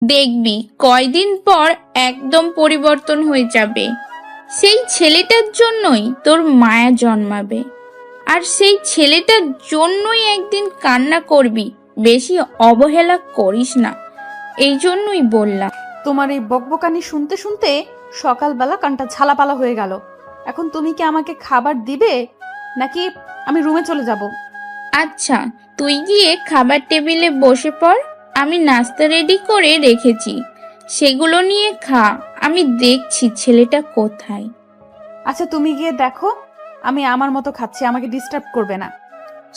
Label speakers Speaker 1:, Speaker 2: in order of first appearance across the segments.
Speaker 1: দেখবি কয়দিন পর একদম পরিবর্তন হয়ে যাবে। সেই ছেলেটার জন্যই তোর মায়া জন্মাবে, আর সেই ছেলেটার জন্যই একদিন কান্না করবি। বেশি অবহেলা করিস না, এই জন্যই বললাম।
Speaker 2: তোমার এই বকবকানি শুনতে শুনতে সকালবেলা কানটা ঝালাপালা হয়ে গেল। এখন তুমি কি আমাকে খাবার দিবে নাকি আমি রুমে চলে যাব?
Speaker 1: আচ্ছা, তুই গিয়ে খাবার টেবিলে বসে পড়। আমি নাস্তা রেডি করে রেখেছি, সেগুলো নিয়ে খা। আমি দেখছি ছেলেটা কোথায়।
Speaker 2: আচ্ছা তুমি গিয়ে দেখো, আমি আমার মতো খাচ্ছি, আমাকে ডিস্টার্ব করবে না।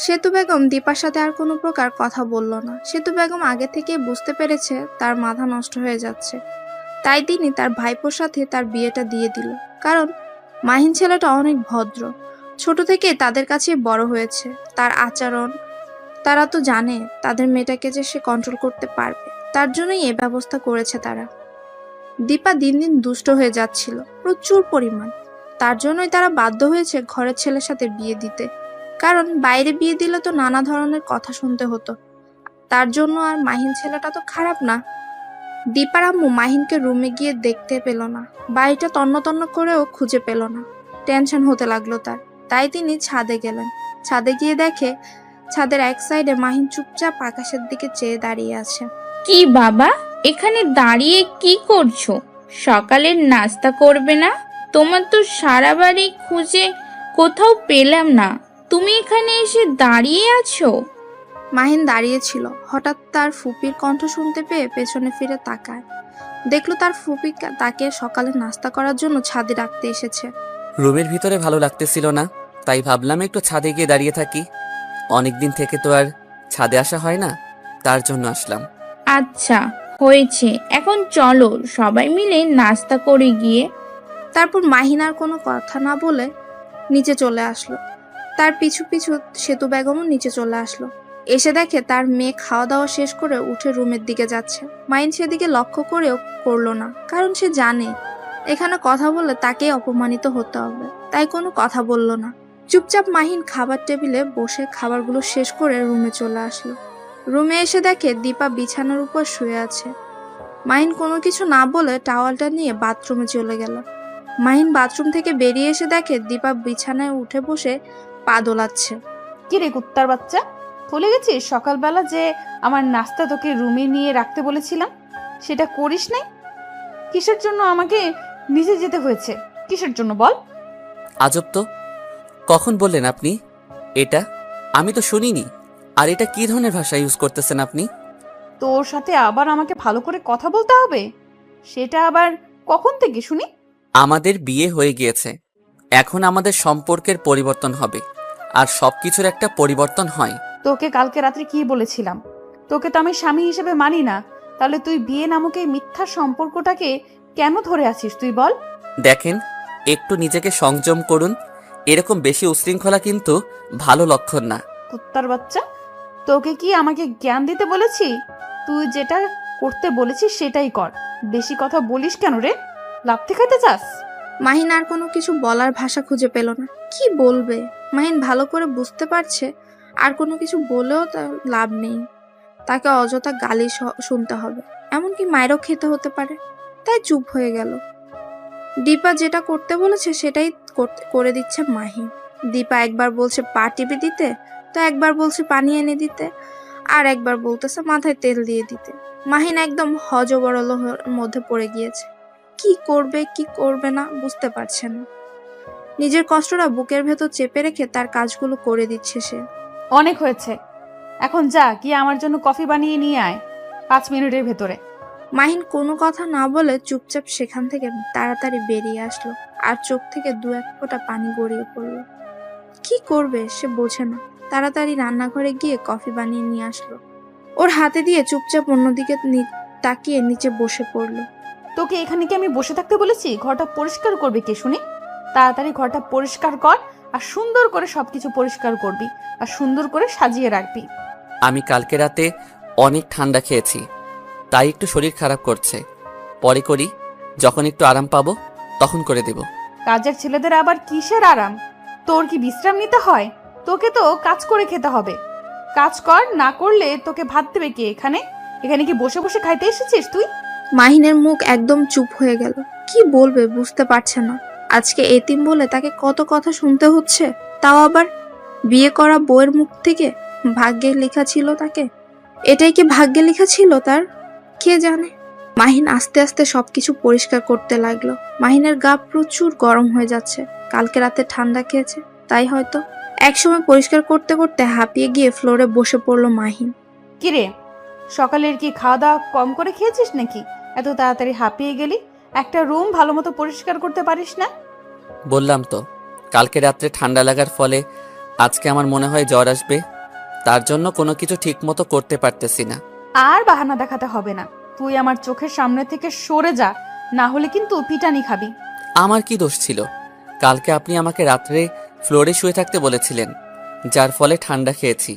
Speaker 3: সেতু বেগম দীপার সাথে আর কোনো প্রকার কথা বলল না। সেতু বেগম আগে থেকেই বুঝতে পেরেছে তার মাথা নষ্ট হয়ে যাচ্ছে, তাই তিনি তার ভাইপোর সাথে তার বিয়েটা দিয়ে দিল। কারণ মাহিন ছেলেটা অনেক ভদ্র, ছোট থেকে তাদের কাছে বড় হয়েছে। তার আচরণ তারা তো জানে, তাদের মেয়েটাকে যে সে কন্ট্রোল করতে পারবে, তার জন্যই এ ব্যবস্থা করেছে তারা। দীপা দিন দিন দুষ্ট হয়ে যাচ্ছিল প্রচুর পরিমাণ, তার জন্যই তারা বাধ্য হয়েছে ঘরের ছেলের সাথে বিয়ে দিতে। কারণ বাইরে বিয়ে দিলে তো নানা ধরনের কথা শুনতে হতো, তার জন্য। আর মাহিন ছেলেটা তো খারাপ না। দীপার আম্মু মাহিনকে রুমে গিয়ে দেখতে পেল না, বাড়িটা তন্ন তন্ন করেও খুঁজে পেল না। টেনশন হতে লাগলো তার, তাই তিনি ছাদে গেলেন। ছাদে গিয়ে দেখে ছাদের এক সাইডে মাহিন চুপচাপ আকাশের দিকে চেয়ে দাঁড়িয়ে আছে।
Speaker 1: কি বাবা, এখানে দাঁড়িয়ে কি করছো? সকালের নাস্তা করবে না? তোমার তো সারা বাড়ি খুঁজে কোথাও পেলাম না, তুমি এখানে এসে দাঁড়িয়ে আছো।
Speaker 3: মাহিন দাঁড়িয়েছিল, হঠাৎ তার ফুপির কণ্ঠ শুনতে পেয়ে পেছনে ফিরে তাকায়। দেখলো তার ফুপি তাকে সকালে নাস্তা করার জন্য ছাদে ডাকতে এসেছে।
Speaker 4: রুমের ভিতরে ভালো লাগতেছিল না, তাই ভাবলাম একটু ছাদে গিয়ে দাঁড়িয়ে থাকি। অনেকদিন থেকে তো আর ছাদে আসা হয় না, তার জন্য আসলাম।
Speaker 1: আচ্ছা হয়েছে, এখন চলো সবাই মিলে নাস্তা করে গিয়ে।
Speaker 3: তারপর মাহিন আর কোনো কথা না বলে নিচে চলে আসলো। তার পিছু পিছু সেতু বেগমও নিচে চলে আসলো। এসে দেখে তার মেয়ে খাওয়া দাওয়া শেষ করে উঠে রুমের দিকে যাচ্ছে। মাহিন সেদিকে লক্ষ্য করেও করলো না, কারণ সে জানে এখানে কথা বললে তাকেই অপমানিত হতে হবে, তাই কোনো কথা বলল না। চুপচাপ মাহিন খাবার টেবিলে বসে খাবারগুলো শেষ করে রুমে চলে আসলো। রুমে এসে দেখে দীপা বিছানার উপর শুয়ে আছে। মাহিন কোনো কিছু না বলে টাওয়ালটা নিয়ে বাথরুমে চলে গেল। মাহিন বাথরুম থেকে বেরিয়ে এসে দেখে দীপা বিছানায় উঠে বসে পা দোলাচ্ছে।
Speaker 2: কি রে কুত্তার বাচ্চা, ভুলে গেছিস সকালবেলা যে আমার নাস্তা তোকে রুমে নিয়ে রাখতে বলেছিলাম? সেটা করিস নাই? কিসের জন্য আমাকে নিচে যেতে হয়েছে? কিসের জন্য বল?
Speaker 4: আজব তো, কখন বললেন আপনি এটা? আমি তো শুনিনি। আর এটা কি ধরনের ভাষা ইউজ করতেছেন আপনি?
Speaker 2: তোর সাথে আবার আমাকে ভালো করে কথা বলতে হবে? সেটা আবার কখন থেকে শুনি?
Speaker 4: আমাদের বিয়ে হয়ে গিয়েছে, এখন আমাদের সম্পর্কের পরিবর্তন হবে, আর সবকিছুর একটা পরিবর্তন হয়।
Speaker 2: তোকে কালকে রাত্রে কি বলেছিলাম? তোকে তো আমি স্বামী হিসেবে মানি না, তাহলে তুই বিয়ে নামক এই মিথ্যা সম্পর্কটাকে কেন ধরে আছিস তুই বল?
Speaker 4: দেখেন, একটু নিজেকে সংযম করুন। এরকম বেশি উশৃঙ্খলা কিন্তু ভালো লক্ষণ না।
Speaker 2: কুত্তার বাচ্চা, তোকে কি আমাকে জ্ঞান দিতে বলেছি? তুই যেটা করতে বলেছিস সেটাই কর। বেশি কথা বলিস কেন রে? লাথি খাইতে চাস?
Speaker 3: মাহিন আর কোনো কিছু বলার ভাষা খুঁজে পেল না। কি বলবে? মাহিন ভালো করে বুঝতে পারছে আর কোনো কিছু বলেও তার লাভ নেই, তাকে অযথা গালি শুনতে হবে, এমনকি মায়েরও খেতে হতে পারে। তাই চুপ হয়ে গেল। দীপা যেটা করতে বলেছে সেটাই করে দিচ্ছে মাহিন। দীপা একবার বলছে পা টিপে দিতে, তো একবার বলছে পানি এনে দিতে, আর একবার বলতেছে মাথায় তেল দিয়ে দিতে। মাহিন একদম হযবরলের মধ্যে পড়ে গিয়েছে। কি করবে কি করবে না বুঝতে পারছে না। নিজের কষ্টটা বুকের ভেতর চেপে রেখে তার কাজগুলো করে দিচ্ছে সে।
Speaker 2: অনেক হয়েছে, এখন যা গিয়ে আমার জন্য কফি বানিয়ে নিয়ে আয় 5 মিনিটের ভেতরে।
Speaker 3: মাহিন কোনো কথা না বলে চুপচাপ সেখান থেকে তাড়াতাড়ি বেরিয়ে আসলো, আর চোখ থেকে 2-1 ফোঁটা পানি গড়িয়ে পড়লো। কি করবে সে বোঝে না। তাড়াতাড়ি রান্নাঘরে গিয়ে কফি বানিয়ে নিয়ে আসলো। ওর হাতে দিয়ে চুপচাপ অন্যদিকে তাকিয়ে নিচে বসে পড়লো।
Speaker 2: তোকে এখানে কি আমি বসে থাকতে বলেছি? ঘরটা পরিষ্কার করবে কে শুনি? তাড়াতাড়ি ঘরটা পরিষ্কার কর, আর সুন্দর করে সবকিছু পরিষ্কার করবি, আর সুন্দর করে সাজিয়ে রাখবি।
Speaker 4: আমি কালকে রাতে অনেক ঠান্ডা খেয়েছি, তাই একটু শরীর খারাপ করছে। পরে করি, যখন একটু আরাম পাবো তখন করে দেব।
Speaker 2: কাজের ছেলেদের আবার কিসের আরাম? তোর কি বিশ্রাম নিতে হয়? তোকে তো কাজ করে খেতে হবে। কাজ কর, না করলে তোকে ভাত দেবে কে এখানে? এখানে কি বসে বসে খাইতে এসেছিস তুই?
Speaker 3: মাহিনের মুখ একদম চুপ হয়ে গেল। কি বলবে বুঝতে পারছে না। আজকে এতিম বলে তাকে কত কথা শুনতে হচ্ছে, তাও আবার বিয়ে করা বউয়ের মুখ থেকে। ভাগ্যে লেখা ছিল তাকে? এটাই কি ভাগ্যে লেখা ছিল তার? কে জানে। মাহিন আস্তে আস্তে সবকিছু পরিষ্কার করতে লাগলো। মাহিনের গা প্রচুর গরম হয়ে যাচ্ছে, কালকে রাতে ঠান্ডা খেয়েছে তাই হয়তো। একসময় পরিষ্কার করতে করতে হাঁপিয়ে গিয়ে ফ্লোরে বসে পড়লো মাহিন।
Speaker 2: কিরে, সকালের কি খাওয়া দাওয়া কম করে খেয়েছিস নাকি এত তাড়াতাড়ি হাঁপিয়ে গেলি? একটা রুম ভালো মতো পরিষ্কার করতে পারিস না?
Speaker 4: বললাম তো, কালকে রাত্রে ঠান্ডা লাগার ফলে আজকে আমার মনে হয় জ্বর আসবে, তার জন্য কোনো কিছু ঠিক মতো করতে পারতেছি না।
Speaker 2: আর বাহানা দেখাতে হবে না, তুই আমার চোখের সামনে থেকে সরে যা, না হলে কিন্তু পিটানি খাবি।
Speaker 4: আমার কি দোষ ছিল? কালকে আপনি আমাকে রাত্রে ফ্লোরে শুয়ে থাকতে বলেছিলেন, যার ফলে ঠান্ডা খেয়েছি।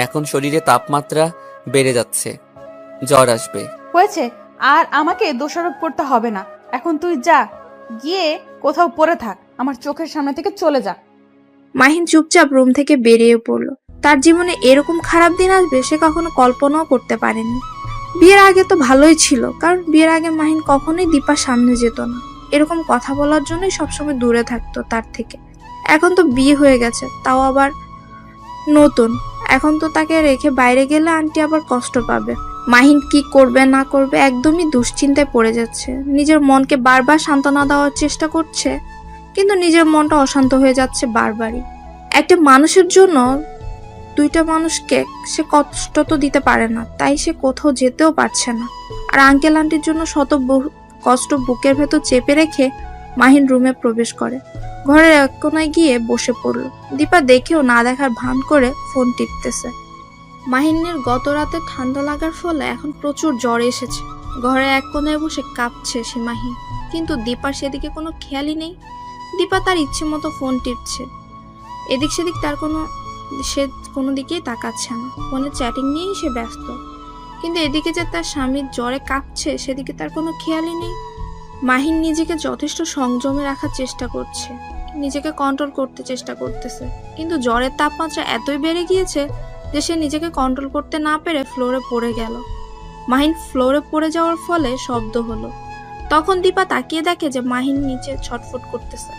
Speaker 4: এখন শরীরে তাপমাত্রা বেড়ে যাচ্ছে, জ্বর আসবে।
Speaker 2: হয়েছে, আর আমাকে দোষারোপ করতে হবে না। এখন তুই যা, গিয়ে কোথাও পড়ে থাক, আমার চোখের সামনে থেকে চলে যা।
Speaker 3: মাহিন চুপচাপ রুম থেকে বেরিয়ে পড়লো। তার জীবনে এরকম খারাপ দিন আসবে সে কখনো কল্পনাও করতে পারেনি। বিয়ের আগে তো ভালোই ছিল, কারণ বিয়ের আগে মাহিন কখনোই দীপার সামনে যেত না। এরকম কথা বলার জন্যই সবসময় দূরে থাকতো তার থেকে। এখন তো বিয়ে হয়ে গেছে, তাও আবার নতুন। এখন তো তাকে রেখে বাইরে গেলে আন্টি আবার কষ্ট পাবে। মাহিন কি করবে না করবে একদমই দুশ্চিন্তায় পড়ে যাচ্ছে। নিজের মনকে বারবার সান্ত্বনা দেওয়ার চেষ্টা করছে, কিন্তু নিজের মনটা অশান্ত হয়ে যাচ্ছে বারবারই। একটা মানুষের জন্য দুইটা মানুষকে সে কষ্ট তো দিতে পারে না, তাই সে কোথাও যেতেও পারছে না। আর আঙ্কেল আন্টির জন্য শত কষ্ট বুকের ভেতর চেপে রেখে মাহিন রুমে প্রবেশ করে। ঘরের এক কোনায় গিয়ে বসে পড়ল। দীপা দেখেও না দেখার ভান করে ফোন টিপতেছে। মাহিনের গত রাতে ঠান্ডা লাগার ফলে এখন প্রচুর জ্বর এসেছে। ঘরে এক কোনায় বসে কাঁপছে সে মাহিন, কিন্তু দীপার সেদিকে কোনো খেয়ালই নেই। দীপা তার ইচ্ছে মতো ফোন টিপছে, এদিক সেদিক সে কোনো দিকেই তাকাচ্ছে না। ফোনে চ্যাটিং নিয়েই সে ব্যস্ত, কিন্তু এদিকে যে তার স্বামীর জ্বরে কাঁপছে সেদিকে তার কোনো খেয়ালই নেই। মাহিন নিজেকে যথেষ্ট সংযমে রাখার চেষ্টা করছে, নিজেকে কন্ট্রোল করতে চেষ্টা করতেছে, কিন্তু জ্বরের তাপমাত্রা এতই বেড়ে গিয়েছে যে সে নিজেকে কন্ট্রোল করতে না পেরে ফ্লোরে পড়ে গেল। মাহিন ফ্লোরে পড়ে যাওয়ার ফলে শব্দ হলো। তখন দীপা তাকিয়ে দেখে যে মাহিন নিচে ছটফট করতেছে।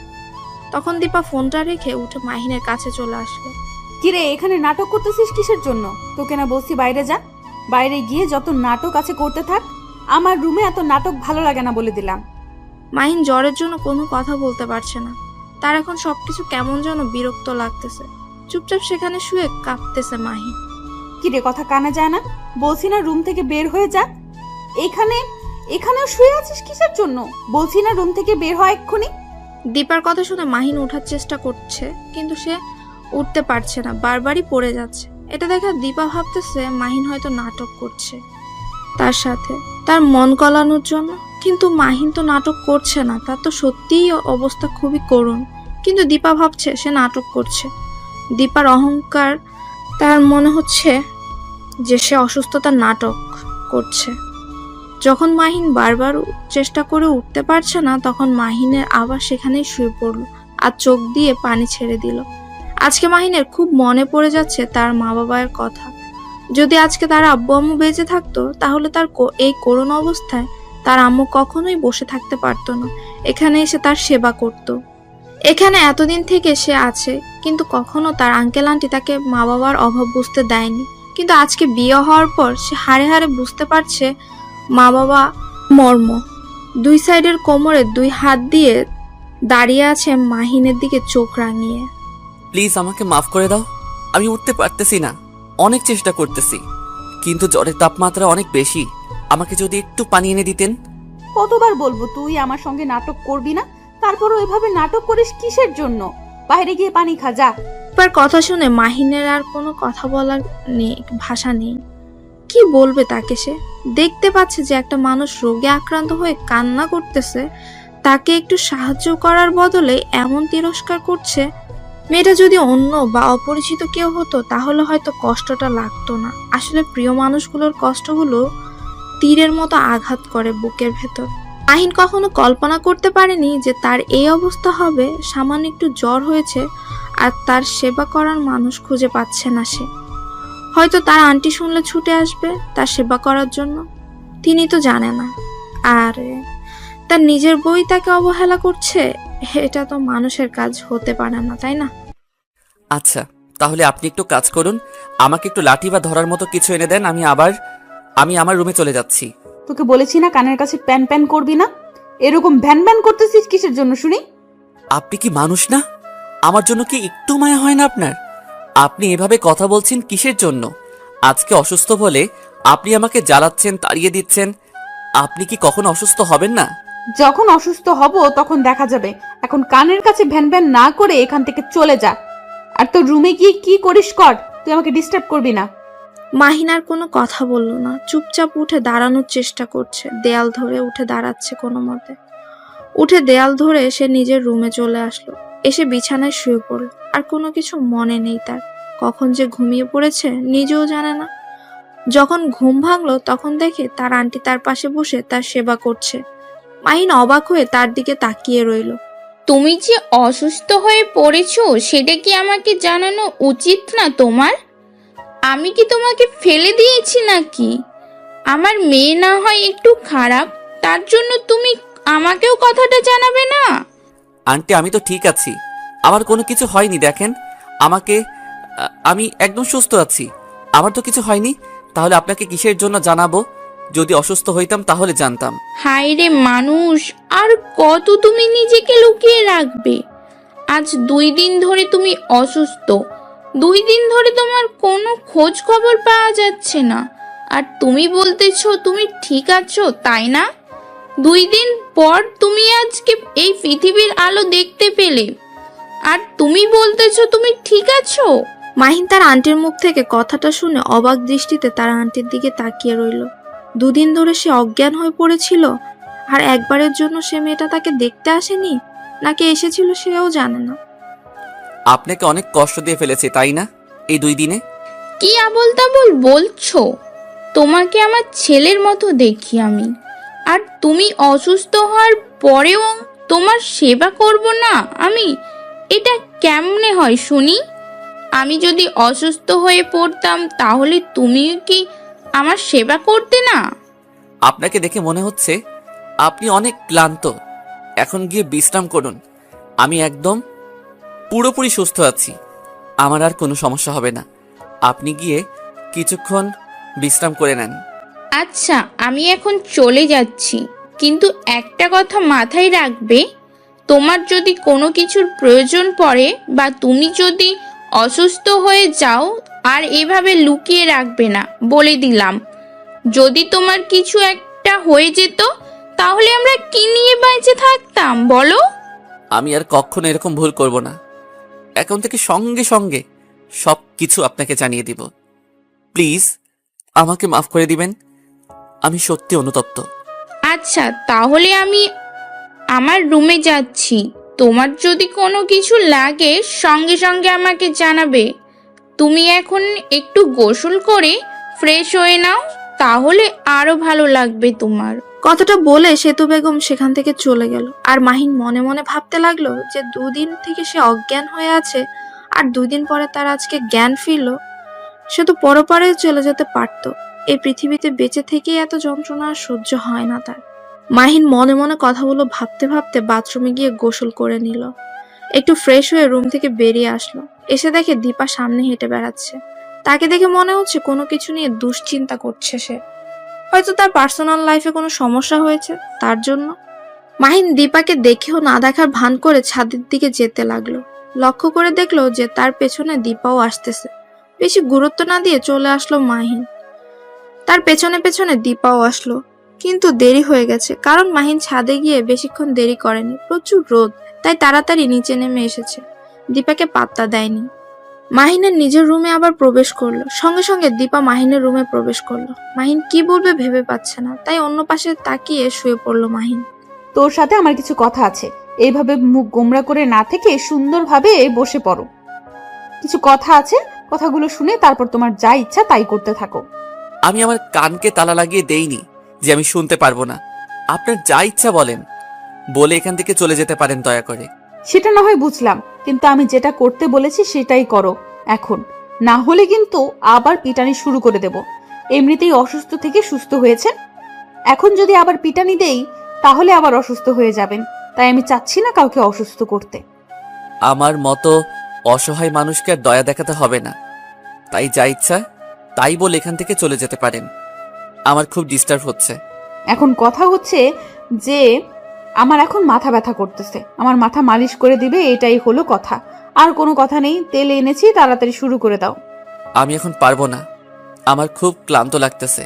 Speaker 3: তখন দীপা ফোনটা রেখে উঠে মাহিনের কাছে চলে আসলো।
Speaker 2: কিরে, এখানে নাটক করতেছিস কিসের জন্য? তোকে না বলছি বাইরে যা, বাইরে গিয়ে যত নাটক আছে করতে থাক। আমার রুমে এত নাটক ভালো লাগে না বলে দিলাম।
Speaker 3: মাহিন জ্বরের জন্য কোনো কথা বলতে পারছে না। তার এখন সবকিছু কেমন যেন বিরক্ত লাগতেছে। চুপচাপ সেখানে শুয়ে কাঁপতেছে মাহিন।
Speaker 2: কিরে, কথা কানে যায় না? বলছি না রুম থেকে বের হয়ে যা। এখানেও শুয়ে আছিস কিসের জন্য? বলছি না রুম থেকে বের হয় এক্ষুনি।
Speaker 3: দীপার কথা শুনে মাহিন ওঠার চেষ্টা করছে, কিন্তু সে উঠতে পারছে না, বারবারই পড়ে যাচ্ছে। এটা দেখা দীপা ভাবতেছে মাহিন হয়তো নাটক করছে তার সাথে, তার মন গলানোর জন্য। কিন্তু মাহিন তো নাটক করছে না, তার তো সত্যিই অবস্থা খুবই করুণ। কিন্তু দীপা ভাবছে সে নাটক করছে। দীপার অহংকার, তার মনে হচ্ছে যে সে অসুস্থতার নাটক করছে। যখন মাহিন বারবার চেষ্টা করে উঠতে পারছে না, তখন মাহিনের আবার সেখানেই শুয়ে পড়ল আর চোখ দিয়ে পানি ছেড়ে দিল। আজকে মাহিনের খুব মনে পড়ে যাচ্ছে তার মা বাবার কথা। যদি আজকে তার আব্বু আম্মু বেঁচে থাকতো, তাহলে তার এই করুণ অবস্থায় তার আম্মু কখনোই বসে থাকতে পারতো না, এখানে এসে তার সেবা করত। এখানে এতদিন থেকে সে আছে, কিন্তু কখনো তার আঙ্কেল আন্টি তাকে মা বাবার অভাব বুঝতে দেয়নি। কিন্তু আজকে বিয়ে হওয়ার পর সে হাড়ে হাড়ে বুঝতে পারছে মা বাবা মর্ম। দুই সাইডের কোমরে দুই হাত দিয়ে দাঁড়িয়ে আছে মাহিনের দিকে চোখ রাঙিয়ে।
Speaker 4: প্লিজ আমাকে মাফ করে দাও, আমি উঠতে পারতেছি না, অনেক চেষ্টা করতেছি, কিন্তু জ্বরের তাপমাত্রা অনেক বেশি। আমাকে যদি একটু পানি এনে দিতেন।
Speaker 2: কতবার বলবো তুই আমার সঙ্গে নাটক করবি না? তারপরও এভাবে নাটক করিস কিসের জন্য? বাইরে গিয়ে পানি খা যা।
Speaker 3: এবার কথা শুনে মাহিনের আর কোনো কথা বলার ভাষা নেই। কি বলবে তাকে? সে দেখতে পাচ্ছে যে একটা মানুষ রোগে আক্রান্ত হয়ে কান্না করতেছে, তাকে একটু সাহায্য করার বদলে এমন তিরস্কার করছে। মেয়েটা যদি অন্য বা অপরিচিত কেউ হতো তাহলে হয়তো কষ্টটা লাগতো না। আসলে প্রিয় মানুষগুলোর কষ্টগুলো তীরের মতো আঘাত করে বুকের ভেতর। মাহিন কখনো কল্পনা করতে পারেনি যে তার এই অবস্থা হবে। সামান্য একটু জ্বর হয়েছে আর তার সেবা করার মানুষ খুঁজে পাচ্ছে না সে। হয়তো তার আন্টি শুনলে ছুটে আসবে তার সেবা করার জন্য। তিনি তো জানে না। আর তার নিজের বই তাকে অবহেলা করছে, এটা তো মানুষের কাজ হতে পারে না, তাই না?
Speaker 4: আচ্ছা, তাহলে আপনি একটু কাজ করুন, আমাকে একটু লাঠি বা ধরার মতো কিছু এনে দেন, আমি আমার রুমে চলে যাচ্ছি।
Speaker 2: তোকে বলেছি না কানের কাছে প্যান প্যান করবি না। এরকম ভ্যান ভ্যান করতেছিস কিসের জন্য শুনি?
Speaker 4: আপনি কি মানুষ না? আমার জন্য কি একটু মায়া হয় না আপনার? আপনি এভাবে কথা বলছেন কিসের জন্য? আজকে অসুস্থ বলে আপনি আমাকে জ্বালাচ্ছেন, তাড়িয়ে দিচ্ছেন। আপনি কি কখনো অসুস্থ হবেন না?
Speaker 2: যখন অসুস্থ হব তখন দেখা যাবে। এখন কানের কাছে ভ্যান ভ্যান না করে এখান থেকে চলে যা। আর তোর রুমে গিয়ে কি করিস কর, তুই আমাকে ডিস্টার্ব করবি না।
Speaker 3: মাহিন আর কোনো কথা বলল না, চুপচাপ উঠে দাঁড়ানোর চেষ্টা করছে। দেয়াল ধরে উঠে দাঁড়াচ্ছে কোনো মতে। উঠে দেয়াল ধরে সে নিজের রুমে চলে আসলো। এসে বিছানায় শুয়ে পড়ল। আর কোনো কিছু মনে নেই তার। কখন যে ঘুমিয়ে পড়েছে নিজেও জানে না। যখন ঘুম ভাঙলো তখন দেখে তার আন্টি তার পাশে বসে তার সেবা করছে। মাহিন অবাক হয়ে তার দিকে তাকিয়ে রইল।
Speaker 1: তুমি যে অসুস্থ হয়ে পড়েছো সেটা কি আমাকে জানানো উচিত না তোমার? আমি কি তোমাকে ফেলে দিয়েছি নাকি? আমার মেয়ে না হয় একটু খারাপ, তার জন্য তুমি আমাকেও কথাটা জানাবে না?
Speaker 4: আন্টি, আমি তো ঠিক আছি, আমার কোনো কিছু হয়নি। দেখেন আমাকে, আমি একদম সুস্থ আছি, আমার তো কিছু হয়নি। তাহলে আপনাকে কিসের জন্য জানাবো? যদি অসুস্থ হইতাম তাহলে জানতাম।
Speaker 1: হায় রে মানুষ, আর কত তুমি নিজেকে লুকিয়ে রাখবে? আজ 2 দিন ধরে তুমি অসুস্থ, 2 দিন ধরে তোমার কোনো খোঁজ খবর পাওয়া যাচ্ছে না, আর তুমি বলতেছো তুমি ঠিক আছো, তাই না? 2 দিন পর তুমি আজকে এই পৃথিবীর আলো দেখতে পেলে, আর তুমি বলতেছো তুমি ঠিক আছো?
Speaker 3: মাহিন তার আন্টির মুখ থেকে কথাটা শুনে অবাক দৃষ্টিতে তার আন্টির দিকে তাকিয়ে রইল। 2 দিন ধরে সে অজ্ঞান হয়ে পড়েছিল, আর একবারের জন্য সে মেয়েটা তাকে দেখতে আসেনি, নাকি এসেছিল সেও জানে না।
Speaker 4: আপনাকে অনেক কষ্ট দিয়ে ফেলেছে, তাই না, এই 2 দিনে?
Speaker 1: কি আবল তাবল বলছো? তোমাকে আমার ছেলের মতো দেখি আমি, আর তুমি অসুস্থ হওয়ার পরেও তোমার সেবা করব না আমি? এটা কেমনে হয় শুনি? আমি যদি অসুস্থ হয়ে পড়তাম তাহলে তুমিও কি আমার সেবা করতে না?
Speaker 4: আপনাকে দেখে মনে হচ্ছে আপনি অনেক ক্লান্ত। এখন গিয়ে বিশ্রাম করুন। আমি একদম পুরোপুরি সুস্থ আছি, আমার আর কোনো সমস্যা হবে না। আপনি গিয়ে কিছুক্ষণ বিশ্রাম করে নেন।
Speaker 1: আচ্ছা, আমি এখন চলে যাচ্ছি, কিন্তু একটা কথা মাথায় রাখবে, তোমার যদি কোনো কিছুর প্রয়োজন পড়ে বা তুমি যদি অসুস্থ হয়ে যাও, আর এভাবে লুকিয়ে রাখবে না, বলে দিলাম। যদি তোমার কিছু একটা হয়ে যেত তাহলে আমরা কি নিয়ে বেঁচে থাকতাম বলো?
Speaker 4: আমি আর কখনো এরকম ভুল করব না। এখন থেকে সঙ্গে সঙ্গে সব কিছু আপনাকে জানিয়ে দিব। প্লিজ আমাকে মাফ করে দিবেন, আমি সত্যি অনুতপ্ত।
Speaker 1: আচ্ছা, তাহলে আমি আমার রুমে যাচ্ছি। তোমার যদি কোনো কিছু লাগে সঙ্গে সঙ্গে আমাকে জানাবে। তুমি এখন একটু গোসল করে ফ্রেশ হয়ে নাও, তাহলে আরো ভালো লাগবে তোমার।
Speaker 3: কথাটা বলে সেতু বেগম সেখান থেকে চলে গেল। আর মাহিন মনে মনে ভাবতে লাগলো যে 2 দিন থেকে সে অজ্ঞান হয়ে আছে, আর 2 দিন পরে তার আজকে জ্ঞান ফিরল। সে তো পরপারে চলে যেতে পারত। এই পৃথিবীতে বেঁচে থেকেই এত যন্ত্রণা আর সহ্য হয় না তার। মাহিন মনে মনে কথাগুলো ভাবতে ভাবতে বাথরুমে গিয়ে গোসল করে নিল। একটু ফ্রেশ হয়ে রুম থেকে বেরিয়ে আসলো। এসে দেখে দীপা সামনে হেঁটে বেড়াচ্ছে। তাকে দেখে মনে হচ্ছে কোনো কিছু নিয়ে দুশ্চিন্তা করছে সে। হয়তো তার পার্সোনাল লাইফে কোনো সমস্যা হয়েছে, তার জন্য। মাহিন দীপাকে দেখেও না দেখার ভান করে ছাদের দিকে যেতে লাগলো। লক্ষ্য করে দেখলো যে তার পেছনে দীপাও আসতেছে। বেশি গুরুত্ব না দিয়ে চলে আসলো মাহিন। তার পেছনে পেছনে দীপাও আসলো, কিন্তু দেরি হয়ে গেছে, কারণ মাহিন ছাদে গিয়ে বেশিক্ষণ দেরি করেনি। প্রচুর রোদ, তাই তাড়াতাড়ি নিচে নেমে এসেছে। দীপাকে পাত্তা দেয়নি। মাহিনের নিজের রুমে আবার প্রবেশ করলো। সঙ্গে সঙ্গে দীপা মাহিনের রুমে প্রবেশ করলো। মাহিন কি বলবে ভেবে পাচ্ছে না, তাই অন্য পাশে তাকিয়ে শুয়ে পড়লো মাহিন।
Speaker 2: তোর সাথে আমার কিছু কথা আছে। এইভাবে মুখ গোমরা করে না থেকে সুন্দরভাবে বসে পড়ো। কিছু কথা আছে, কথাগুলো শুনে তারপর তোমার যা ইচ্ছা তাই করতে থাকো।
Speaker 4: আমি আমার কানকে তালা লাগিয়ে দেইনি যে আমি শুনতে পারবো না। আপনার যা ইচ্ছা বলেন, বলে এখান থেকে চলে যেতে পারেন দয়া করে।
Speaker 2: সেটা না হয় বুঝলাম, কিন্তু আমি যেটা করতে বলেছি সেটাই করো এখন। না হলে কিন্তু আবার পিটানি শুরু করে দেব। এমনিতেই অসুস্থ থেকে সুস্থ হয়েছেন, এখন যদি আবার পিটানি দেই তাহলে আবার অসুস্থ হয়ে যাবেন। তাই আমি চাচ্ছি না কাউকে অসুস্থ করতে।
Speaker 4: আমার মতো অসহায় মানুষকে আর দয়া দেখাতে হবে না, তাই যা ইচ্ছা তাই বলে এখান থেকে চলে যেতে পারেন। আমার খুব ডিস্টার্ব হচ্ছে।
Speaker 2: এখন কথা হচ্ছে যে আমার এখন মাথা ব্যথা করতেছে, আমার মাথা মালিশ করে দিবে, এটাই হলো কথা। আর কোনো কথা নেই, তেল এনেছি, তাড়াতাড়ি শুরু করে দাও।
Speaker 4: আমি এখন পারবো না, আমার খুব ক্লান্ত লাগতেছে।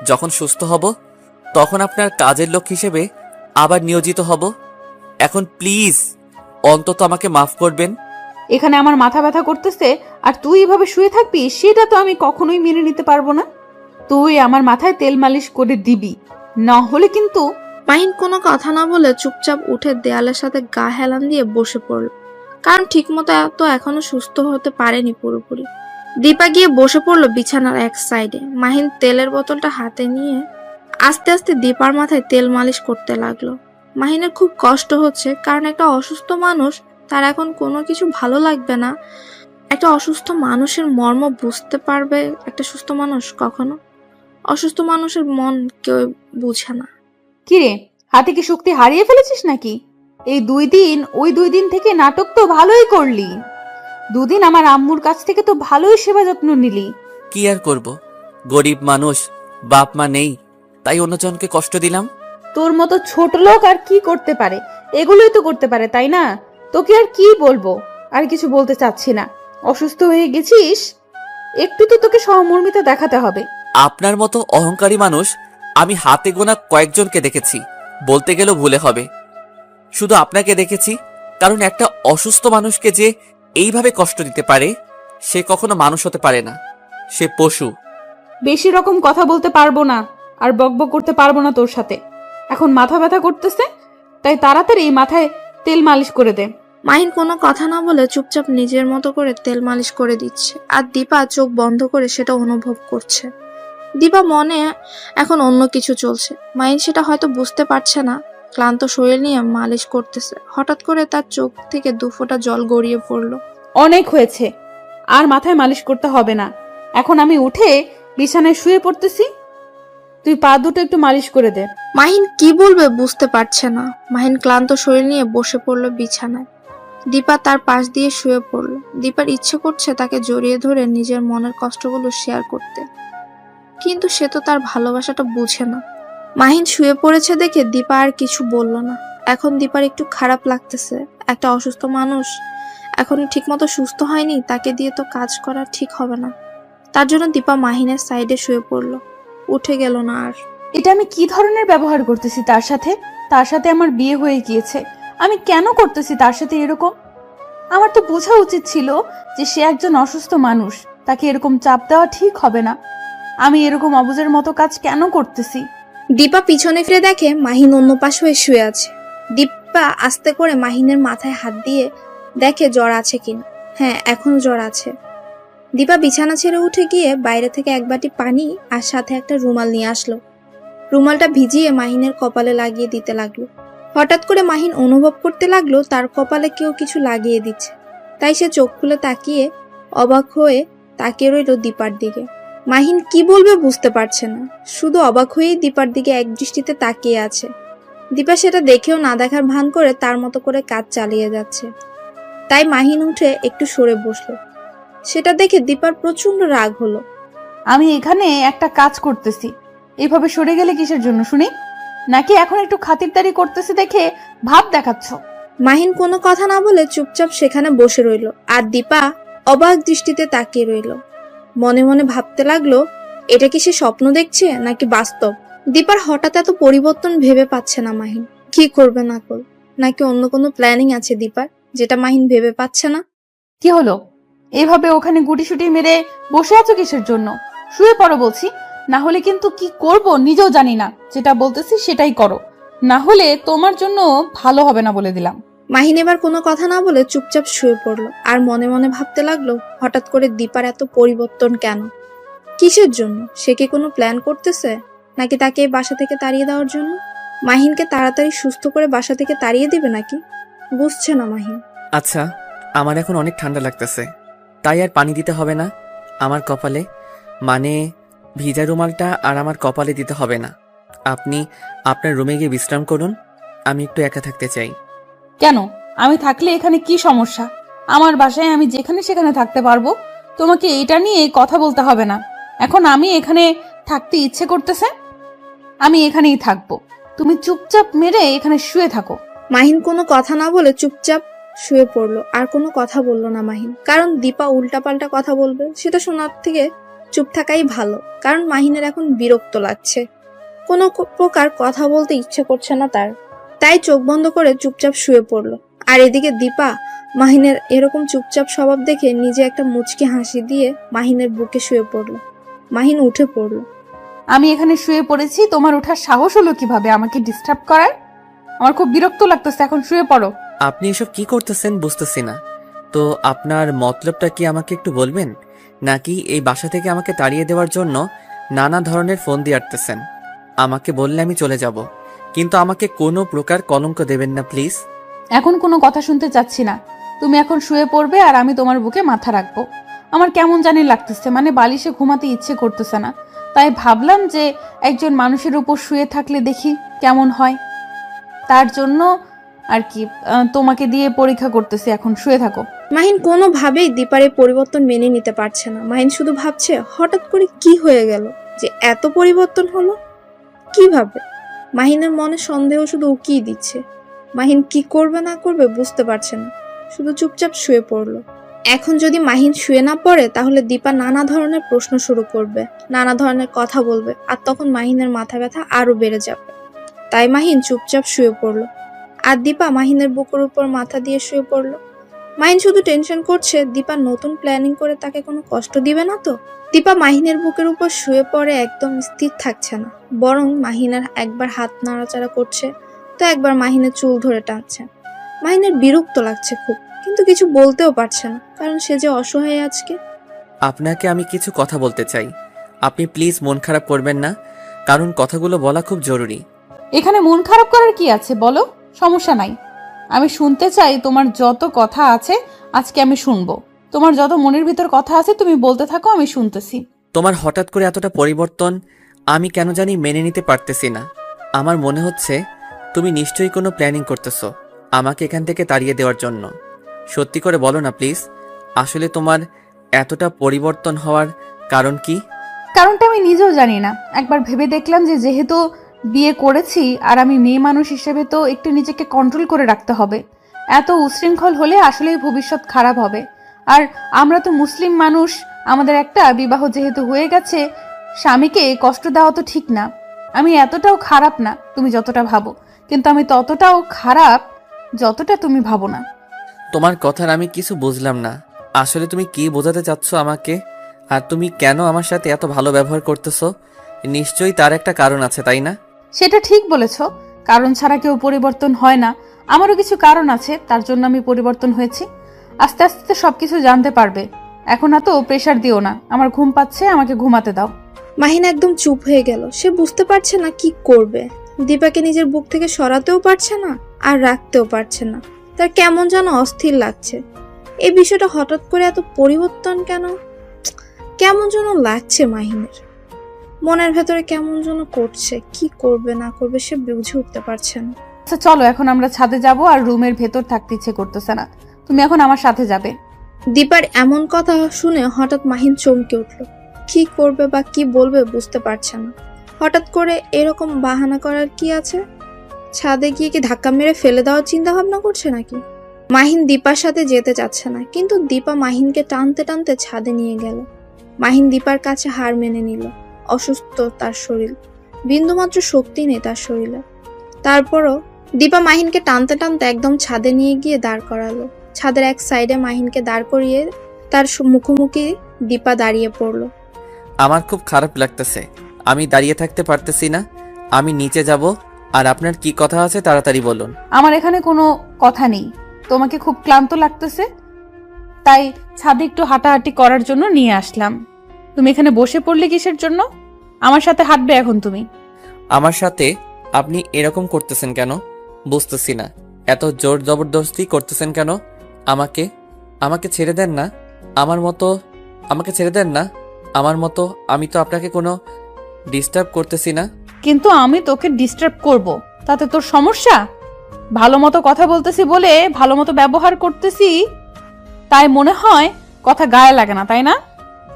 Speaker 4: যখন সুস্থ হব তখন আপনার কাজের লোক হিসেবে আবার নিয়োজিত হব। এখন প্লিজ অন্তত আমাকে মাফ করবেন।
Speaker 2: এখানে আমার মাথা ব্যথা করতেছে আর তুই এভাবে শুয়ে থাকবি, সেটা তো আমি কখনোই মেনে নিতে পারবো না। তুই আমার মাথায় তেল মালিশ করে দিবি, না হলে কিন্তু।
Speaker 3: মাহিন কোনো কথা না বলে চুপচাপ উঠে দেয়ালের সাথে গা হেলান দিয়ে বসে পড়ল, কারণ ঠিকমতো তো এখনো সুস্থ হতে পারেনি পুরোপুরি। দীপা গিয়ে বসে পড়লো বিছানার এক সাইডে। মাহিন তেলের বোতলটা হাতে নিয়ে আস্তে আস্তে দীপার মাথায় তেল মালিশ করতে লাগলো। মাহিনের খুব কষ্ট হচ্ছে, কারণ একটা অসুস্থ মানুষ, তার এখন কোনো কিছু ভালো লাগবে না। একটা অসুস্থ মানুষের মর্ম বুঝতে পারবে একটা সুস্থ মানুষ কখনো? অসুস্থ মানুষের মন কেউ বুঝে না।
Speaker 2: কিরে, হাতে কি শক্তি হারিয়ে ফেলেছিস নাকি? এই 2 দিন ওই 2 দিন থেকে নাটক তো ভালোই করলি। 2 দিন আমার আম্মুর কাছ থেকে তো ভালোই সেবা যত্ন নিলি।
Speaker 4: কি আর করব, গরিব মানুষ, বাপ মা নেই, তাই অন্যজনকে কষ্ট দিলাম।
Speaker 2: তোর মতো ছোট লোক আর কি করতে পারে? এগুলোই তো করতে পারে, তাই না? তোকে আর কি বলবো, আর কিছু বলতে চাচ্ছি না। অসুস্থ হয়ে গেছিস, একটু তো তোকে সহমর্মিতা দেখাতে হবে।
Speaker 4: আপনার মতো অহংকারী মানুষ আমি হাতে গোনা কয়েকজনকে দেখেছি, বলতে গেলেও ভুলে হবে। শুধু আপনাকে দেখেছি, কারণ একটা অসুস্থ মানুষকে যে এইভাবে কষ্ট দিতে পারে সে কখনো মানুষ হতে পারে না, সে পশু।
Speaker 2: বেশি রকম কথা বলতে পারবো না, আর বকবক করতে পারবো না তোর সাথে। এখন মাথা ব্যথা করতেছে, তাই তাড়াতাড়ি মাথায় তেল মালিশ করে দে।
Speaker 3: মাহিন কোনো কথা না বলে চুপচাপ নিজের মতো করে তেল মালিশ করে দিচ্ছে, আর দীপা চোখ বন্ধ করে সেটা অনুভব করছে। দীপা মনে এখন অন্য কিছু চলছে, মাহিন সেটা হয়তো বুঝতে পারছে না। ক্লান্ত শরীর নিয়ে মালিশ করতেছে, হঠাৎ করে তার চোখ থেকে 2 ফোঁটা জল গড়িয়ে পড়লো।
Speaker 2: অনেক হয়েছে, আর মাথায় মালিশ করতে হবে না। এখন আমি উঠে বিছানায় শুয়ে পড়তেছি, তুই পা দুটো একটু মালিশ করে দে।
Speaker 3: মাহিন কি বলবে বুঝতে পারছে না। মাহিন ক্লান্ত শরীর নিয়ে বসে পড়লো বিছানায়। দীপা তার পাশ দিয়ে শুয়ে পড়ল। দীপার ইচ্ছে করছে তাকে জড়িয়ে ধরে নিজের মনের কষ্টগুলো শেয়ার করতে, কিন্তু সে তো তার ভালোবাসাটা বুঝে না। মাহিন শুয়ে পড়েছে দেখে দীপা আর কিছু বলল না। এখন দীপার একটু খারাপ লাগতেছে। একটা অসুস্থ মানুষ এখনো ঠিকমতো সুস্থ হয়নি, তাকে দিয়ে তো কাজ করা ঠিক হবে না। তার জন্য দীপা মাহিনের সাইডে শুয়ে পড়ল, উঠে গেল না আর।
Speaker 2: এটা আমি কি ধরনের ব্যবহার করতেছি তার সাথে? তার সাথে আমার বিয়ে হয়ে গিয়েছে, আমি কেন করতেছি তার সাথে এরকম? আমার তো বোঝা উচিত ছিল যে সে একজন অসুস্থ মানুষ, তাকে এরকম চাপ দেওয়া ঠিক হবে না। আমি এরকম অবুঝের মতো কাজ কেন করতেছি?
Speaker 3: দীপা পিছনে ফিরে দেখে মাহিন অন্য পাশ হয়ে শুয়ে আছে। দীপা আস্তে করে মাহিনের মাথায় হাত দিয়ে দেখে জ্বর আছে কিনা। হ্যাঁ, এখনো জ্বর আছে। দীপা বিছানা ছেড়ে উঠে গিয়ে বাইরে থেকে 1 বাটি পানি আর সাথে একটা রুমাল নিয়ে আসলো। রুমালটা ভিজিয়ে মাহিনের কপালে লাগিয়ে দিতে লাগলো। হঠাৎ করে মাহিন অনুভব করতে লাগলো তার কপালে কেউ কিছু লাগিয়ে দিচ্ছে। তাই সে চোখ খুলে তাকিয়ে অবাক হয়ে তাকিয়ে রইল দীপার দিকে। মাহিন কি বলবে বুঝতে পারছে না, শুধু অবাক হয়েই দীপার দিকে একদৃষ্টিতে তাকিয়ে আছে। দীপা সেটা দেখেও না দেখার ভান করে তার মতো করে কাজ চালিয়ে যাচ্ছে। তাই মাহিন উঠে একটু সরে বসলো। সেটা দেখে দীপার প্রচন্ড রাগ হলো।
Speaker 2: আমি এখানে একটা কাজ করতেছি, এইভাবে সরে গেলে কিসের জন্য শুনি? নাকি এখন একটু খাতিরদারি করতেছি দেখে ভাব দেখাচ্ছ?
Speaker 3: মাহিন কোনো কথা না বলে চুপচাপ সেখানে বসে রইল, আর দীপা অবাক দৃষ্টিতে তাকিয়ে রইল। মনে মনে ভাবতে লাগলো, এটা কি সে স্বপ্ন দেখছে নাকি বাস্তব? দীপার হঠাৎ এত পরিবর্তন ভেবে পাচ্ছে না মাহিন। কি করবে না করবে, নাকি অন্য কোনো প্ল্যানিং আছে দীপার, যেটা মাহিন ভেবে পাচ্ছে না?
Speaker 2: কি হলো, এভাবে ওখানে গুটিসুটি মেরে বসে আছো কিসের জন্য? শুয়ে পড়ো বলছি, না হলে কিন্তু কি করব নিজেও জানি না। যেটা বলতেছি সেটাই করো, না হলে তোমার জন্য ভালো হবে না বলে দিলাম।
Speaker 3: মাহিন এবার কোনো কথা না বলে চুপচাপ শুয়ে পড়লো, আর মনে মনে ভাবতে লাগলো, হঠাৎ করে দীপার এত পরিবর্তন কেন, কিসের জন্য? সে কি কোনো প্ল্যান করতেছে, নাকি তাকে এই বাসা থেকে তাড়িয়ে দেওয়ার জন্য? মাহিনকে তাড়াতাড়ি সুস্থ করে বাসা থেকে তাড়িয়ে দিবে নাকি? বুঝছে না মাহিন।
Speaker 4: আচ্ছা, আমার এখন অনেক ঠান্ডা লাগতেছে, তাই আর পানি দিতে হবে না। আমার কপালে, মানে ভিজা রুমালটা আর আমার কপালে দিতে হবে না। আপনি আপনার রুমে গিয়ে বিশ্রাম করুন, আমি একটু একা থাকতে চাই।
Speaker 2: কেন? আমি থাকলে এখানে কি সমস্যা? আমার বাসায় আমি যেখানে সেখানে থাকতে পারবো। তোমাকে এটা নিয়ে কথা বলতে হবে না। এখন আমি এখানে থাকতে ইচ্ছে করতেছে, আমি এখানেই থাকবো। তুমি চুপচাপ মেরে এখানে শুয়ে থাকো।
Speaker 3: মাহিন কোনো কথা না বলে চুপচাপ শুয়ে পড়লো। আর কোনো কথা বলল না মাহিন, কারণ দীপা উল্টাপাল্টা কথা বলবে সেটা শোনার থেকে চুপ থাকাই ভালো। কারণ মাহিনের এখন বিরক্ত লাগছে, কোনো প্রকার কথা বলতে ইচ্ছে করছে না তার, তাই চোখ বন্ধ করে চুপচাপ শুয়ে পড়লো। আর এদিকে দীপা মাহিনের এরকম চুপচাপ স্বভাব দেখে নিজে একটা মুচকি হাসি দিয়ে মাহিনের বুকে শুয়ে পড়লো। মাহিন উঠে পড়লো।
Speaker 2: আমি এখানে শুয়ে পড়েছি, তোমার ওঠার সাহস হলো কিভাবে আমাকে ডিস্টার্ব করার? আমার খুব বিরক্ত লাগতেছে, এখন শুয়ে পড়ো।
Speaker 4: আপনি এসব কি করতেছেন বুঝতেছি না। তো আপনার মতলবটা কি আমাকে একটু বলবেন? নাকি এই বাসা থেকে আমাকে তাড়িয়ে দেওয়ার জন্য নানা ধরনের ফোন দিয়ে আসতেছেন? আমাকে বললে আমি চলে যাব, কিন্তু আমাকে কোনো প্রকার কলঙ্ক দেবেন না প্লিজ।
Speaker 2: এখন কোনো কথা শুনতে চাচ্ছি না। তুমি এখন শুয়ে পড়বে আর আমি তোমার বুকে মাথা রাখবো। আমার কেমন জানি লাগতেছে, মানে বালিশে ঘুমাতে ইচ্ছে করতেছে না। তাই ভাবলাম যে একজন মানুষের উপর শুয়ে থাকলে দেখি কেমন হয়, তার জন্য আর কি তোমাকে দিয়ে পরীক্ষা করতেছি। এখন শুয়ে থাকো।
Speaker 3: মাহিন কোনোভাবেই দীপার এই পরিবর্তন মেনে নিতে পারছে না। মাহিন শুধু ভাবছে হঠাৎ করে কি হয়ে গেল যে এত পরিবর্তন হলো, কিভাবে? মাহিনের মনে সন্দেহ শুধু উকিয়ে দিচ্ছে। মাহিন কি করবে না করবে বুঝতে পারছে না, শুধু চুপচাপ শুয়ে পড়লো। এখন যদি মাহিন শুয়ে না পড়ে তাহলে দীপা নানা ধরনের প্রশ্ন শুরু করবে, নানা ধরনের কথা বলবে, আর তখন মাহিনের মাথা ব্যথা আরো বেড়ে যাবে। তাই মাহিন চুপচাপ শুয়ে পড়লো আর দীপা মাহিনের বুকের উপর মাথা দিয়ে শুয়ে পড়লো। মাহিন শুধু টেনশন করছে দীপা নতুন প্ল্যানিং করে তাকে কোনো কষ্ট দিবে না তো। দীপা মাহিনের বুকের উপর শুয়ে পড়ে একদম স্থির থাকছে না, বরং মাহিনের একবার হাত নাড়াচাড়া করছে তো একবার মাহিনের চুল ধরে টানছে। মাহিনের বিরক্ত লাগছে খুব, কিন্তু কিছু বলতেও পারছে না, কারণ সে যে অসহায় আজকে।
Speaker 4: আপনাকে আমি কিছু কথা বলতে চাই, আপনি প্লিজ মন খারাপ করবেন না, কারণ কথাগুলো বলা খুব জরুরি।
Speaker 2: এখানে মন খারাপ করার কি আছে বলো? সমস্যা নাই, আমি শুনতে চাই। তোমার যত কথা আছে আজকে আমি শুনবো। তোমার যত মনের ভিতর কথা আছে তুমি বলতে থাকো, আমি শুনতেছি।
Speaker 4: তোমার হঠাৎ করে এতটা পরিবর্তন আমি কেন জানি মেনে নিতে পারতেছি না। আমার মনে হচ্ছে তুমি নিশ্চয়ই কোনো প্ল্যানিং করতেছো আমাকে এখান থেকে তাড়িয়ে দেওয়ার জন্য। সত্যি করে বলো না প্লিজ, আসলে তোমার এতটা পরিবর্তন হওয়ার কারণ কি?
Speaker 2: কারণটা আমি নিজেও জানি না। একবার ভেবে দেখলাম যে যেহেতু বিয়ে করেছি আর আমি মেয়ে মানুষ হিসেবে তো একটু নিজেকে কন্ট্রোল করে রাখতে হবে। এত উচ্ছৃঙ্খল হলে আসলেই ভবিষ্যৎ খারাপ হবে। আর আমরা তো মুসলিম মানুষ, আমাদের একটা বিবাহ যেহেতু হয়ে গেছে, স্বামীকে কষ্ট দেওয়া তো ঠিক না। আমি এতটাও খারাপ না তুমি যতটা ভাবো, কিন্তু আমি ততটাও খারাপ যতটা তুমি ভাবো না।
Speaker 4: তোমার কথার আমি কিছু বুঝলাম না। আসলে তুমি কি বোঝাতে চাচ্ছ আমাকে? আর তুমি কেন আমার সাথে এত ভালো ব্যবহার করতেছো? নিশ্চয়ই তার একটা কারণ আছে, তাই না?
Speaker 2: সেটা ঠিক বলেছ, কারণ ছাড়া কেউ পরিবর্তন হয় না। আমারও কিছু কারণ আছে, তার জন্য আমি পরিবর্তন হয়েছি। আস্তে আস্তে সবকিছু জানতে পারবে। এখন এত প্রেশার দিও না, আমার ঘুম পাচ্ছে, আমাকে ঘুমাতে দাও।
Speaker 3: মাহিন একদম চুপ হয়ে গেল। সে বুঝতে পারছে না কি করবে। দীপাকে নিজের বুক থেকে সরাতেও পারছে না আর রাখতেও পারছে না। তার কেমন যেন অস্থির লাগছে। এই বিষয়টা হঠাৎ করে এত পরিবর্তন কেন, কেমন যেন লাগছে মাহিনের মনের ভেতরে, কেমন যেন করছে। কি করবে না করবে সে বুঝে উঠতে পারছে না।
Speaker 2: আচ্ছা চলো, এখন আমরা ছাদে যাব। আর রুমের ভেতর থাকতে ইচ্ছে করতেছে না, তুমি এখন আমার সাথে যাবে।
Speaker 3: দীপার এমন কথা শুনে হঠাৎ মাহিন চমকে উঠল। কি করবে বা কি বলবে বুঝতে পারছে না। হঠাৎ করে এরকম বাহানা করার কি আছে? ছাদে গিয়ে কি ধাক্কা মেরে ফেলে দেওয়ার চিন্তা ভাবনা করছে নাকি? মাহিন দীপার সাথে যেতে চাচ্ছে না, কিন্তু দীপা মাহিনকে টানতে টানতে ছাদে নিয়ে গেল। মাহিন দীপার কাছে হার মেনে নিল। অসুস্থ তার শরীর, বিন্দুমাত্র শক্তি নেই তার শরীরে। তারপরও দীপা মাহিনকে টানতে টানতে একদম ছাদে নিয়ে গিয়ে দাঁড় করালো। ছাদের এক সাইডে মাহিনকে দাঁড় করিয়ে তার মুখোমুখি দীপা দাঁড়িয়ে পড়লো।
Speaker 4: আমার খুব খারাপ লাগতেছে, আমি দাঁড়িয়ে থাকতে পারতেছি না। আমি নিচে যাব, আর আপনার কি কথা আছে তাড়াতাড়ি বলুন।
Speaker 2: আমার এখানে কোনো কথা নেই। তোমাকে খুব ক্লান্ত লাগতেছে, তাই ছাদে একটু হাঁটাহাঁটি করার জন্য নিয়ে আসলাম। তুমি এখানে বসে পড়লে কিসের জন্য? আমার সাথে হাঁটবে এখন তুমি।
Speaker 4: আমার সাথে আপনি এরকম করতেছেন কেন বুঝতেছি না। এত জোর জবরদস্তি করতেছেন কেন? আমাকে আমাকে ছেড়ে দেন না। আমার মতো আমাকে ছেড়ে দেন না। আমার মতো আমি তো আপনাকে কোনো ডিস্টার্ব করতেছি না।
Speaker 2: কিন্তু আমি তোকে ডিস্টার্ব করব, তাতে তোর সমস্যা? ভালো মতো কথা বলতেছি বলে ভালো মতো ব্যবহার করতেছি, তাই মনে হয় কথা গায়ে লাগে না, তাই না?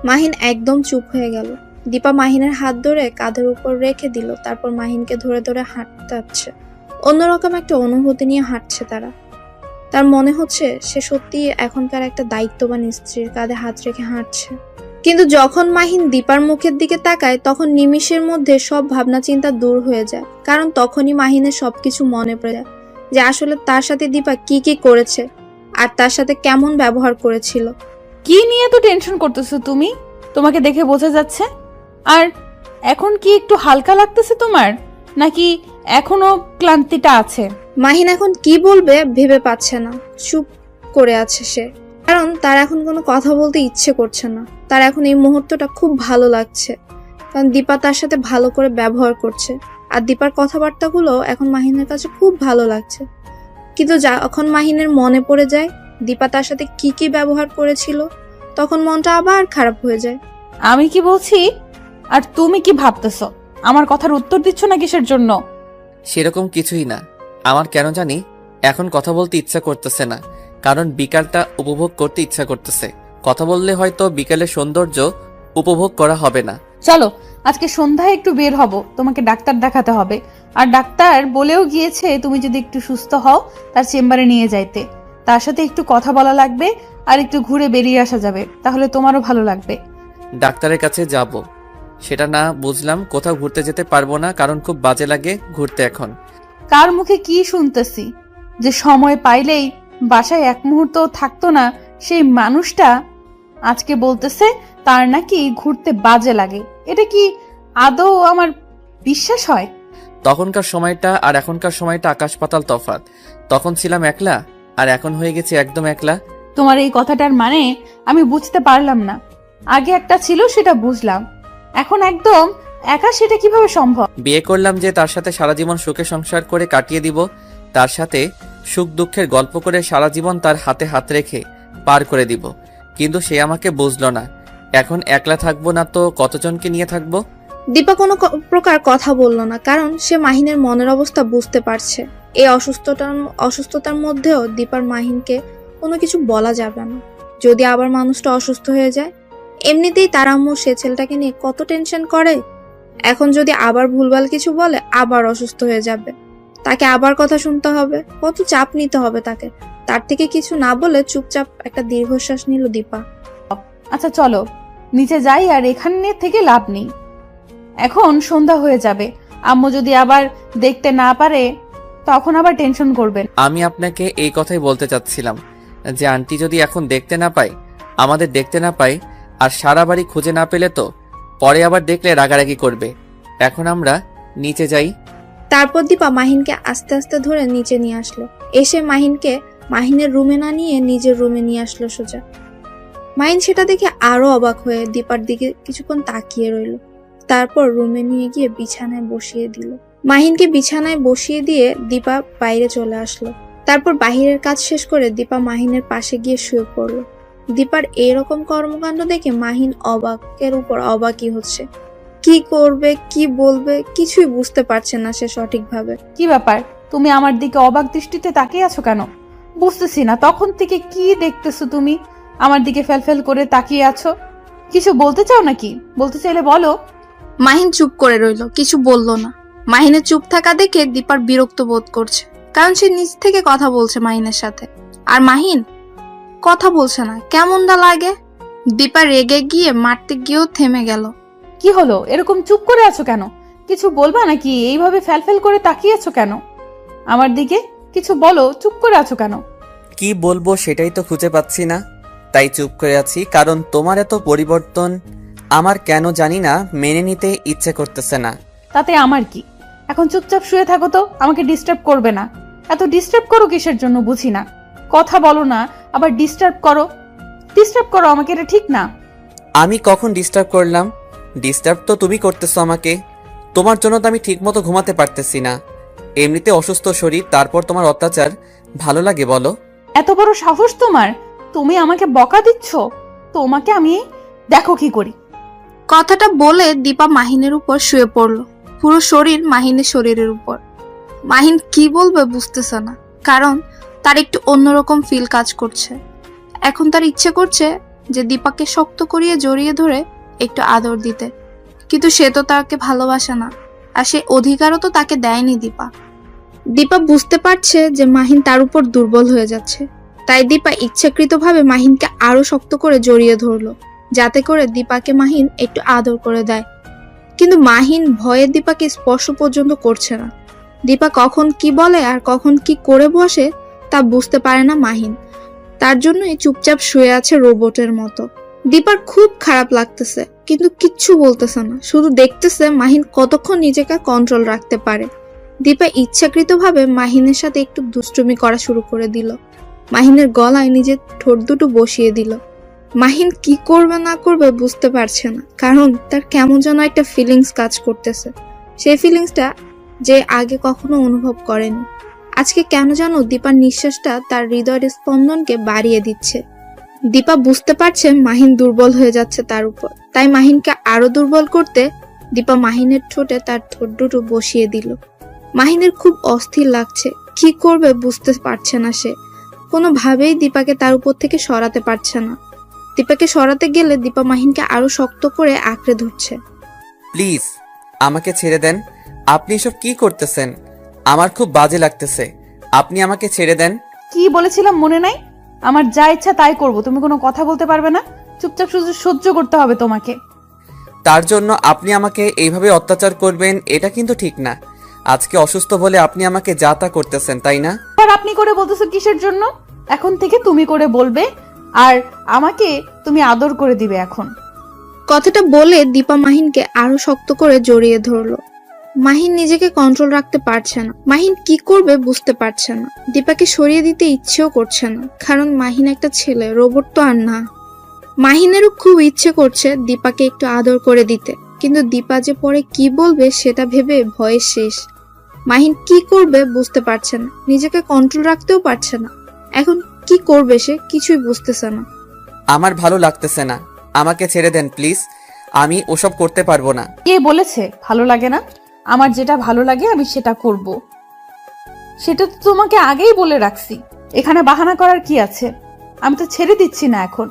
Speaker 3: মাহিন একদম চুপ হয়ে গেল। দীপা মাহিনের হাত ধরে কাঁধের উপর রেখে দিল, তারপর মাহিনকে ধরে ধরে হাঁটতে অন্যরকম একটা অনুভূতি নিয়ে হাঁটছে তারা। তার মনে হচ্ছে সে সত্যি এখনকার একটা দায়িত্ববান স্ত্রীর কাঁধে হাত রেখে হাঁটছে। কিন্তু যখন মাহিন দীপার মুখের দিকে তাকায় তখন নিমিষের মধ্যে সব ভাবনা চিন্তা দূর হয়ে যায়, কারণ তখনই মাহিনের সবকিছু মনে পড়ে যায় যে আসলে তার সাথে দীপা কি কি করেছে আর তার সাথে কেমন ব্যবহার করেছিল।
Speaker 2: কি নিয়ে তো টেনশন করতেছো তুমি? তোমাকে দেখে বোঝা যাচ্ছে। আর এখন কি একটু হালকা লাগতেছে তোমার, নাকি এখনো ক্লান্তিটা আছে?
Speaker 3: মাহিন এখন কি বলবে ভেবে পাচ্ছে না, চুপ করে আছে সে, কারণ তার এখন কোনো কথা বলতে ইচ্ছে করছে না। তার এখন এই মুহূর্তটা খুব ভালো লাগছে, কারণ দীপা তার সাথে ভালো করে ব্যবহার করছে আর দীপার কথাবার্তাগুলো এখন মাহিনের কাছে খুব ভালো লাগছে। কিন্তু যখন মাহিনের মনে পড়ে যায় দীপা তার সাথে কি কি ব্যবহার করেছিল, তখন মনটা আবার খারাপ হয়ে যায়।
Speaker 2: আমি কি বলছি আর তুমি কি ভাবতেছো? আমার কথার উত্তর দিচ্ছ না কিসের জন্য?
Speaker 4: সেরকম কিছুই না। আমার কেন জানি এখন কথা বলতে ইচ্ছা করতেছে না, কারণ বিকালটা উপভোগ করতে ইচ্ছা করতেছে। কথা বললে হয়তো বিকালের সৌন্দর্য উপভোগ করা হবে না।
Speaker 2: চলো আজকে সন্ধ্যায় একটু বের হব, তোমাকে ডাক্তার দেখাতে হবে। আর ডাক্তার বলেও গিয়েছে তুমি যদি একটু সুস্থ হও তার চেম্বারে নিয়ে যাইতে। তার সাথে একটু কথা বলা লাগবে আর একটু ঘুরে বেরিয়ে আসা যাবে, তাহলে তোমারও ভালো লাগবে।
Speaker 4: ডাক্তারের কাছে যাব সেটা না বুঝলাম, কোথাও ঘুরতে যেতে পারবো না, কারণ খুব বাজে লাগে ঘুরতে এখন।
Speaker 2: কার মুখে কি শুনতেছি যে সময় পাইলেই বাসায় এক মুহূর্ত থাকতো না সেই মানুষটা আজকে বলতেছে তার নাকি ঘুরতে বাজে লাগে। এটা কি আদৌ আমার বিশ্বাস হয়?
Speaker 4: তখনকার সময়টা আর এখনকার সময়টা আকাশ পাতাল তফাৎ। তখন ছিলাম একলা আর এখন হয়ে গেছি একদম একলা।
Speaker 2: তোমার এই কথাটার মানে আমি বুঝতে পারলাম না। আগে একটা ছিল সেটা বুঝলাম, এখন একদম একা, সেটা কিভাবে সম্ভব?
Speaker 4: বিয়ে করলাম যে তার সাথে সারা জীবন সুখে সংসার করে কাটিয়ে দিব, তার সাথে সুখ দুঃখের গল্প করে সারা জীবন তার হাতে হাত রেখে পার করে দিব, কিন্তু সে আমাকে বুঝলো না। এখন একলা থাকবো না তো কতজনকে নিয়ে থাকবো?
Speaker 3: দীপা কোনো প্রকার কথা বলল না, কারণ সে মাহিনের মনের অবস্থা বুঝতে পারছে। এই অসুস্থতার মধ্যেও দীপার মাহিনকে কোনো কিছু বলা যাবে না, যদি আবার মানুষটা অসুস্থ হয়ে যায়। এমনিতেই তার আম্মু সে ছেলেটাকে নিয়ে কত টেনশন করে, এখন যদি আবার ভুলভাল কিছু বলে আবার অসুস্থ হয়ে যাবে, তাকে আবার কথা শুনতে হবে, কত চাপ নিতে হবে তাকে। তার থেকে কিছু না বলে চুপচাপ একটা দীর্ঘশ্বাস নিল দীপা।
Speaker 2: আচ্ছা চলো নিচে যাই, আর এখানে থেকে লাভ নেই, এখন সন্ধ্যা হয়ে যাবে। আম্মু যদি আবার দেখতে না পারে তখন আবার টেনশন করবেন।
Speaker 4: আমি আপনাকে এই কথাই বলতে চাচ্ছিলাম যে আন্টি যদি এখন দেখতে না পায়, আমাদের দেখতে না পায়, আর সারা বাড়ি খুঁজে না পেলে তো পরে আবার দেখলে রাগারাগি করবে। এখন আমরা নিচে যাই।
Speaker 3: তারপর দীপা মাহিনকে আস্তে আস্তে ধরে নিচে নিয়ে আসলো, এসে মাহিনকে মাহিনের রুমে না নিয়ে নিজের রুমে নিয়ে আসলো সোজা। মাহিন সেটা দেখে আরো অবাক হয়ে দীপার দিকে কিছুক্ষণ তাকিয়ে রইল, তারপর রুমে নিয়ে গিয়ে বিছানায় বসিয়ে দিল। মাহিনকে বিছানায় বসিয়ে দিয়ে দীপা বাইরে চলে আসলো। তারপর বাহিরের কাজ শেষ করে দীপা মাহিনের পাশে গিয়ে শুয়ে পড়লো। দীপার এইরকম কর্মকাণ্ড দেখে মাহিন অবাকের উপর অবাকই হচ্ছে। কি করবে কি বলবে কিছুই বুঝতে পারছে না সে সঠিকভাবে।
Speaker 2: কি ব্যাপার, তুমি আমার দিকে অবাক দৃষ্টিতে তাকিয়ে আছো কেন? বুঝতেছি না, তখন থেকে কি দেখতেছো তুমি? আমার দিকে ফেলফেল করে তাকিয়ে আছো, কিছু বলতে চাও নাকি? বলতে চাইলে বলো।
Speaker 3: মাহিন চুপ করে রইল, কিছু বলল না। মাহিনের চুপ থাকা দেখে দীপার বিরক্ত বোধ করছে, কারণ সে নিজ থেকে কথা বলছে মাহিনের সাথে, আর মাহিন কথা বলছে না। কেমন দা লাগে। দীপা রেগে গিয়ে মারতে গিয়েও থেমে গেল।
Speaker 2: কি হলো, এরকম চুপ করে আছো কেন? কিছু বলবা নাকি? এইভাবে ফেলফেল করে তাকিয়ে আছো কেন আমার দিকে? কিছু বলো, চুপ করে আছো কেন?
Speaker 4: কি বলবো সেটাই তো খুঁজে পাচ্ছি না, তাই চুপ করে আছি। কারণ তোমার এত পরিবর্তন আমার কেন জানি না মেনে নিতে ইচ্ছে করতেছে না।
Speaker 2: তাতে আমার কি? এখন চুপচাপ শুয়ে থাকো তো, আমাকে ডিস্টার্ব করবে না। এত ডিস্টার্ব করো কিসের জন্য বুঝি না। কথা বলো না, আবার ডিস্টার্ব করো আমাকে, এটা ঠিক না।
Speaker 4: আমি কখন ডিস্টার্ব করলাম? ডিস্টার্ব তো তুমি করতেছো আমাকে। তোমার জন্য তো আমি ঠিকমতো ঘুমাতে পারতেছি না, এমনিতে অসুস্থ শরীর, তারপর তোমার অত্যাচার ভালো লাগে বলো?
Speaker 2: এত বড় সাহস তোমার, তুমি আমাকে বকা দিচ্ছ? তোমাকে আমি দেখো কি করি।
Speaker 3: কথাটা বলে দীপা মাহিনের উপর শুয়ে পড়ল, পুরো শরীর মাহিনের শরীরের উপর। মাহিন কি বলবে বুঝতেছে না, কারণ তার একটু অন্যরকম ফিল কাজ করছে। এখন তার ইচ্ছে করছে যে দীপাকে শক্ত করিয়ে জড়িয়ে ধরে একটু আদর দিতে, কিন্তু সে তো তাকে ভালোবাসে না, আর সে অধিকারও তো তাকে দেয়নি দীপা। দীপা বুঝতে পারছে যে মাহিন তার উপর দুর্বল হয়ে যাচ্ছে, তাই দীপা ইচ্ছাকৃতভাবে মাহিনকে আরো শক্ত করে জড়িয়ে ধরলো, যাতে করে দীপাকে মাহিন একটু আদর করে দেয়। কিন্তু মাহিন ভয়ে দীপাকে স্পর্শ পর্যন্ত করছে না। দীপা কখন কি বলে আর কখন কি করে বসে তা বুঝতে পারে না মাহিন, তার জন্যই চুপচাপ শুয়ে আছে রোবটের মতো। দীপার খুব খারাপ লাগতেছে, কিন্তু কিচ্ছু বলতেছে না, শুধু দেখতেছে মাহিন কতক্ষণ নিজেকে কন্ট্রোল রাখতে পারে। দীপা ইচ্ছাকৃতভাবে মাহিনের সাথে একটু দুষ্টুমি করা শুরু করে দিল, মাহিনের গলায় নিজের ঠোঁট দুটো বসিয়ে দিল। মাহিন কি করবে না করবে বুঝতে পারছে না, কারণ তার কেমন যেন একটা ফিলিংস কাজ করতেছে, সেই ফিলিংসটা যে আগে কখনো অনুভব করেনি। আজকে কেন যেন দীপার নিঃশ্বাসটা তার হৃদয়ের স্পন্দনকে বাড়িয়ে দিচ্ছে। দীপা বুঝতে পারছে মাহিন দুর্বল হয়ে যাচ্ছে তার উপর, তাই মাহিনকে আরো দুর্বল করতে দীপা মাহিনের ঠোঁটে তার ঠোঁট দুটো বসিয়ে দিল। মাহিনের খুব অস্থির লাগছে, কি করবে বুঝতে পারছে না সে, কোনোভাবেই দীপাকে তার উপর থেকে সরাতে পারছে না। দীপাকে সরাতে গেলে দীপা মাহিনকে আরো শক্ত করে আঁকড়ে ধরছে।
Speaker 4: প্লিজ আমাকে ছেড়ে দেন। আপনি এসব কি করতেছেন? আমার খুব বাজে লাগতেছে। আপনি আমাকে ছেড়ে দেন।
Speaker 2: কি বলেছিলাম মনে নাই? আমার যা ইচ্ছা তাই করব, তুমি কোনো কথা বলতে পারবে না। চুপচাপ শুধু সহ্য করতে হবে তোমাকে।
Speaker 4: তার জন্য আপনি আমাকে এইভাবে অত্যাচার করবেন, এটা কিন্তু ঠিক না। আজকে অসুস্থ বলে আপনি আমাকে যা তা করতেছেন, তাই না?
Speaker 2: আর আপনি করে বলতেছো কিসের জন্য? এখন থেকে তুমি করে বলবে, আর আমাকে তুমি আদর করে দিবে এখন।
Speaker 3: কথাটা বলে দীপা মাহিনকে আরো শক্ত করে জড়িয়ে ধরলো। মাহিন নিজেকে কন্ট্রোল রাখতে পারছে না, মাহিন কি করবে বুঝতে পারছে না। দীপাকে সরিয়ে দিতে ইচ্ছেও করছে না, কারণ মাহিন একটা ছেলে, রোবট তো আর না। মাহিনেরও খুব ইচ্ছে করছে দীপাকে একটু আদর করে দিতে, কিন্তু দীপা যে পরে কি বলবে সেটা ভেবে ভয়ে শেষ। মাহিন কি করবে বুঝতে পারছে না, নিজেকে কন্ট্রোল রাখতেও পারছে না। এখন কি করবে সে কিছুই বুঝতেছে না।
Speaker 4: আমার ভালো লাগতেছে না, আমাকে ছেড়ে দেন প্লিজ। আমি ওসব করতে পারবো না।
Speaker 2: কে বলেছে ভালো লাগে না? আমার যেটা ভালো লাগে আমি সেটা করব। সেটা তো তোমাকে আগেই বলে রাখছি, এখানে বাহানা করার কি আছে? আমি তো ছেড়ে দিচ্ছি না এখন।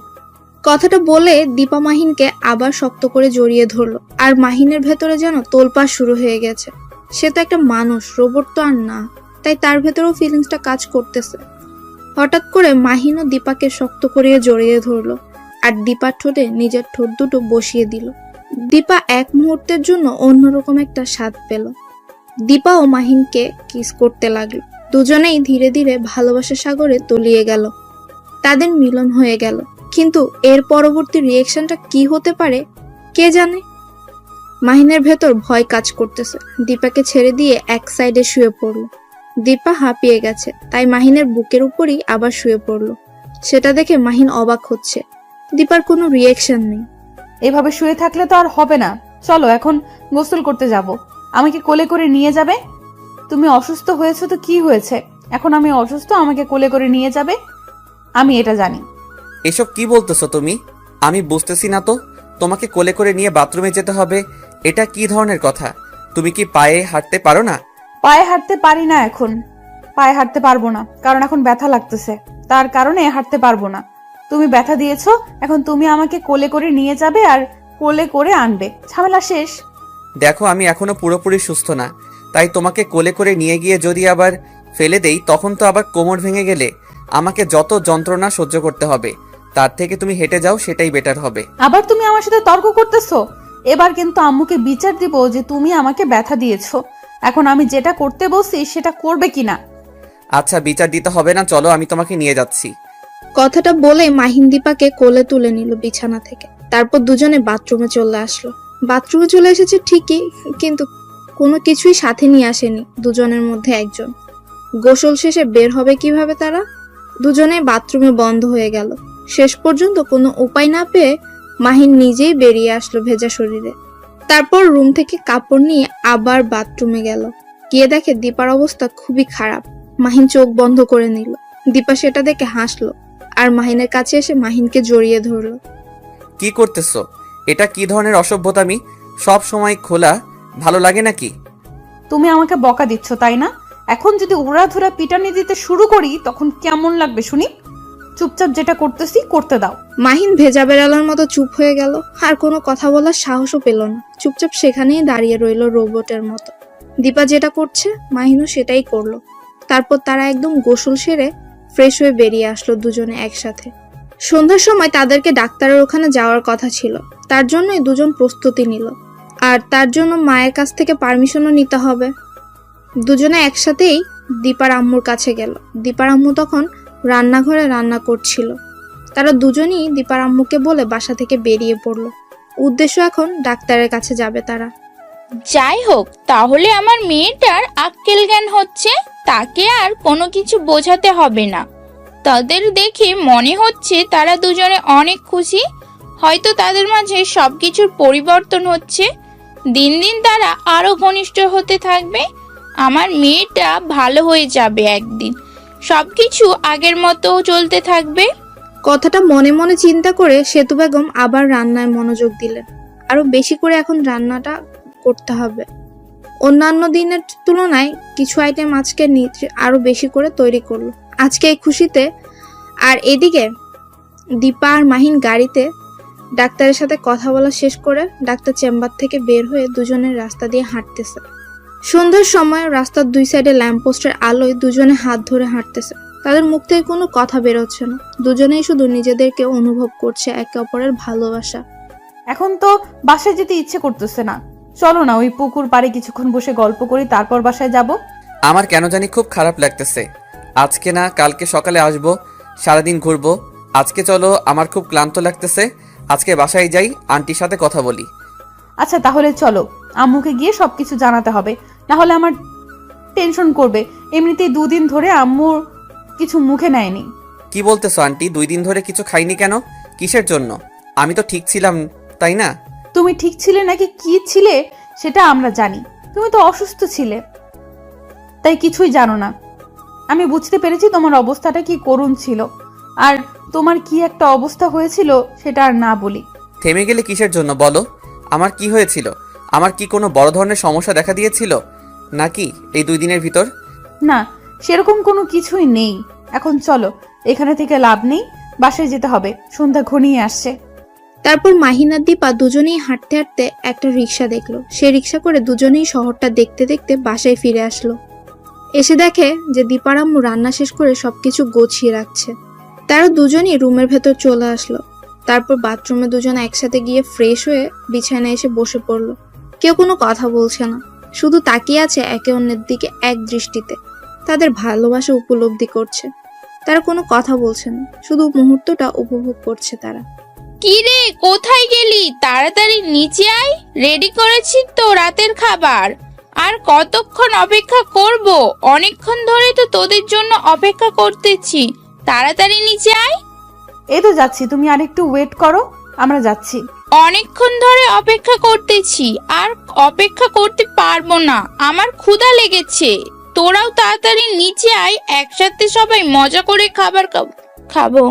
Speaker 3: কথাটা বলে দীপা মাহিনকে আবার শক্ত করে জড়িয়ে ধরলো, আর মাহিনের ভেতরে যেন তোলপাড় শুরু হয়ে গেছে। সে তো একটা মানুষ, রোবট তো আর না, তাই তার ভেতরেও ফিলিংসটা কাজ করতেছে। হঠাৎ করে মাহিনও দীপাকে শক্ত করিয়ে জড়িয়ে ধরলো, আর দীপার ঠোঁটে নিজের ঠোঁট দুটো বসিয়ে দিল। দীপা এক মুহূর্তের জন্য অন্যরকম একটা স্বাদ পেল। দীপা ও মাহিনকে কিস করতে লাগলো, দুজনেই ধীরে ধীরে ভালোবাসার সাগরে তলিয়ে গেল। তাদের মিলন হয়ে গেল, কিন্তু এর পরবর্তী রিয়েকশনটা কি হতে পারে কে জানে। মাহিনের ভেতর ভয় কাজ করতেছে, দীপাকে ছেড়ে দিয়ে এক সাইডে শুয়ে পড়ল। দীপা হাঁপিয়ে গেছে, তাই মাহিনের বুকের উপরই আবার শুয়ে পড়ল। সেটা দেখে মাহিন অবাক হচ্ছে, দীপার কোনো রিয়েকশন নেই।
Speaker 2: এভাবে শুয়ে থাকলে তো আর হবে না, চলো এখন গোসল করতে যাব। আমাকে কোলে করে নিয়ে যাবে। তুমি অসুস্থ হয়েছো তো কি হয়েছে? এখন আমি অসুস্থ, আমাকে কোলে করে নিয়ে যাবে। আমি এটা জানি।
Speaker 4: এসব কি বলতেছো তুমি? আমি বুঝতেছি না তো। তোমাকে কোলে করে নিয়ে বাথরুমে যেতে হবে, এটা কি ধরনের কথা? তুমি কি পায়ে হাঁটতে পারো না?
Speaker 2: পায়ে হাঁটতে পারি না এখন, পায়ে হাঁটতে পারবো না, কারণ এখন ব্যথা লাগতেছে, তার কারণে হাঁটতে পারবো না। তুমি ব্যথা দিয়েছো, এখন তুমি আমাকে কোলে করে নিয়ে যাবে আর কোলে করে আনবে, ঝামেলা শেষ।
Speaker 4: দেখো আমি এখনো পুরোপুরি সুস্থ না, তাই তোমাকে কোলে করে নিয়ে গিয়ে যদি আবার ফেলে দেই তখন তো আবার কোমর ভেঙে গেলে আমাকে যত যন্ত্রণা সহ্য করতে হবে। তার থেকে তুমি হেঁটে যাও, সেটাই বেটার হবে।
Speaker 2: আবার তুমি আমার সাথে তর্ক করতেছো? এবার কিন্তু আম্মুকে বিচার দিব যে তুমি আমাকে ব্যথা দিয়েছো। এখন আমি যেটা করতে বলছি সেটা করবে কিনা।
Speaker 4: আচ্ছা বিচার দিতে হবে না, চলো আমি তোমাকে নিয়ে যাচ্ছি।
Speaker 3: কথাটা বলে মাহিন দীপাকে কোলে তুলে নিল বিছানা থেকে, তারপর দুজনে বাথরুমে চলে আসলো। বাথরুমে চলে এসেছে ঠিকই, কিন্তু কোনো কিছুই সাথে নিয়ে আসেনি দুজনের মধ্যে একজন। গোসল শেষে বের হবে কিভাবে তারা? দুজনে বাথরুমে বন্ধ হয়ে গেল। শেষ পর্যন্ত কোনো উপায় না পেয়ে মাহিন নিজেই বেরিয়ে আসলো ভেজা শরীরে। তারপর রুম থেকে কাপড় নিয়ে আবার বাথরুমে গেল, গিয়ে দেখে দীপার অবস্থা খুবই খারাপ। মাহিন চোখ বন্ধ করে নিল। দীপা সেটা দেখে হাসলো, আর মাহিনের কাছে এসে মাহিনকে জড়িয়ে ধরলো।
Speaker 4: কি করতেছো? এটা কি ধরনের অসভ্যতামি? সব সময় খোলা ভালো লাগে নাকি?
Speaker 2: তুমি আমাকে বকা দিচ্ছ তাই না? এখন যদি উড়াধুরা পিটানি দিতে শুরু করি তখন কেমন লাগবে শুনি? চুপচাপ যেটা করতেছি করতে দাও।
Speaker 3: মাহিন ভেজা বেড়ালের মতো চুপ হয়ে গেল, আর কোনো কথা বলার সাহসও পেল না। চুপচাপ সেখানেই দাঁড়িয়ে রইল রোবটের মতো। দীপা যেটা করছে মাহিনও সেটাই করলো। তারপর তারা একদম গোসল সেরে ফ্রেশ হয়ে বেরিয়ে আসলো দুজনে একসাথে। সন্ধ্যার সময় তাদেরকে ডাক্তারের ওখানে যাওয়ার কথা ছিল, তার জন্যই দুজন প্রস্তুতি নিল। আর তার জন্য মায়ের কাছ থেকে পারমিশনও নিতে হবে। দুজনে একসাথেই দীপার আম্মুর কাছে গেল। দীপার আম্মু তখন রান্নাঘরে রান্না করছিল। তারা দুজনই দীপার আম্মুকে বলে বাসা থেকে বেরিয়ে পড়লো। উদ্দেশ্য এখন ডাক্তারের কাছে যাবে তারা।
Speaker 1: যাই হোক, তাহলে আমার মেয়েটার আক্কেল জ্ঞান হচ্ছে, তাকে আর কোনো কিছু বোঝাতে হবে না। তাদের দেখে মনে হচ্ছে তারা দুজনে অনেক খুশি। হয়তো তাদের মাঝে সবকিছুর পরিবর্তন হচ্ছে। দিন দিন তারা আরো ঘনিষ্ঠ হতে থাকবে। আমার মেয়েটা ভালো হয়ে যাবে একদিন, সবকিছু আগের মতো চলতে থাকবে।
Speaker 3: কথাটা মনে মনে চিন্তা করে সেতু বেগম আবার রান্নায় মনোযোগ দিলেন। আরো বেশি করে এখন রান্নাটা করতে হবে। অন্যান্য দিনের তুলনায় কিছু আইটেম আজকে আরো বেশি করে তৈরি করলো আজকে এই খুশিতে। আর এদিকে দীপা আর মাহিন গাড়িতে ডাক্তারের সাথে কথা বলা শেষ করে ডাক্তার চেম্বার থেকে বের হয়ে দুজনের রাস্তা দিয়ে হাঁটতেছে। সন্ধ্যার সময় রাস্তার দুই সাইডে ল্যাম্পপোস্টের আলোয় দুজনে হাত ধরে হাঁটতেছে। তাদের মুখ থেকে কোনো কথা বেরোচ্ছে না। দুজনেই শুধু নিজেদেরকে অনুভব করছে একে অপরের ভালোবাসা।
Speaker 2: এখন তো বাসায় যেতে ইচ্ছে করতেছে না। চলো না ওই পুকুর পাড়ে কিছুক্ষণ বসে গল্প করি, তারপর বাসায় যাব।
Speaker 4: আমার কেন জানি খুব খারাপ লাগতেছে। আজকে না কালকে সকালে আসবো, সারাদিন ঘুরবো। আজকে চলো, আমার খুব ক্লান্ত লাগতেছে। আজকে বাসায় যাই, আন্টির সাথে কথা বলি।
Speaker 2: আচ্ছা তাহলে চলো, আম্মুকে গিয়ে সবকিছু জানাতে হবে, না হলে আমার টেনশন করবে। এমনিতেই দুদিন ধরে আম্মুর কিছু মুখে নেয়নি।
Speaker 4: কি বলতেছো আন্টি? 2 দিন ধরে কিছু খাইনি কেন? কিসের জন্য? আমি তো ঠিক ছিলাম, তাই না?
Speaker 2: তুমি ঠিক ছিলে নাকি কি ছিলে সেটা আমরা জানি। তুমি তো অসুস্থ ছিলে, তাই কিছুই জানো না। আমি বুঝতে পেরেছি তোমার অবস্থাটা কি করুণ ছিল, আর তোমার কি একটা অবস্থা হয়েছিল সেটা আর না বলি।
Speaker 4: থেমে গেলে কিসের জন্য বলো? আমার কি হয়েছিল? আমার কি কোনো বড় ধরনের সমস্যা দেখা দিয়েছিল নাকি এই 2 দিনের ভিতর?
Speaker 2: না, সেরকম কোনো কিছুই নেই। এখন চলো, এখানে থেকে লাভ নেই, বাসায় যেতে হবে, সন্ধ্যা ঘনিয়ে আসছে।
Speaker 3: তারপর মাহিন আর দীপা দুজনেই হাঁটতে হাঁটতে একটা রিক্সা দেখলো। সে রিক্সা করে দুজনেই শহরটা দেখতে দেখতে বাসায় ফিরে আসলো। এসে দেখে যে দীপার আম্মু রান্না শেষ করে সবকিছু গুছিয়ে রাখছে। তারা দুজনই রুমের ভেতর চলে আসলো। তারপর বাথরুমে দুজন একসাথে গিয়ে ফ্রেশ হয়ে বিছানায় এসে বসে পড়লো। কেউ কোনো কথা বলছে না, শুধু তাকিয়ে আছে একে অন্যের দিকে এক দৃষ্টিতে। তাদের ভালোবাসা উপলব্ধি করছে। তারা কোনো কথা বলছে না, শুধু মুহূর্তটা উপভোগ করছে তারা।
Speaker 1: কি রে, কোথায় গেলি? তাড়াতাড়ি নিচে আয়, রেডি করেছি তো রাতের খাবার। আর কতক্ষণ অপেক্ষা করব? অনেকক্ষণ ধরে তো তোদের জন্য অপেক্ষা করতেছি। তাড়াতাড়ি নিচে আয়।
Speaker 2: এই তো যাচ্ছি, তুমি আর একটু ওয়েট করো, আমরা যাচ্ছি।
Speaker 1: অনেকক্ষণ ধরে অপেক্ষা করতেছি, আর অপেক্ষা করতে পারবো না, আমার ক্ষুধা লেগেছে। তোরাও তাড়াতাড়ি নিচে আয়, একসাথে সবাই মজা করে খাবার খাবো।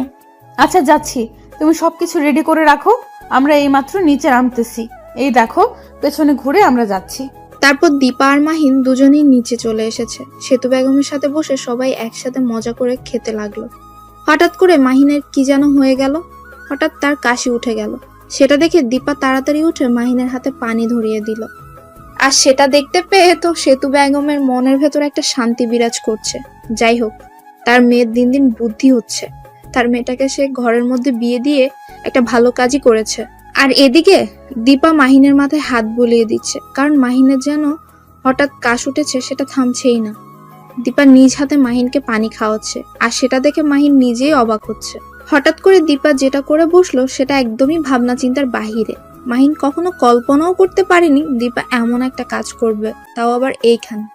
Speaker 2: আচ্ছা যাচ্ছি, তুমি সবকিছু রেডি করে রাখো, আমরা এইমাত্র নিচে নামতেছি। এই দেখো, পেছনে ঘুরে আমরা যাচ্ছি।
Speaker 3: তারপর দীপা আর মাহিন দুজনেই নিচে চলে এসেছে। সেতু বেগমের সাথে বসে সবাই একসাথে মজা করে খেতে লাগলো। হঠাৎ করে মাহিনের কি যেন হয়ে গেল। হঠাৎ তার কাশি উঠে গেল। সেটা দেখে দীপা তাড়াতাড়ি উঠে মাহিনের হাতে পানি ধরিয়ে দিল। আর সেটা দেখতে পেয়ে তো সেতু বেগমের মনের ভেতর একটা শান্তি বিরাজ করছে। যাই হোক, তার মেয়ের দিন দিন বুদ্ধি হচ্ছে। তার মেয়েটাকে সে ঘরের মধ্যে বিয়ে দিয়ে একটা ভালো কাজই করেছে। আর এদিকে দীপা মাহিনের মাথায় হাত বুলিয়ে দিচ্ছে, কারণ মাহিনের যেন হঠাৎ কাশ উঠেছে, সেটা থামছেই না। দীপা নিজ হাতে মাহিনকে পানি খাওয়াচ্ছে, আর সেটা দেখে মাহিন নিজেই অবাক হচ্ছে। হঠাৎ করে দীপা যেটা করে বসলো সেটা একদমই ভাবনা চিন্তার বাহিরে। মাহিন কখনো কল্পনাও করতে পারেনি দীপা এমন একটা কাজ করবে, তাও আবার এইখানে।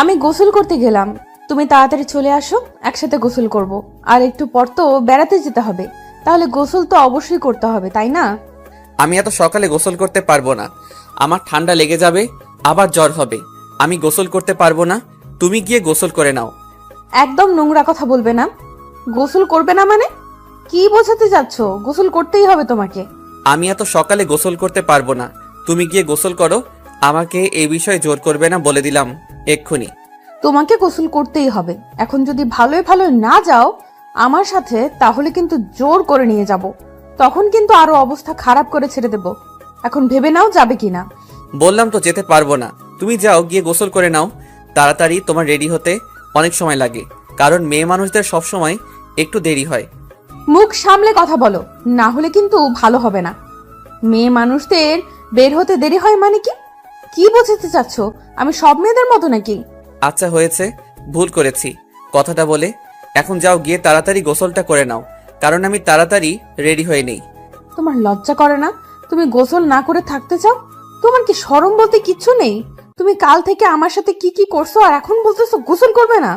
Speaker 2: আমি গোসল করতে গেলাম, তুমি তাড়াতাড়ি চলে আসো, একসাথে গোসল করব। আর একটু পর তো বেড়াতে যেতে হবে, তাহলে গোসল তো অবশ্যই করতে হবে, তাই না?
Speaker 4: আমি এত সকালে গোসল করতে পারবো না। আমার ঠান্ডা লেগে যাবে, আবার জ্বর হবে। আমি গোসল করতে পারবো না। তুমি গিয়ে গোসল করে নাও।
Speaker 2: একদম নোংরা কথা বলবে না। গোসল করবে না মানে কি বোঝাতে যাচ্ছ? গোসল করতেই হবে তোমাকে।
Speaker 4: আমি এত সকালে গোসল করতে পারবো না, তুমি গিয়ে গোসল করো। আমাকে এই বিষয়ে জোর করবে না, বলে দিলাম এক্ষুনি।
Speaker 2: তোমাকে গোসল করতেই হবে। এখন যদি ভালোই ভালো না যাও আমার সাথে, তাহলে কিন্তু জোর করে নিয়ে যাব। তখন কিন্তু আরো অবস্থা খারাপ করে ছেড়ে দেব। এখন ভেবে নাও যাবে কিনা।
Speaker 4: বললাম তো যেতে পারবো না, তুমি যাও গিয়ে গোসল করে নাও তাড়াতাড়ি। তোমার রেডি হতে অনেক সময় লাগে, কারণ মেয়ে মানুষদের সব সময় একটু দেরি হয়।
Speaker 2: মুখ সামলে কথা বলো, না হলে কিন্তু ভালো হবে না। মেয়ে মানুষদের বের হতে দেরি হয় মানে কি? কি বোঝাতে চাচ্ছ? আমি সব মেয়েদের মতো নাকি?
Speaker 4: আচ্ছা হয়েছে, ভুল করেছি কথাটা বলে। এখন যাও গিয়ে তাড়াতাড়ি গোসলটা করে নাও, কারণ আমি তাড়াতাড়ি রেডি হয়ে নেই।
Speaker 2: তোমার লজ্জা করে না? তুমি গোসল না করে থাকতে চাও? তোমার কি শরম বলতে কিচ্ছু নেই? তুমি কাল থেকে আমার সাথে কি কি করছো আর এখন বলতেছো গোসল করবে না?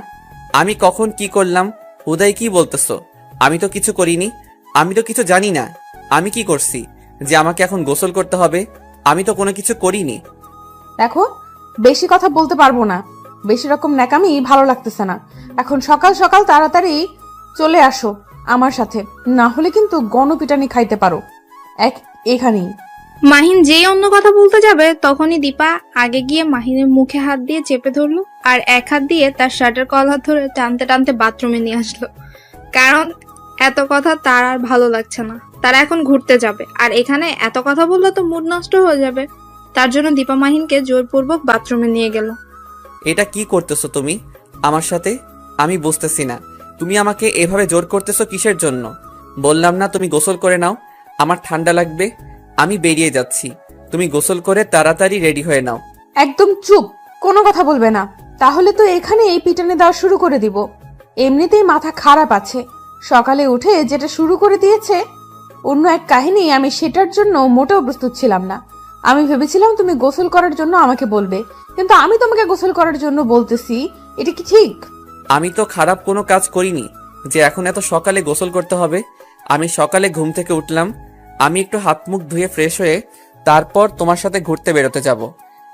Speaker 4: আমি কখন কি করলাম? হুদাই কি বলতেছো? আমি তো কিছু করিনি, আমি তো কিছু জানি না। আমি কি করছি যে আমাকে এখন গোসল করতে হবে? আমি তো কোনো কিছু করিনি।
Speaker 2: দেখো, বেশি কথা বলতে পারবো না। বেশি রকম ন্যাকামি ভালো লাগতেছে না। এখন সকাল সকাল তাড়াতাড়ি চলে আসো আমার সাথে, না হলে কিন্তু গণপিটানি খাইতে পারো এখানেই।
Speaker 3: মাহিন যেই অন্য কথা বলতে যাবে তখনই দীপা আগে গিয়ে মাহিনের মুখে হাত দিয়ে চেপে ধরলো আর এক হাত দিয়ে তার শার্টের কলার ধরে টানতে টানতে বাথরুমে নিয়ে আসলো। কারণ এত কথা তার আর ভালো লাগছে না। তারা এখন ঘুরতে যাবে, আর এখানে এত কথা বললে তো মুড নষ্ট হয়ে যাবে। তার জন্য দীপা মাহিনকে জোরপূর্বক বাথরুমে নিয়ে গেল।
Speaker 4: এটা কি করতেছো তুমি আমার সাথে? আমি বুঝতেছি না, তুমি আমাকে এভাবে জোর করতেছো কিসের জন্য? বললাম না তুমি গোসল করে নাও, আমার ঠান্ডা লাগবে, আমি বেরিয়ে যাচ্ছি। তুমি গোসল করে তাড়াতাড়ি রেডি হয়ে নাও।
Speaker 2: একদম চুপ, কোনো কথা বলবে না। তাহলে তো এখানে এই পিটানি দেওয়া শুরু করে দিব। এমনিতেই মাথা খারাপ আছে। সকালে উঠে যেটা শুরু করে দিয়েছে অন্য এক কাহিনী, আমি সেটার জন্য মোটেও প্রস্তুত ছিলাম না। আমি ভেবেছিলাম তুমি গোসল করার জন্য আমাকে বলবে, কিন্তু আমি তোমাকে গোসল করার জন্য বলতেছি। এটা কি ঠিক?
Speaker 4: আমি তো খারাপ কোনো কাজ করিনি যে এখন এত সকালে গোসল করতে হবে। আমি সকালে ঘুম থেকে উঠলাম, আমি একটু হাত মুখ ধুয়ে ফ্রেশ হয়ে তারপর তোমার সাথে ঘুরতে বেরোতে যাব।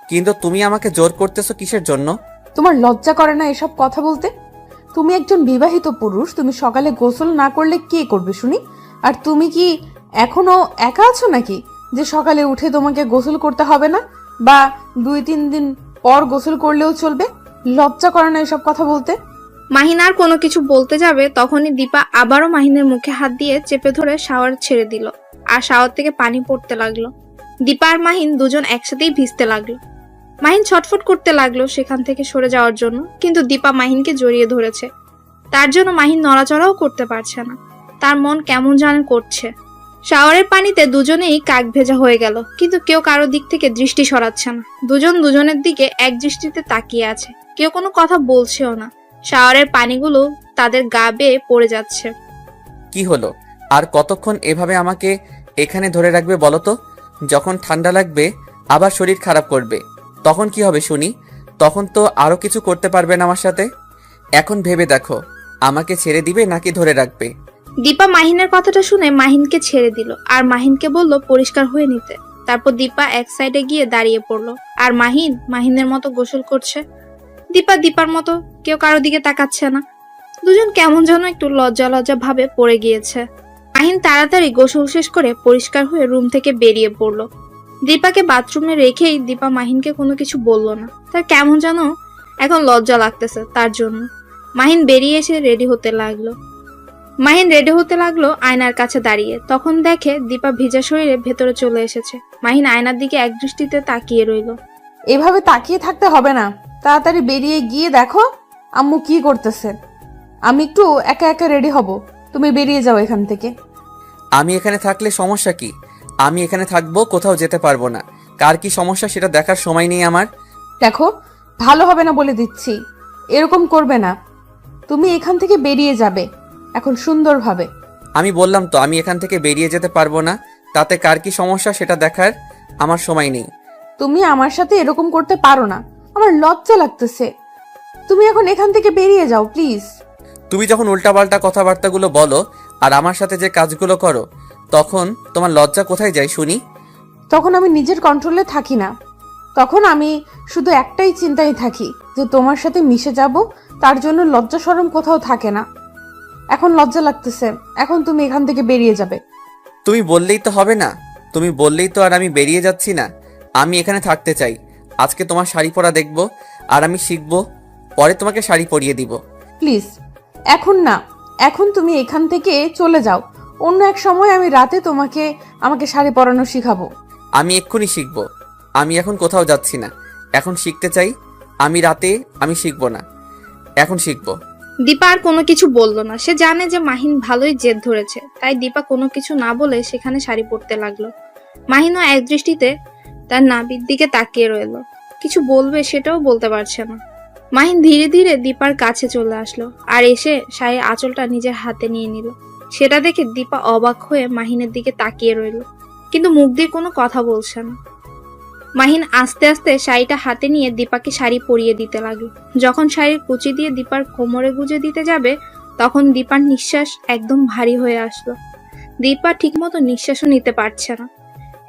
Speaker 4: কিন্তু তুমি আমাকে জোর করতেছো কিসের জন্য?
Speaker 2: তোমার লজ্জা করে না এসব কথা বলতে? তুমি একজন বিবাহিত পুরুষ, তুমি সকালে গোসল না করলে কে করবে শুনি? আর তুমি কি এখনো একা আছো নাকি যে সকালে উঠে তোমাকে গোসল করতে হবে না, বা 2-3 দিন পর গোসল করলেও চলবে? লজ্জা করে না এসব কথা বলতে?
Speaker 3: মাহিন আর কোনো কিছু বলতে যাবে তখনই দীপা আবারও মাহিনের মুখে হাত দিয়ে চেপে ধরে শাওয়ার ছেড়ে দিল, আর শাওয়ার থেকে পানি পড়তে লাগলো। দীপা আর মাহিন দুজন একসাথেই ভিজতে লাগলো। মাহিন ছটফট করতে লাগলো সেখান থেকে সরে যাওয়ার জন্য, কিন্তু দীপা মাহিনকে জড়িয়ে ধরেছে। তার জন্য মাহিন নড়াচড়াও করতে পারছে না। তার মন কেমন জানে করছে। শাওয়ারের পানিতে দুজনেই কাক ভেজা হয়ে গেল, কিন্তু কেউ কারো দিক থেকে দৃষ্টি সরাচ্ছে না। দুজন দুজনের দিকে এক দৃষ্টিতে তাকিয়ে আছে, কেউ কোনো কথা বলছেও না। শাওয়ারের পানিগুলো তাদের গা বেয়ে পড়ে যাচ্ছে।
Speaker 4: কি হলো? আর কতক্ষণ এভাবে আমাকে এখানে ধরে রাখবে বলো তো? যখন ঠান্ডা লাগবে আবার শরীর খারাপ করবে, তখন কি হবে শুনি? তখন তো আরো কিছু করতে পারবে না আমার সাথে। এখন ভেবে দেখো, আমাকে ছেড়ে দিবে নাকি ধরে রাখবে?
Speaker 3: দীপা মাহিনের কথাটা শুনে মাহিনকে ছেড়ে দিল আর মাহিনকে বলল পরিষ্কার হয়ে নিতে। তারপর দীপা এক সাইডে গিয়ে দাঁড়িয়ে পড়লো, আর মাহিন মাহিনের মতো গোসল করছে। দীপা দীপার মতো, কেউ কারো দিকে তাকাচ্ছে না। দুজন কেমন যেন একটু লজ্জা লজ্জা ভাবে পড়ে গিয়েছে। মাহিন তাড়াতাড়ি গোসল শেষ করে পরিষ্কার হয়ে রুম থেকে বেরিয়ে পড়লো। দীপাকে বাথরুমে রেখেই দীপা মাহিনকে কোনো কিছু বলল না। তার কেমন যেন এখন লজ্জা লাগতেছে তার জন্য। মাহিন বেরিয়ে এসে রেডি হতে লাগলো। আয়নার কাছে দাঁড়িয়ে। তখন দেখে দীপা ভিজা শরীরে ভেতরে চলে এসেছে। মাহিন আয়নার দিকে এক দৃষ্টিতে তাকিয়ে রইল।
Speaker 2: এভাবে তাকিয়ে থাকতে হবে না, তাড়াতাড়ি বেরিয়ে গিয়ে দেখো আম্মু কি করতেছে। আমি একটু একা একা রেডি হব, তুমি বেরিয়ে যাও এখান থেকে।
Speaker 4: আমি এখানে থাকলে সমস্যা কি? আমি এখানে থাকবো, কোথাও যেতে পারবো না। কার কি সমস্যা সেটা দেখার সময় নেই আমার।
Speaker 2: দেখো, ভালো হবে না বলে দিচ্ছি। এরকম করবে না। তুমি এখান থেকে বেরিয়ে যাবে এখন সুন্দরভাবে।
Speaker 4: আমি বললাম তো আমি এখান থেকে বেরিয়ে যেতে পারবো না। তাতে কার কি সমস্যা সেটা দেখার আমার সময় নেই।
Speaker 2: তুমি আমার সাথে এরকম করতে পারো না, আমার লজ্জা লাগতেছে। তুমি এখন এখান থেকে বেরিয়ে যাও প্লিজ।
Speaker 4: তুমি যখন উল্টাপাল্টা কথাবার্তাগুলো বলো আর আমার সাথে যে কাজগুলো করো, তখন তোমার লজ্জা কোথায় যায় শুনি?
Speaker 2: তখন আমি নিজের কন্ট্রোলে থাকি না। তখন আমি শুধু একটাই চিন্তায় থাকি যে তোমার সাথে মিশে যাব, তার জন্য লজ্জা শরম কোথাও থাকে না। এখন লজ্জা লাগতেছে, এখন তুমি এখান থেকে বেরিয়ে যাবে।
Speaker 4: তুমি বললেই তো হবে না? তুমি বললেই তো আর আমি বেরিয়ে যাচ্ছি না। আমি এখানে থাকতে চাই। আজকে তোমার শাড়ি পরা দেখব, আর আমি শিখবো, পরে তোমাকে শাড়ি পরিয়ে দিব।
Speaker 2: প্লিজ এখন না, এখন তুমি এখান থেকে চলে যাও। অন্য এক সময় আমি রাতে আমাকে শাড়ি পরানো শিখাবো।
Speaker 4: আমি এক্ষুনি শিখবো। আমি এখন কোথাও যাচ্ছি না, এখন শিখতে চাই। আমি শিখবো না, এখন শিখবো।
Speaker 3: দীপা আর কোনো কিছু বলল না। সে জানে যে মাহিন ভালোই জেদ ধরেছে, তাই দীপা কোনো কিছু না বলে সেখানে শাড়ি পরতে লাগলো। মাহিনও এক দৃষ্টিতে তার নাভির দিকে তাকিয়ে রইল, কিছু বলবে সেটাও বলতে পারছে না। মাহিন ধীরে ধীরে দীপার কাছে চলে আসলো আর এসে শাড়ির আঁচলটা নিজের হাতে নিয়ে নিল। সেটা দেখে দীপা অবাক হয়ে মাহিনের দিকে তাকিয়ে রইল, কিন্তু মুখ দিয়ে কোনো কথা বলছে না। মাহিন আস্তে আস্তে শাড়িটা হাতে নিয়ে দীপাকে শাড়ি পরিয়ে দিতে লাগলো। যখন শাড়ির কুচি দিয়ে দীপার কোমরে গুজে দিতে যাবে, তখন দীপার নিঃশ্বাস একদম ভারী হয়ে আসলো। দীপা ঠিকমতো নিঃশ্বাসও নিতে পারছে না,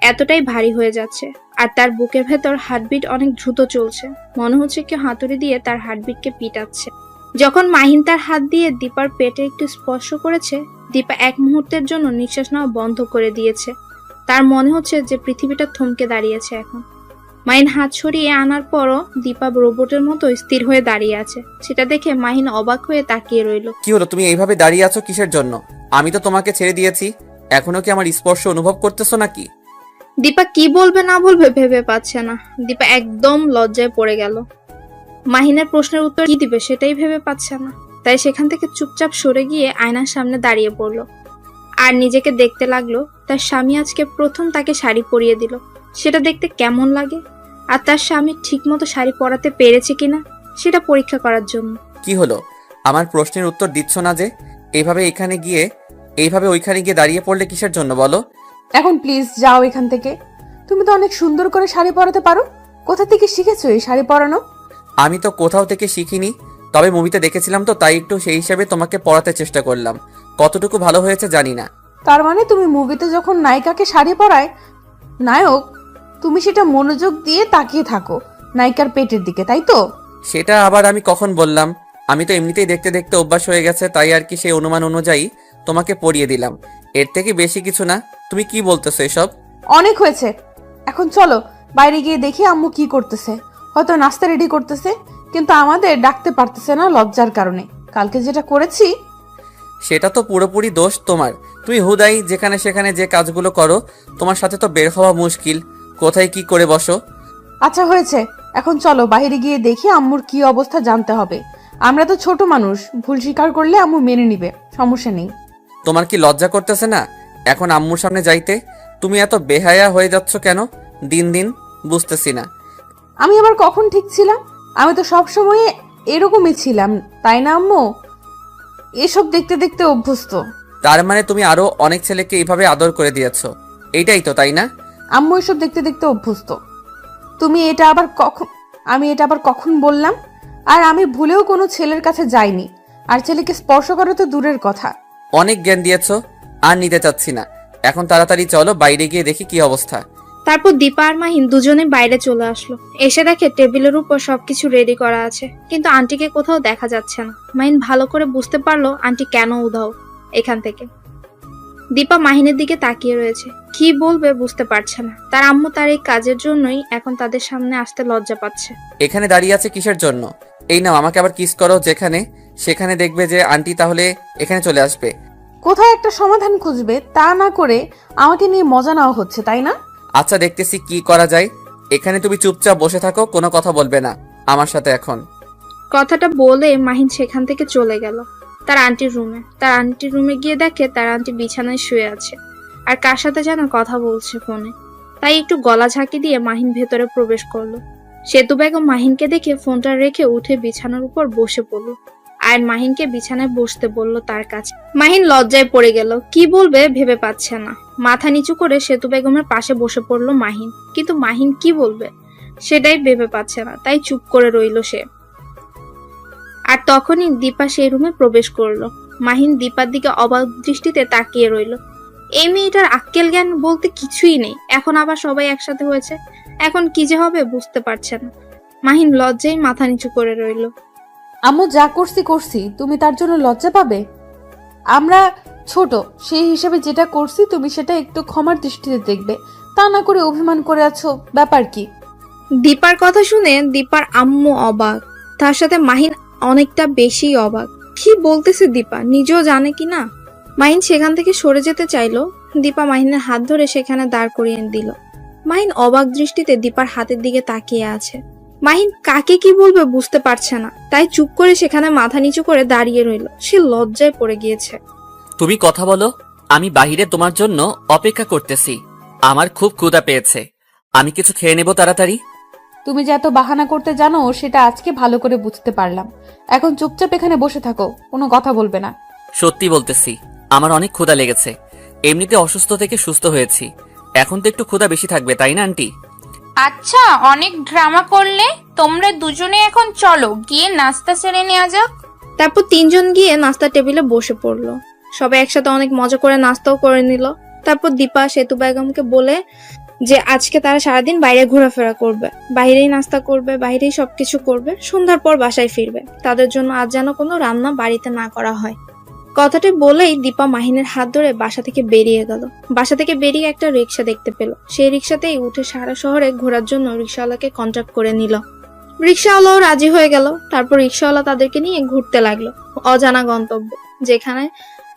Speaker 3: এতটাই ভারী হয়ে যাচ্ছে। আর তার বুকের ভেতর হার্টবিট অনেক দ্রুত চলছে, মনে হচ্ছে কেউ হাতুড়ি দিয়ে তার হার্টবিটকে পিটাচ্ছে। যখন মাহিন তার হাত দিয়ে দীপার পেটে একটু স্পর্শ করেছে, দীপা এক মুহূর্তের জন্য নিঃশ্বাস নেওয়া বন্ধ করে দিয়েছে। তার মনে হচ্ছে যে পৃথিবীটা থমকে দাঁড়িয়েছে এখন। মাহিন হাত সরিয়ে আনার পরও দীপা রোবটের মতো স্থির হয়ে দাঁড়িয়ে আছে। সেটা দেখে মাহিন অবাক হয়ে তাকিয়ে রইল।
Speaker 4: কি হলো, তুমি এইভাবে দাঁড়িয়ে আছো কিসের জন্য? আমি তো তোমাকে ছেড়ে দিয়েছি, এখনো কি আমার স্পর্শ অনুভব করতেছো নাকি?
Speaker 3: দীপা কি বলবে না বলবে ভেবে পাচ্ছে না। দীপা একদম লজ্জায় পড়ে গেল। মাহিনের প্রশ্নের উত্তর কি দিবে সেটাই ভেবে পাচ্ছে না, তাই সেখান থেকে চুপচাপ সরে গিয়ে আয়নার সামনে দাঁড়িয়ে পড়লো আর নিজেকে দেখতে লাগলো। তার স্বামী আজকে প্রথম তাকে শাড়ি পরিয়ে দিল, সেটা দেখতে কেমন লাগে, আর তার স্বামী ঠিকমতো শাড়ি পরাতে পেরেছে কিনা সেটা পরীক্ষা করার জন্য।
Speaker 4: কি হলো, আমার প্রশ্নের উত্তর দিচ্ছ না যে? এইভাবে ওইখানে গিয়ে দাঁড়িয়ে পড়লে কিসের জন্য বলো?
Speaker 2: এখন প্লিজ যাও এখান থেকে। তুমি তো অনেক সুন্দর করে শাড়ি পরাতে পারো। কোথা থেকে শিখেছো এই শাড়ি পরানো?
Speaker 4: আমি তো কোথাও থেকে শিখিনি, তবে মুভিতে দেখেছিলাম তো, তাই একটু সেই হিসাবে তোমাকে পড়াতে চেষ্টা করলাম। কতটুকু ভালো হয়েছে জানি না।
Speaker 2: তার মানে তুমি মুভিতে যখন নায়িকাকে শাড়ি পরায় নায়ক, তুমি সেটা মনোযোগ দিয়ে তাকিয়ে থাকো নায়িকার পেটের দিকে, তাই তো?
Speaker 4: সেটা আবার আমি কখন বললাম? আমি তো এমনিতেই দেখতে দেখতে অভ্যাস হয়ে গেছে, তাই আর কি সেই অনুমান অনুযায়ী তোমাকে পড়িয়ে দিলাম। এর থেকে বেশি কিছু না। তুমি কি বলতেছো এসব?
Speaker 2: অনেক হয়েছে, এখন চলো বাইরে গিয়ে দেখি আম্মু কি করতেছে। হয়তো নাস্তা রেডি করতেছে, কিন্তু আমাদের ডাকতে পারতেছে না লজ্জার কারণে। কালকে যেটা করেছি
Speaker 4: সেটা তো পুরোপুরি দোষ তোমার। তুমি হুদাই যেখানে সেখানে যে কাজগুলো করো, তোমার সাথে তো বের হওয়া মুশকিল। কোথায় কি করে বসো।
Speaker 2: আচ্ছা হয়েছে, এখন চলো বাইরে গিয়ে দেখি আম্মুর কি অবস্থা জানতে হবে। আমরা তো ছোট মানুষ, ভুল স্বীকার করলে আম্মু মেনে নিবে, সমস্যা নেই।
Speaker 4: তোমার কি লজ্জা করতেছে না এখন আম্মুর সামনে যাইতে? তুমি এত বেহায়া হয়ে যাচ্ছ কেন দিন দিন, বুঝতেছি না।
Speaker 2: আমি আবার কখন ঠিক ছিলাম? আমি তো সব সময় এরকমই ছিলাম, তাই না আম্মু? এসব দেখতে দেখতে অভ্যস্ত।
Speaker 4: তার মানে তুমি আরো অনেক ছেলেকে এইভাবে আদর করে দিয়েছো, এইটাই তো, তাই না?
Speaker 2: আম্মু এসব দেখতে দেখতে অভ্যস্ত। আমি এটা আবার কখন বললাম? আর আমি ভুলেও কোনো ছেলের কাছে যাইনি, আর ছেলেকে স্পর্শ করা তো দূরের কথা।
Speaker 4: অনেক জ্ঞান দিয়েছো, আর নিতে চাচ্ছি না। এখন তাড়াতাড়ি চলো বাইরে গিয়ে দেখি কি অবস্থা।
Speaker 3: তারপর দীপা আর মাহিন দুজনে বাইরে চলে আসলো। এসে দেখে টেবিলের উপর সবকিছু রেডি করা আছে, কিন্তু আন্টিকে কোথাও দেখা যাচ্ছে না। মাহিন ভালো করে বুঝতে পারলো আন্টি কেন উধাও এখান থেকে। দীপা মাহিনের দিকে তাকিয়ে রয়েছে, কি বলবে বুঝতে পারছে না। তার আম্মু তার এই কাজের জন্যই এখন তাদের সামনে আসতে লজ্জা পাচ্ছে।
Speaker 4: এখানে দাঁড়িয়ে আছে কিসের জন্য? এই নাও, আমাকে আবার কিস করো যেখানে সেখানে, দেখবে যে আন্টি তাহলে এখানে চলে আসবে।
Speaker 2: কোথায় একটা সমাধান খুঁজবে, তা না করে আমাকে নিয়ে মজা নেওয়া হচ্ছে, তাই না?
Speaker 4: আচ্ছা, দেখতেছি কি করা যায়। এখানে তুমি চুপচাপ বসে থাকো, কোনো কথা বলবে না আমার সাথে এখন।
Speaker 3: কথাটা বলে মাহিন সেখান থেকে চলে গেল তার আন্টির রুমে গিয়ে দেখে তার আন্টি বিছানায় শুয়ে আছে আর কার সাথে যেন কথা বলছে ফোনে। তাই একটু গলা ঝাঁকি দিয়ে মাহিন ভেতরে প্রবেশ করলো। সেতু বেগম মাহিনকে দেখে ফোনটা রেখে উঠে বিছানার উপর বসে পড়লো আর মাহিনকে বিছানায় বসতে বলল তার কাছে। মাহিন লজ্জায় পড়ে গেল, কি বলবে ভেবে পাচ্ছে না। মাথা নিচু করে সেতু বেগমের পাশে বসে পড়লো মাহিন, কিন্তু মাহিন কি বলবে সেটাই ভেবে পাচ্ছে না, তাই চুপ করে রইল সে। আর তখনই দীপা সেই রুমে প্রবেশ করলো। মাহিন দীপার দিকে অবাক দৃষ্টিতে তাকিয়ে রইল। এই মেয়েটার আক্কেল জ্ঞান বলতে কিছুই নেই, এখন আবার সবাই একসাথে হয়েছে, এখন কি যে হবে বুঝতে পারছে না। মাহিন লজ্জায় মাথা নিচু করে রইল।
Speaker 2: আম্মু যা করছি, তুমি তার জন্য লজ্জা পাবে? আমরা ছোট, সেই হিসাবে যেটা করছি তুমি সেটা একটু ক্ষমার দৃষ্টিতে দেখবে, তা না করে অভিমান করে আছো। ব্যাপার কি?
Speaker 3: দীপার কথা শুনে দীপার আম্মু অবাক, তার সাথে মাহিন অনেকটা বেশি অবাক। কি বলতেছে দীপা, নিজেও জানে কি না। মাহিন সেখান থেকে সরে যেতে চাইলো, দীপা মাহিনের হাত ধরে সেখানে দাঁড় করিয়ে দিল। মাহিন অবাক দৃষ্টিতে দীপার হাতের দিকে তাকিয়ে আছে। মাহিন কাকে কি বলবে বুঝতে পারছে না, তাই চুপ করে সেখানে মাথা নিচু করে দাঁড়িয়ে রইল। সে লজ্জায় পড়ে গিয়েছে।
Speaker 4: তুমি কথা বলো, আমি বাহিরে তোমার জন্য অপেক্ষা করতেছি। আমার খুব ক্ষুধা পেয়েছে, আমি কিছু খেয়ে নেব তাড়াতাড়ি।
Speaker 2: তুমি যে এত বাহানা করতে জানো সেটা আজকে ভালো করে বুঝতে পারলাম। এখন চুপচাপ এখানে বসে থাকো, কোনো কথা বলবে না।
Speaker 4: সত্যি বলতেছি, আমার অনেক ক্ষুধা লেগেছে। এমনিতে অসুস্থ থেকে সুস্থ হয়েছি, এখন তো একটু ক্ষুধা বেশি থাকবে, তাই না আন্টি?
Speaker 1: আচ্ছা, অনেক ড্রামা করলে। তোমরা দুজনে এখন চলো, গিয়ে নাস্তা সেরে নেওয়া যাক।
Speaker 3: তারপর তিনজন গিয়ে নাস্তার টেবিলে বসে পড়লো। সবাই একসাথে অনেক মজা করে নাস্তাও করে নিল। তারপর দীপা সেতু বেগমকে বলে যে আজকে তারা সারাদিন বাইরে ঘোরাফেরা করবে, বাইরেই নাস্তা করবে, বাইরেই সবকিছু করবে, সন্ধ্যার পর বাসায় ফিরবে। তাদের জন্য আজ যেন কোনো রান্না বাড়িতে না করা হয়। কথাটি বলেই দীপা মাহিনের হাত ধরে বাসা থেকে বেরিয়ে গেল। বাসা থেকে বেরিয়ে একটা রিক্সা দেখতে পেল, সেই রিক্সাতেই উঠে সারা শহরে ঘোরার জন্য রিক্সাওয়ালাকে কন্ট্যাক্ট করে নিল। রিক্সাওয়ালাও রাজি হয়ে গেল। তারপর রিক্সাওয়ালা তাদেরকে নিয়ে ঘুরতে লাগলো অজানা গন্তব্য। যেখানে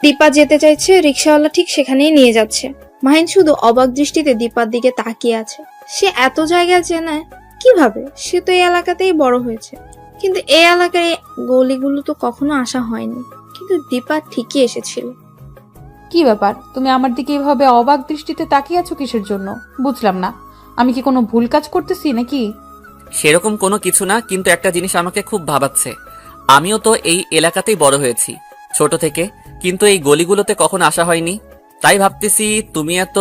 Speaker 3: দীপা যেতে চাইছে রিক্সাওয়ালা ঠিক সেখানেই নিয়ে যাচ্ছে। মাহিন শুধু অবাক দৃষ্টিতে দীপার দিকে তাকিয়ে আছে। সে এত জায়গা চেনে কিভাবে? সে তো এই এলাকাতেই বড় হয়েছে, কিন্তু এই এলাকার এই গলিগুলো তো কখনো আসা হয়নি। কিন্তু দীপা ঠিকই এসেছিল।
Speaker 2: কি ব্যাপার, তুমি আমার দিকে এভাবে অবাক দৃষ্টিতে তাকিয়ে আছো কিসের জন্য? বুঝলাম না। আমি কি কোনো ভুল কাজ করতেছি নাকি?
Speaker 4: সেরকম কোনো কিছু না, কিন্তু একটা জিনিস আমাকে খুব ভাবাচ্ছে। আমিও তো এই এলাকাতেই বড় হয়েছি ছোট থেকে, কিন্তু এই গলিগুলোতে কখন আসা হয়নি। তাই ভাবতেছি তুমি এত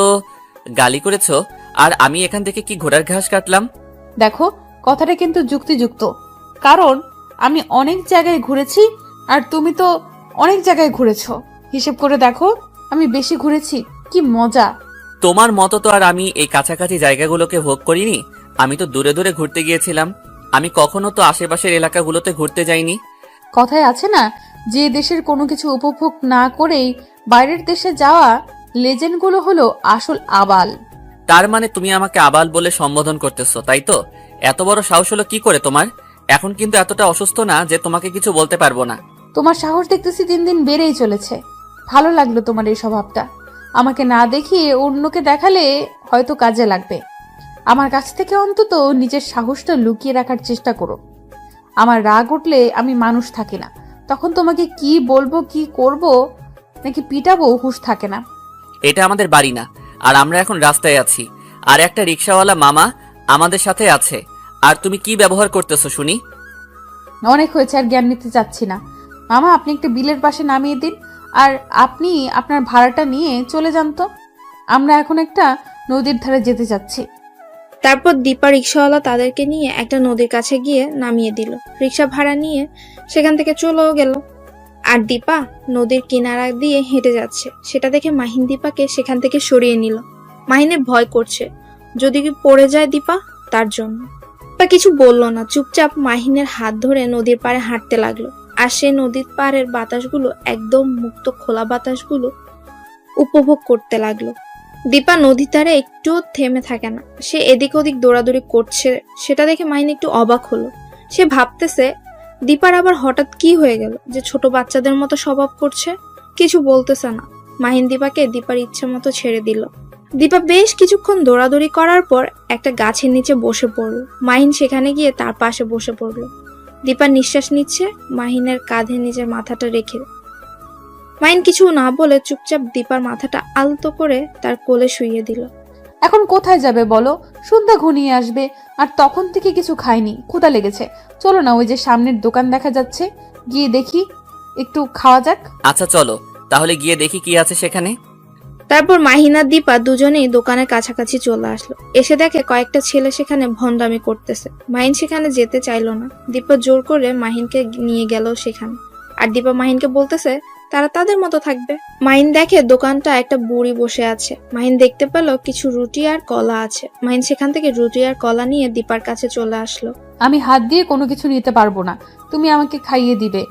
Speaker 4: গালি করেছো আর আমি এখান থেকে কি ঘোড়ার ঘাস কাটলাম।
Speaker 2: দেখো, কথাটা কিন্তু যুক্তিযুক্ত, কারণ আমি অনেক জায়গায় ঘুরেছি আর তুমি তো অনেক জায়গায় ঘুরেছো। হিসেব করে দেখো, আমি বেশি ঘুরেছি। কি মজা!
Speaker 4: তোমার মতো তো আর আমি এই কাছাকাছি জায়গাগুলোকে ভোগ করিনি, আমি তো দূরে দূরে ঘুরতে গিয়েছিলাম। আমি কখনো তো আশেপাশের এলাকাগুলোতে ঘুরতে যাইনি।
Speaker 2: কথায় আছে না, যে দেশের কোনো কিছু উপভোগ না করেই বাইরের দেশে যাওয়া লেজেন্ডগুলো হলো আসল আবাল।
Speaker 4: তার মানে তুমি আমাকে আবাল বলে সম্বোধন করতেছো, তাই তো? এত বড় সাহস হলো কি করে তোমার? এখন কিন্তু এতটা অসুস্থ না যে তোমাকে কিছু বলতে পারবো না।
Speaker 2: তোমার সাহস দেখতেছি দিন দিন বেড়েই চলেছে। ভালো লাগলো তোমার এই স্বভাবটা। আমাকে না দেখিয়ে অন্যকে দেখালে হয়তো কাজে লাগবে। আমার কাছ থেকে অন্তত নিজের সাহসটা লুকিয়ে রাখার চেষ্টা করো। আমার রাগ উঠলে আমি মানুষ থাকি না, তখন তোমাকে কি বলবো, কি করব, নাকি পিটাবো হুঁশ থাকে না।
Speaker 4: এটা আমাদের বাড়ি না, আর আমরা এখন রাস্তায় আছি, আর একটা রিক্সাওয়ালা মামা আমাদের সাথে আছে। আর তুমি কি ব্যবহার করতেছো শুনি?
Speaker 2: অনেক হয়েছে, আর জ্ঞান নিতে চাচ্ছি না। মামা, আপনি একটা বিলের পাশে নামিয়ে দিন, আর আপনি আপনার ভাড়াটা নিয়ে চলে যান তো। আমরা এখন একটা নদীর ধারে যেতে চাচ্ছি।
Speaker 3: তারপর দীপা রিক্সাওয়ালা তাদেরকে নিয়ে একটা নদীর কাছে গিয়ে নামিয়ে দিল। রিক্সা ভাড়া নিয়ে সেখান থেকে চলেও গেল। আর দীপা নদীর কিনারা দিয়ে হেঁটে যাচ্ছে, সেটা দেখে মাহিন দীপাকে সেখান থেকে সরিয়ে নিল। মাহিনের ভয় করছে, যদি কি পড়ে যায় দীপা, তার জন্য। দীপা কিছু বলল না, চুপচাপ মাহিনের হাত ধরে নদীর পাড়ে হাঁটতে লাগলো। আর সে নদীর পাড়ের বাতাসগুলো, একদম মুক্ত খোলা বাতাসগুলো উপভোগ করতে লাগলো। দীপা নদীর ধারে একটুও থেমে থাকে না, সে এদিক ওদিক দৌড়াদৌড়ি করছে। সেটা দেখে মাহিন একটু অবাক হলো। সে ভাবতেছে দীপার আবার হঠাৎ কি হয়ে গেল যে ছোট বাচ্চাদের মতো স্বভাব করছে। কিছু বলতেছে না। মাহিন দীপাকে দীপার ইচ্ছে মতো ছেড়ে দিল। দীপা বেশ কিছুক্ষণ দৌড়াদৌড়ি করার পর একটা গাছের নিচে বসে পড়ল। মাহিন সেখানে গিয়ে তার পাশে বসে পড়ল। দীপা নিঃশ্বাস নিচ্ছে, মাহিনের কাঁধে নিজের মাথাটা রেখে। মাহিন কিছু না বলে চুপচাপ দীপার মাথাটা আলতো করে তার কোলে শুইয়ে দিল।
Speaker 2: এখন কোথায় যাবে বলো? সন্ধ্যা ঘনিয়ে আসবে, আর তখন থেকে কিছু খাইনি, ক্ষুধা লেগেছে। চলো না, ওই যে সামনের দোকান দেখা যাচ্ছে, গিয়ে দেখি, একটু খাওয়া যাক।
Speaker 4: আচ্ছা চলো, তাহলে গিয়ে দেখি কি আছে সেখানে।
Speaker 3: তারপর মাহিন আর দীপা দুজনেই দোকানের কাছাকাছি চলে আসলো। এসে দেখে কয়েকটা ছেলে সেখানে ভন্ডামি করতেছে। মাহিন সেখানে যেতে চাইলো না। দীপা জোর করে মাহিনকে নিয়ে গেল সেখানে। আর দীপা মাহিনকে বলতেছে তারা তাদের মতো থাকবে। মাহিন দেখে দোকানটা একটা বুড়ি বসে আছে। মাহিন দেখতে পেল কিছু রুটি আর কলা আছে। মাহিন সেখান থেকে রুটি আর কলা নিয়ে দীপার কাছে চলে আসলো।
Speaker 2: আমি হাত দিয়ে কোনো কিছু নিতে পারবো না, তুমি আমাকে খাইয়ে দিবে।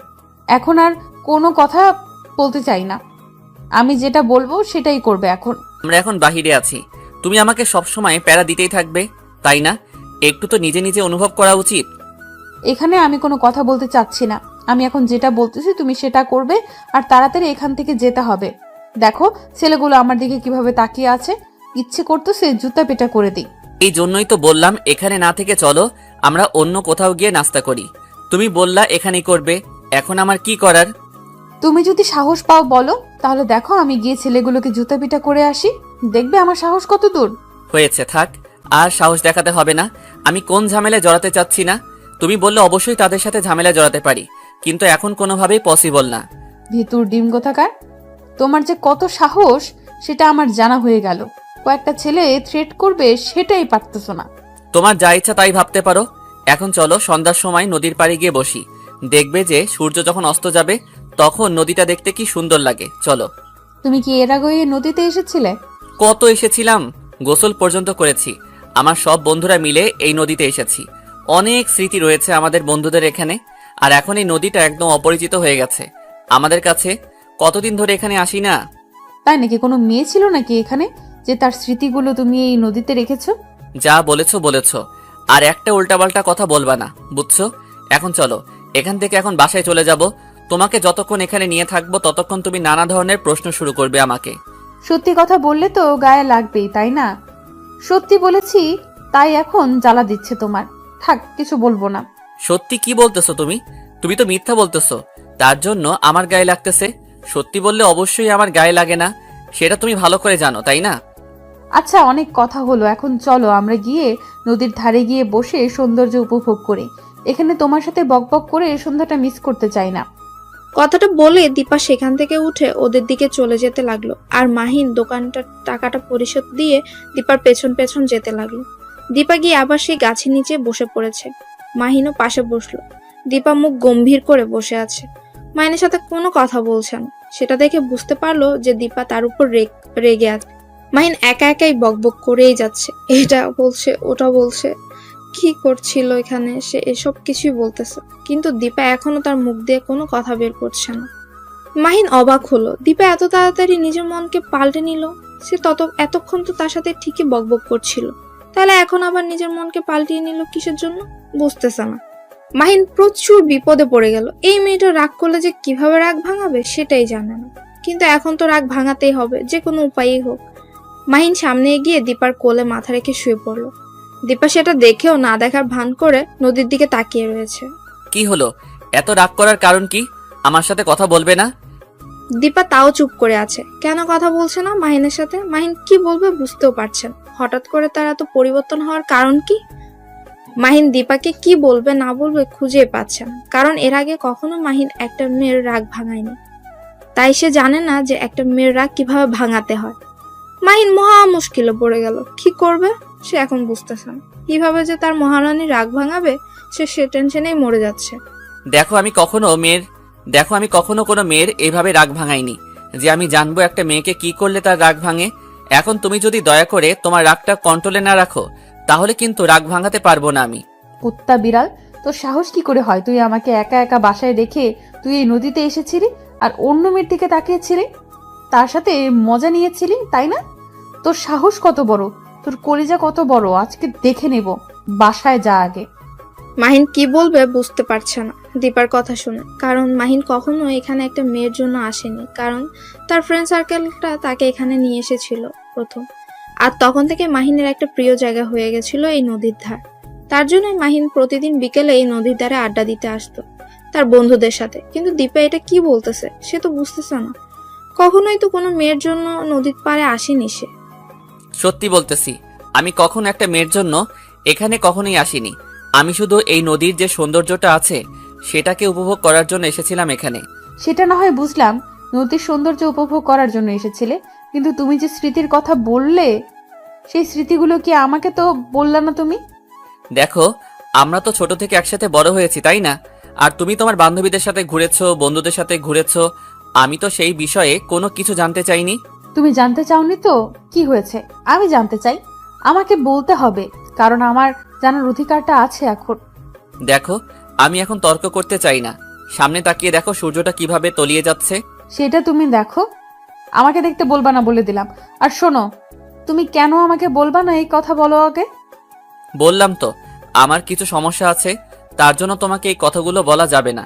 Speaker 2: এখন আর কোনো কথা বলতে চাই না। আমি যেটা বলবো সেটাই করবে এখন।
Speaker 4: আমরা এখন বাহিরে আছি, তুমি আমাকে সবসময় প্যারা দিতেই থাকবে, তাই না? একটু তো নিজে নিজে অনুভব করা উচিত।
Speaker 2: এখানে আমি কোনো কথা বলতে চাচ্ছি না। আমি এখন যেটা বলতেছি তুমি সেটা করবে, আর তাড়াতাড়ি এখান থেকে যেতে হবে। দেখো ছেলেগুলো আমার দিকে কিভাবে তাকিয়ে আছে, ইচ্ছে করতেছে জুতা পেটা করে দিই।
Speaker 4: এই জন্যই তো বললাম এখানে না থেকে চলো আমরা অন্য কোথাও গিয়ে নাস্তা করি। তুমি বললা এখানেই করবে, এখন আমার কি করার?
Speaker 2: তুমি যদি সাহস পাও বলো, তাহলে দেখো আমি গিয়ে ছেলেগুলোকে জুতা পিটা করে আসি, দেখবে আমার সাহস কত দূর।
Speaker 4: হয়েছে, থাক, আর সাহস দেখাতে হবে না। আমি কোন ঝামেলায় জড়াতে চাচ্ছি না। তুমি বললে অবশ্যই তাদের সাথে ঝামেলায় জড়াতে পারি, কিন্তু এখন কোনোভাবেই পসিবল না।
Speaker 2: ভিতুর ডিম কোথাকার, তোমার যে কত সাহস সেটা আমার জানা হয়ে গেল। কয়েকটা ছেলে থ্রেট করবে সেটাই পারতেছো না।
Speaker 4: তোমার যা ইচ্ছা তাই ভাবতে পারো। এখন চলো সন্ধ্যার সময় নদীর পাড়ে গিয়ে বসি, দেখবে যে সূর্য যখন অস্ত যাবে তখন নদীটা দেখতে কি সুন্দর লাগে। চলো।
Speaker 2: তুমি কি এর আগে এই নদীতে এসেছিলে?
Speaker 4: কত এসেছিলাম, গোসল পর্যন্ত করেছি। আমার সব বন্ধুরা মিলে এই নদীতে এসেছি। অনেক স্মৃতি রয়েছে আমাদের বন্ধুদের এখানে। আর এখন এই নদীটা একদম অপরিচিত হয়ে গেছে আমাদের কাছে। কতদিন ধরে এখানে আসি না।
Speaker 2: তাই নাকি? কোনো মেয়ে ছিল নাকি এখানে যে তার স্মৃতিগুলো তুমি এই নদীতে রেখেছো?
Speaker 4: যা বলেছো বলেছো, আর একটা উল্টাপাল্টা কথা বলবা না, বুঝছো? এখন চলো এখান থেকে, এখন বাসায় চলে যাব। তোমাকে যতক্ষণ এখানে নিয়ে থাকবো ততক্ষণ তুমি নানা ধরনের প্রশ্ন শুরু করবে আমাকে।
Speaker 2: সত্যি কথা বললে তো গায়ে লাগবেই, তাই না? সত্যি বলেছি তাই এখন জ্বালা দিচ্ছে তোমার। থাক, কিছু বলবো না।
Speaker 4: সত্যি কি বলতেছো তুমি? তুমি তো মিথ্যা বলতেছো, তার জন্য আমার গায়ে লাগতেছে। সত্যি বললে অবশ্যই আমার গায়ে লাগে না, সেটা তুমি ভালো করে জানো, তাই না?
Speaker 2: আচ্ছা, অনেক কথা হলো, এখন চলো আমরা গিয়ে নদীর ধারে গিয়ে বসে সৌন্দর্য উপভোগ করি। এখানে তোমার সাথে বকবক করে সন্ধ্যাটা মিস করতে চাই না।
Speaker 3: কথাটা বলে দীপা সেখান থেকে উঠে ওদের দিকে চলে যেতে লাগলো, আর মাহিন দোকানটার টাকাটা পরিশোধ দিয়ে দীপার পেছন পেছন যেতে লাগলো। দীপা গিয়ে আবার সেই গাছের নিচে বসে পড়েছে। মাহিনও পাশে বসলো। দীপা মুখ গম্ভীর করে বসে আছে, মাহিনের সাথে কোনো কথা বলছে না। সেটা দেখে বুঝতে পারলো যে দীপা তার উপর রেগে আছে। মাহিন একা একাই বকবক করেই যাচ্ছে, এটা বলছে ওটা বলছে। কি করছিল এখানে সে এসব কিছুই বলতেছে, কিন্তু দীপা এখনো তার মুখ দিয়ে কোনো কথা বের করছে না। মাহিন অবাক হলো, দীপা এত তাড়াতাড়ি নিজের মনকে পাল্টে নিল। সে এতক্ষণ তো তার সাথে ঠিকই বকবক করছিল, তাহলে এখন আবার নিজের মনকে পাল্টিয়ে নিল কিসের জন্য, বুঝতেছে না। মাহিন প্রচুর বিপদে পড়ে গেল। এই মেয়েটা রাগ করলে যে কিভাবে রাগ ভাঙাবে সেটাই জানে না, কিন্তু এখন তো রাগ ভাঙাতেই হবে, যে কোনো উপায়ই হোক। মাহিন সামনে এগিয়ে দীপার কোলে মাথা রেখে শুয়ে পড়লো। দীপা সেটা দেখেও না দেখার ভান করে নদীর দিকে তাকিয়ে রয়েছে।
Speaker 4: কি হলো, এত রাগ করার কারণ কি? আমার সাথে কথা বলবে না?
Speaker 3: দীপা তাও চুপ করে আছে। কেন কথা বলছে না মাহিনের সাথে? মাহিন কি বলবে বুঝতেও পারছেন। হঠাৎ করে তার এত পরিবর্তন হওয়ার কারণ কি? মাহিন দীপাকে কি বলবে না বলবে খুঁজে পাচ্ছে না, কারণ এর আগে কখনো মাহিন একটা মেয়ের রাগ ভাঙায়নি। তাই সে জানে না যে একটা মেয়ের রাগ কিভাবে ভাঙাতে হয়। মাহিন মহা মুশকিলে পড়ে গেল। কি করবে সে এখন বুঝতেছে না। কিভাবে যে তার মহারানী রাগ ভাঙাবে সে টেনশনেই মরে যাচ্ছে।
Speaker 4: দেখো আমি কখনো কোনো মেয়ের এইভাবে রাগ ভাঙাইনি যে আমি জানবো একটা মেয়েকে কি করলে তার রাগ ভাঙে। এখন তুমি যদি দয়া করে তোমার রাগটা কন্ট্রোলে না রাখো তাহলে কিন্তু রাগ ভাঙাতে পারবো না আমি।
Speaker 2: কুত্তা বিড়াল, তোর সাহস কি করে হয়? তুই আমাকে একা একা বাসায় রেখে তুই এই নদীতে এসেছিলি আর অন্য মেয়ের দিকে তাকিয়েছিলি, তার সাথে মজা নিয়েছিলি, তাই না? তোর সাহস কত বড়, তোর কলিজা কত বড়, আজকে দেখে নেব। বাসায় যা আগে।
Speaker 3: মাহিন কি বলবে বুঝতে পারছে না দীপার কথা শুনে, কারণ মাহিন কখনো এখানে একটা মেয়ের জন্য আসেনি, কারণ তার ফ্রেন্ড সার্কেলটা তাকে এখানে নিয়ে এসেছিল প্রথম। আর তখন থেকে মাহিনের একটা প্রিয় জায়গা হয়ে গেছিল এই নদীর ধার। তার জন্যই মাহিন প্রতিদিন বিকেলে এই নদীর ধারে আড্ডা দিতে আসতো তার বন্ধুদের সাথে। কিন্তু দীপা এটা কি বলতেছে সে তো বুঝতেছে না। কখনোই তো কোনো মেয়ের জন্য নদীর পাড়ে আসেনি সে।
Speaker 4: সত্যি বলতেছি, আমি কখনো একটা মেয়ের জন্য এখানে কখনোই আসিনি। আমি শুধু এই নদীর যে সৌন্দর্যটা আছে সেটাকে উপভোগ করার জন্য এসেছিলাম এখানে।
Speaker 2: সেটা না হয় বুঝলাম, নদীর সৌন্দর্য উপভোগ করার জন্য এসেছিলে, কিন্তু তুমি যে স্মৃতির কথা বললে সেই স্মৃতিগুলো কি আমাকে তো বললা না তুমি?
Speaker 4: দেখো, আমরা তো ছোট থেকে একসাথে বড় হয়েছি, তাই না? আর তুমি তোমার বান্ধবীদের সাথে ঘুরেছো, বন্ধুদের সাথে ঘুরেছো। আমি তো সেই বিষয়ে কোনো কিছু জানতে চাইনি।
Speaker 2: তুমি জানতে চাওনি তো কি হয়েছে? আমি জানতে চাই, আমাকে বলতে হবে, কারণ আমার জানার অধিকারটা আছে এখন।
Speaker 4: দেখো, আমি এখন তর্ক করতে চাই না। সামনে তাকিয়ে দেখো সূর্যটা কিভাবে তলিয়ে যাচ্ছে।
Speaker 2: সেটা তুমি দেখো, আমাকে দেখতে বলবা না বলে দিলাম। আর শোনো, তুমি কেন আমাকে বলবা না এই কথা বলো আগে।
Speaker 4: বললাম তো আমার কিছু সমস্যা আছে, তার জন্য তোমাকে এই কথাগুলো বলা যাবে না।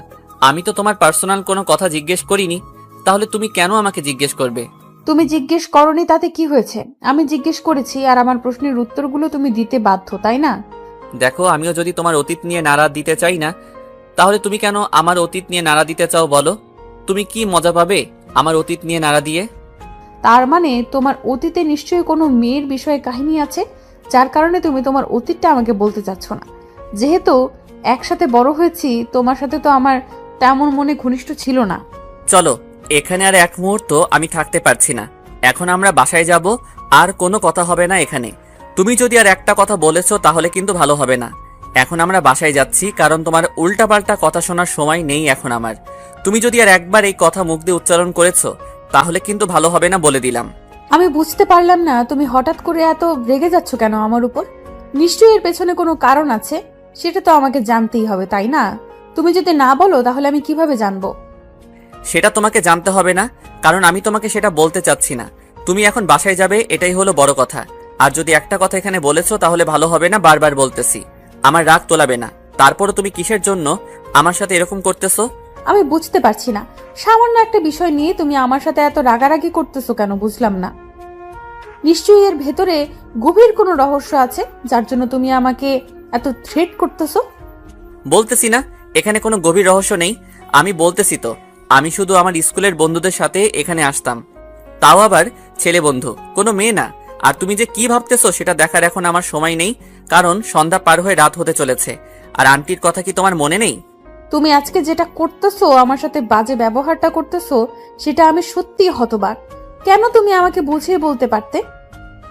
Speaker 4: আমি তো তোমার পার্সোনাল কোনো কথা জিজ্ঞেস করিনি, তাহলে তুমি কেন আমাকে জিজ্ঞেস করবে?
Speaker 2: তুমি জিজ্ঞেস করনি তাতে কি হয়েছে? আমি জিজ্ঞেস করেছি আর আমার প্রশ্নের উত্তরগুলো তুমি দিতে বাধ্য, তাই না?
Speaker 4: দেখো, আমিও যদি তোমার অতীত নিয়ে নাড়া দিতে চাই না, তাহলে তুমি কেন আমার অতীত নিয়ে নাড়া দিতে চাও বলো? তুমি কি মজা পাবে আমার অতীত নিয়ে নাড়া দিয়ে?
Speaker 2: তার মানে তোমার অতীতে নিশ্চয়ই কোনো মেয়ের বিষয়ে কাহিনী আছে, যার কারণে তুমি তোমার অতীতটা আমাকে বলতে চাচ্ছ না। যেহেতু একসাথে বড় হয়েছি, তোমার সাথে তো আমার তেমন মনে ঘনিষ্ঠ ছিল না।
Speaker 4: চলো, এখানে আর এক মুহূর্ত আমি থাকতে পারছি না। এখন আমরা বাসায় যাব, আর কোনো কথা হবে না এখানে। তুমি যদি আর একটা কথা বলেছো তাহলে কিন্তু ভালো হবে না। এখন আমরা বাসায় যাচ্ছি, কারণ তোমার উল্টাপাল্টা কথা শোনার সময় নেই এখন আমার। তুমি যদি আর একবার এই কথা মুখ দিয়ে উচ্চারণ করেছো তাহলে কিন্তু ভালো হবে না, বলে দিলাম।
Speaker 2: আমি বুঝতে পারলাম না তুমি হঠাৎ করে এত রেগে যাচ্ছ কেন আমার উপর। নিশ্চয়ই এর পেছনে কোনো কারণ আছে, সেটা তো আমাকে জানতেই হবে, তাই না? তুমি যদি না বলো তাহলে আমি কিভাবে জানবো?
Speaker 4: সেটা তোমাকে জানতে হবে না, কারণ আমি তোমাকে সেটা বলতে চাচ্ছি না। তুমি এখন বাসায় যাবে, এটাই হলো বড় কথা। আর যদি একটা কথা এখানে বলেছো তাহলে ভালো হবে না, বারবার বলতেছি। আমার রাগ তোলাবে না। তারপরও তুমি কিসের জন্য আমার সাথে এরকম করতেছো?
Speaker 2: আমি বুঝতে পারছি না, সামান্য একটা বিষয় নিয়ে তুমি আমার সাথে এত রাগারাগি করতেছো কেন, বুঝলাম না। নিশ্চয়ই এর ভেতরে গভীর কোনো রহস্য আছে, যার জন্য তুমি আমাকে এত থ্রেট করতেছো।
Speaker 4: বলতেছি না এখানে কোনো গভীর রহস্য নেই। আমি বলতেছি তো, আমি শুধু আমার স্কুলের বন্ধুদের সাথে এখানে আসতাম, তাও আবার ছেলে বন্ধু, কোনো মেয়ে না। আর তুমি যে কি ভাবতেছো সেটা দেখার এখন আমার সময় নেই, কারণ সন্ধ্যা পার হয়ে রাত হতে চলেছে। আর আন্টির কথা কি তোমার মনে নেই?
Speaker 2: তুমি আজকে যেটা করতেছো, আমার সাথে বাজে ব্যবহারটা করতেছো, সেটা আমি সত্যিই হতবাক। কেন তুমি আমাকে বুঝিয়ে বলতে পারতে,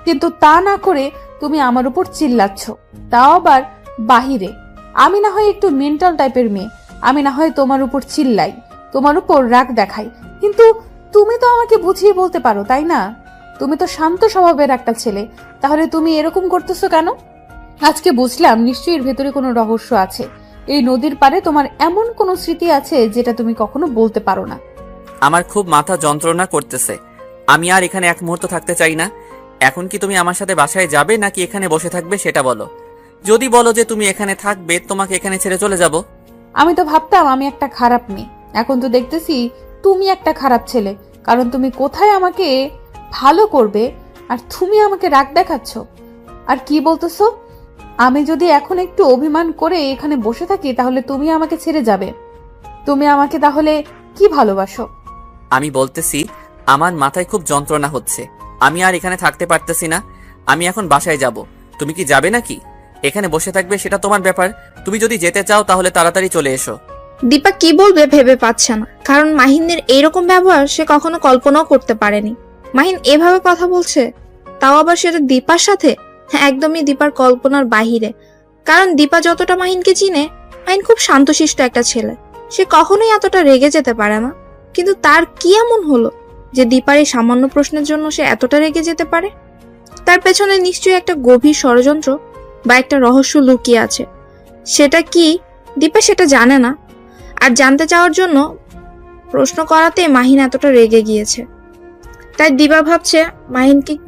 Speaker 2: কিন্তু তা না করে তুমি আমার উপর চিল্লাচ্ছ, তাও আবার বাহিরে। আমি না হয় একটু মেন্টাল টাইপের মেয়ে, আমি না হয় তোমার উপর চিল্লাই, তোমার উপর রাগ দেখাই, কিন্তু তুমি তো আমাকে বুঝিয়ে বলতে পারো, তাই না? তুমি তো শান্ত স্বভাবের একটা ছেলে, তাহলে তুমি এরকম করতেছো কেন? আজকে বুঝলাম নিশ্চয়ই এর ভেতরে কোনো রহস্য আছে। এই নদীর পাড়ে তোমার এমন কোনো স্মৃতি আছে যেটা তুমি কখনো বলতে পারো না।
Speaker 4: আমার খুব মাথা যন্ত্রণা করতেছে। আমি আর এখানে এক মুহূর্ত থাকতে চাই না। এখন কি তুমি আমার সাথে বাসায় যাবে নাকি এখানে বসে থাকবে সেটা বলো। যদি বলো যে তুমি এখানে থাকবে, তোমাকে এখানে ছেড়ে চলে যাব।
Speaker 2: আমি তো ভাবতাম আমি একটা খারাপ মেয়ে, এখন তো দেখতেছি তুমি একটা খারাপ ছেলে, কারণ তুমি কোথায় আমাকে ভালো করবে আর তুমি আমাকে রাগ দেখাচ্ছ। আর কি বলতেছো, আমি যদি এখন একটু অভিমান করে এখানে বসে থাকি তাহলে তুমি আমাকে ছেড়ে যাবে? তুমি আমাকে তাহলে কি ভালোবাসো?
Speaker 4: আমি বলতেছি আমার মাথায় খুব যন্ত্রণা হচ্ছে, আমি আর এখানে থাকতে পারতেছি না। আমি এখন বাসায় যাব। তুমি কি যাবে নাকি এখানে বসে থাকবে সেটা তোমার ব্যাপার। তুমি যদি যেতে চাও তাহলে তাড়াতাড়ি চলে এসো।
Speaker 3: দীপা কি বলবে ভেবে পাচ্ছে না, কারণ মাহিনের এইরকম ব্যবহার সে কখনো কল্পনাও করতে পারেনি। মাহিন এভাবে কথা বলছে, তাও আবার সেটা দীপার সাথে। হ্যাঁ, একদমই দীপার কল্পনার বাহিরে। কারণ দীপা যতটা মাহিনকে চিনে, মাহিন খুব শান্তশিষ্ট একটা ছেলে, সে কখনোই এতটা রেগে যেতে পারে না। কিন্তু তার কি এমন হলো যে দীপার এই সামান্য প্রশ্নের জন্য সে এতটা রেগে যেতে পারে? তার পেছনে নিশ্চয়ই একটা গভীর ষড়যন্ত্র বা একটা রহস্য লুকিয়ে আছে। সেটা কি দীপা সেটা জানে না, আর জানতে চাওয়ার জন্য প্রশ্ন করাতে মাহিন এতটা রেগে গিয়েছে। তাই দীপা ভাবছে